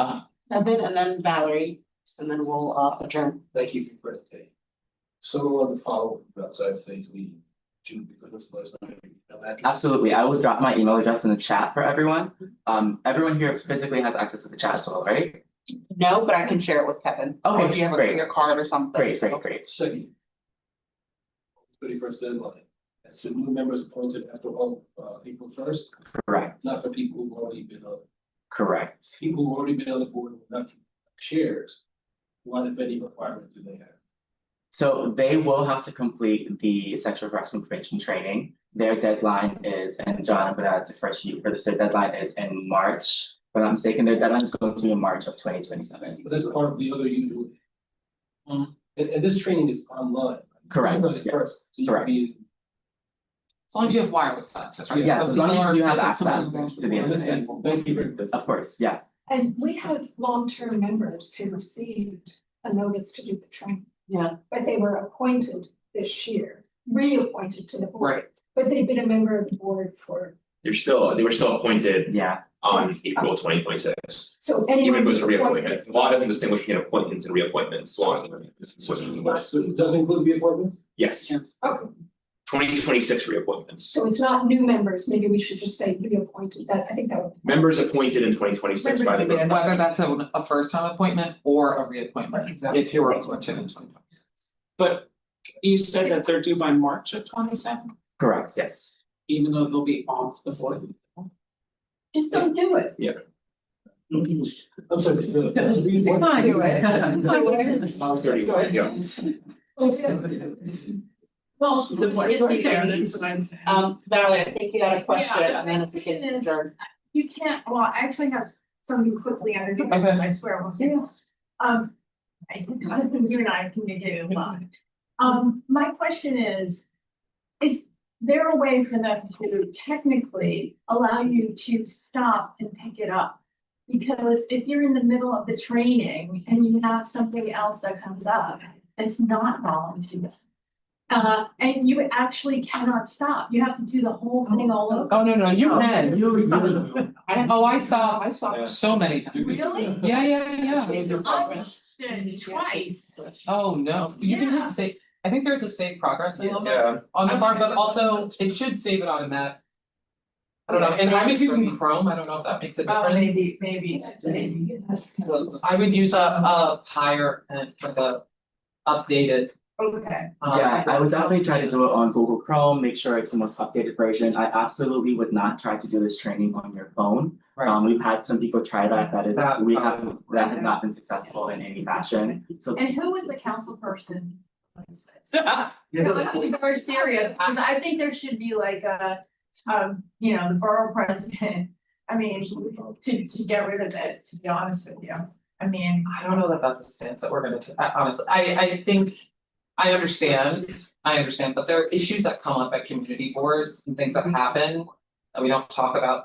Kevin and then Valerie, and then we'll adjourn. Thank you for your presentation. Someone want to follow up outside today's meeting? Should we go to last night? absolutely. I will drop my email address in the chat for everyone. Everyone here physically has access to the chat as well, right? No, but I can share it with Kevin. Okay, Or if you have great. your card or something. Great. Second. 31st deadline. That's the new members appointed after April 1st, Correct, not for people who've already been on. correct. People who've already been on the board, not chairs. What if any requirement do they have? So they will have to complete the sexual harassment prevention training. Their deadline is, and John, I'm gonna defer to you for this, their deadline is in March. If I'm not mistaken, their deadline is going to be in March of 2027. But that's part of the other usual. Mm. And this training is online. Correct, Online yeah. first, so you Correct. can be- As long as you have wireless access, right? Yeah, So as long people as you are- have access to the internet. Thank you very much. Of course, yeah. And we had long-term members who received a notice to do the training. Yeah. But they were appointed this year, reappointed to the board. Right. But they've been a member of the board for, They were still appointed Yeah, on April 2026. so Even anyone if it was who's a appointed. reappointment, the law doesn't distinguish between appointments and reappointments, law was. So it doesn't include the appointments? Yes, Okay, 2026 reappointments. so it's not new members, maybe we should just say reappointed, that, I think that would. Members appointed in 2026 by the. And whether that's a first time appointment or a reappointment, if you're appointed in 2026. But you said that they're due by March of 27, correct, yes. even though they'll be off the board. Just don't do it. I'm sorry. Come on, do it. Sounds 31, yeah. Well, it's important. Valerie, I think you had a question, Yeah, and then if we question can is- adjourn. You can't, well, I actually have something quickly under here, Okay. because I swear I won't do. I think you and I can do a lot. My question is there a way for them to technically allow you to stop and pick it up? Because if you're in the middle of the training and you have something else that comes up, it's not volunteer. And you actually cannot stop, you have to do the whole thing all over. Oh, no, you can. You. I saw so many times. Really? Yeah. I did twice. Oh, no, you can Yeah. hit save, I think there's a save progress element Yeah. on the part, but also it should save it automatic. I don't know, and I was using Chrome, I don't know if that makes a Oh, difference. maybe. I would use a higher and for the updated. Okay. Yeah, I would definitely try to do it on Google Chrome, make sure it's the most updated version. I absolutely would not try to do this training on your phone. Right. We've had some people try that, that has not been successul in any fashion, so. And who was the council person? Very serious, because I think there should be like a, the borough president, I mean, to get rid of it, to be honest with you. I mean, I don't know that that's a stance that we're gonna take, honestly, I think, I understand, but there are issues that come up at community boards and things that happen that we don't talk about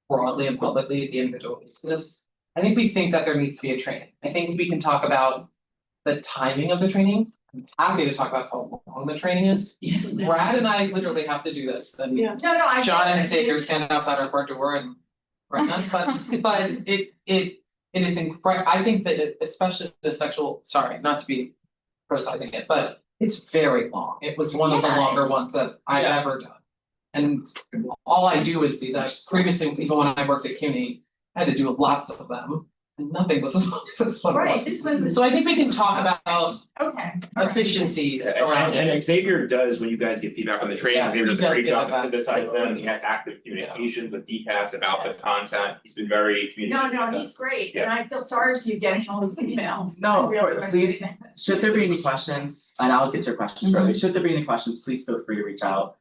broadly and publicly at the individual business. I think we think that there needs to be a training. I think we can talk about the timing of the training. I'm happy to talk about how long the training is. Brad and I literally have to do this and no, I. John and Xavier stand outside our front door and threaten us, but it is I think that especially the sexual, sorry, not to be criticizing it, but it's very long. It was one of the longer ones that I've ever done. And all I do is these, previously, even when I worked at CUNY, I had to do lots of them. Nothing was as long as this one Right, was. this one was. So I think we can talk about Okay. efficiencies around it. And Xavier does, when you guys get feedback on the training, Yeah, Xavier does he a great does job give it of this item, he has active communications with DPAS about the content, he's been very communicative. No, he's great, and I feel sorry for you getting all these emails. No, I really please, appreciate it. should there be any questions, and I'll get to your questions shortly, should there be any questions, please feel free to reach out.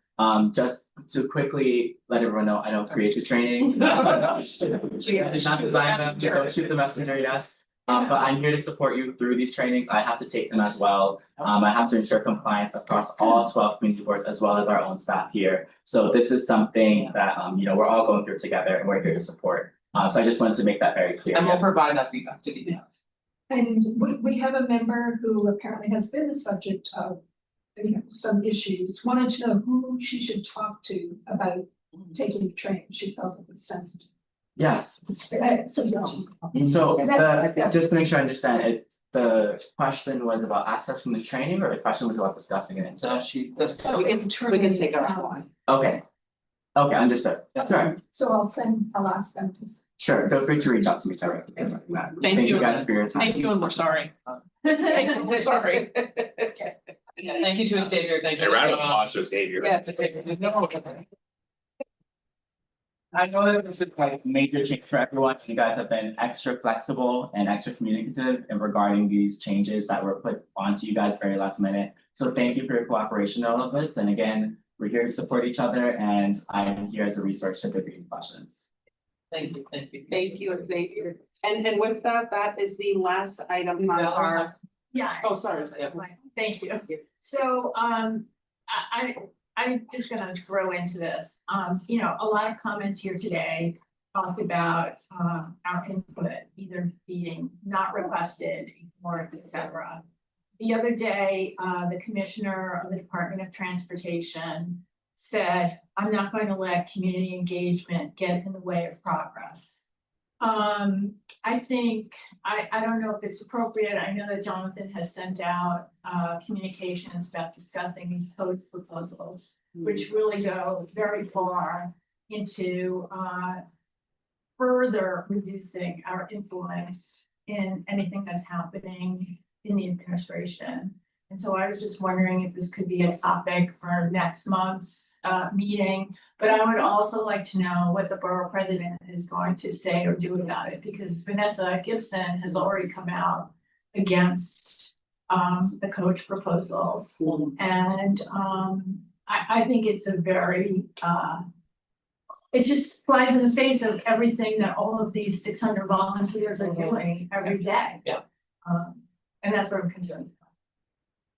Just to quickly let everyone know, I don't create the trainings. I did not design them, don't shoot the messenger, yes. But I'm here to support you through these trainings, I have to take them as well. I have to ensure compliance across all 12 community boards as well as our own staff here. So this is something that, we're all going through together and we're here to support. So I just wanted to make that very clear. And we'll provide that feedback to you. And we have a member who apparently has been the subject of, some issues, wanted to know who she should talk to about taking the training. She felt it was sensitive. Yes. So Just to make sure I understand it, the question was about accessing the training or the question was about discussing it? So we can take it offline. Okay. Okay, understood. Sure. So I'll ask them to. Sure, feel free to reach out to me directly. Thank you guys for your time. Thank you, and we're sorry. We're sorry. Thank you to Xavier, thank you. A round of applause to Xavier. Yeah. I know that this is like a major change for everyone. You guys have been extra flexible and extra communicative in regarding these changes that were put onto you guys very last minute. So thank you for your cooperation in all of this. And again, we're here to support each other and I'm here as a resource should there be any questions. Thank you, thank you. Thank you, Xavier. And with that, that is the last item on our. Yeah. Oh, sorry. Thank you. So, I'm just gonna throw into this, a lot of comments here today talked about, our input either being not requested or et cetera. The other day, the commissioner of the Department of Transportation said, I'm not going to let community engagement get in the way of progress. I think, I don't know if it's appropriate. I know that Jonathan has sent out communications about discussing these code proposals, which really go very far into further reducing our influence in anything that's happening in the administration. And so I was just wondering if this could be a topic for next month's meeting. But I would also like to know what the borough president is going to say or do about it, because Vanessa Gibson has already come out against the coach proposals. And I think it's a very it just flies in the face of everything that all of these 600 volunteers are doing every day. Yeah. And that's what I'm concerned about.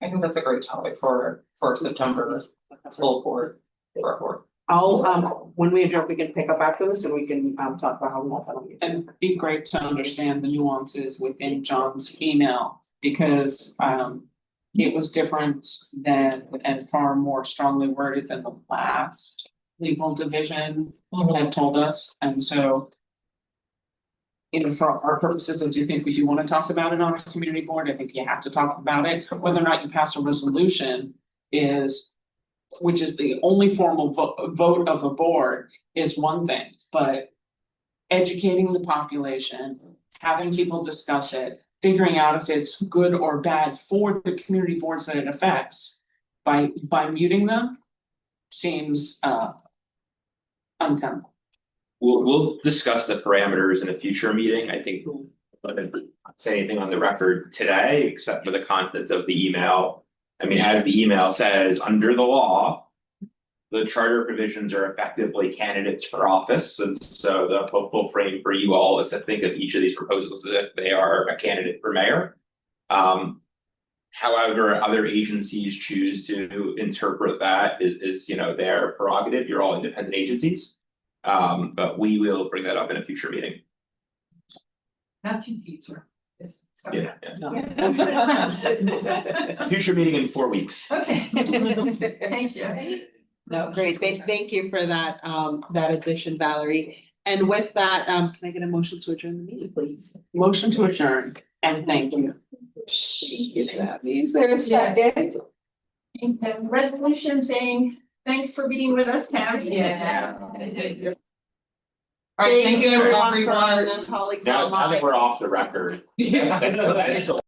I think that's a great topic for September full board, for our board. I'll, when we adjourn, we can pick up after this and we can talk about how we want that on the agenda. And it'd be great to understand the nuances within John's email, because it was different than and far more strongly worded than the last legal division had told us, and so. For our purposes, I do think we do want to talk about it on a community board. I think you have to talk about it. Whether or not you pass a resolution which is the only formal vote of a board, is one thing, but educating the population, having people discuss it, figuring out if it's good or bad for the community boards that it affects by muting them seems untenable. We'll discuss the parameters in a future meeting. I think I didn't say anything on the record today, except for the content of the email. I mean, as the email says, under the law, the charter provisions are effectively candidates for office. And so the hopeful frame for you all is to think of each of these proposals as if they are a candidate for mayor. However, other agencies choose to interpret that is their prerogative. You're all independent agencies. But we will bring that up in a future meeting. Not too future. Yeah. Future meeting in 4 weeks. Okay. Thank you. No, great. Thank you for that addition, Valerie. And with that, can I get a motion to adjourn the meeting, please? Motion to adjourn, and thank you. Is there a second? And resolution saying, thanks for being with us, Tammy. Yeah. All right, thank you everyone everyone. for colleagues Now online. that we're off the record. Yeah. That is the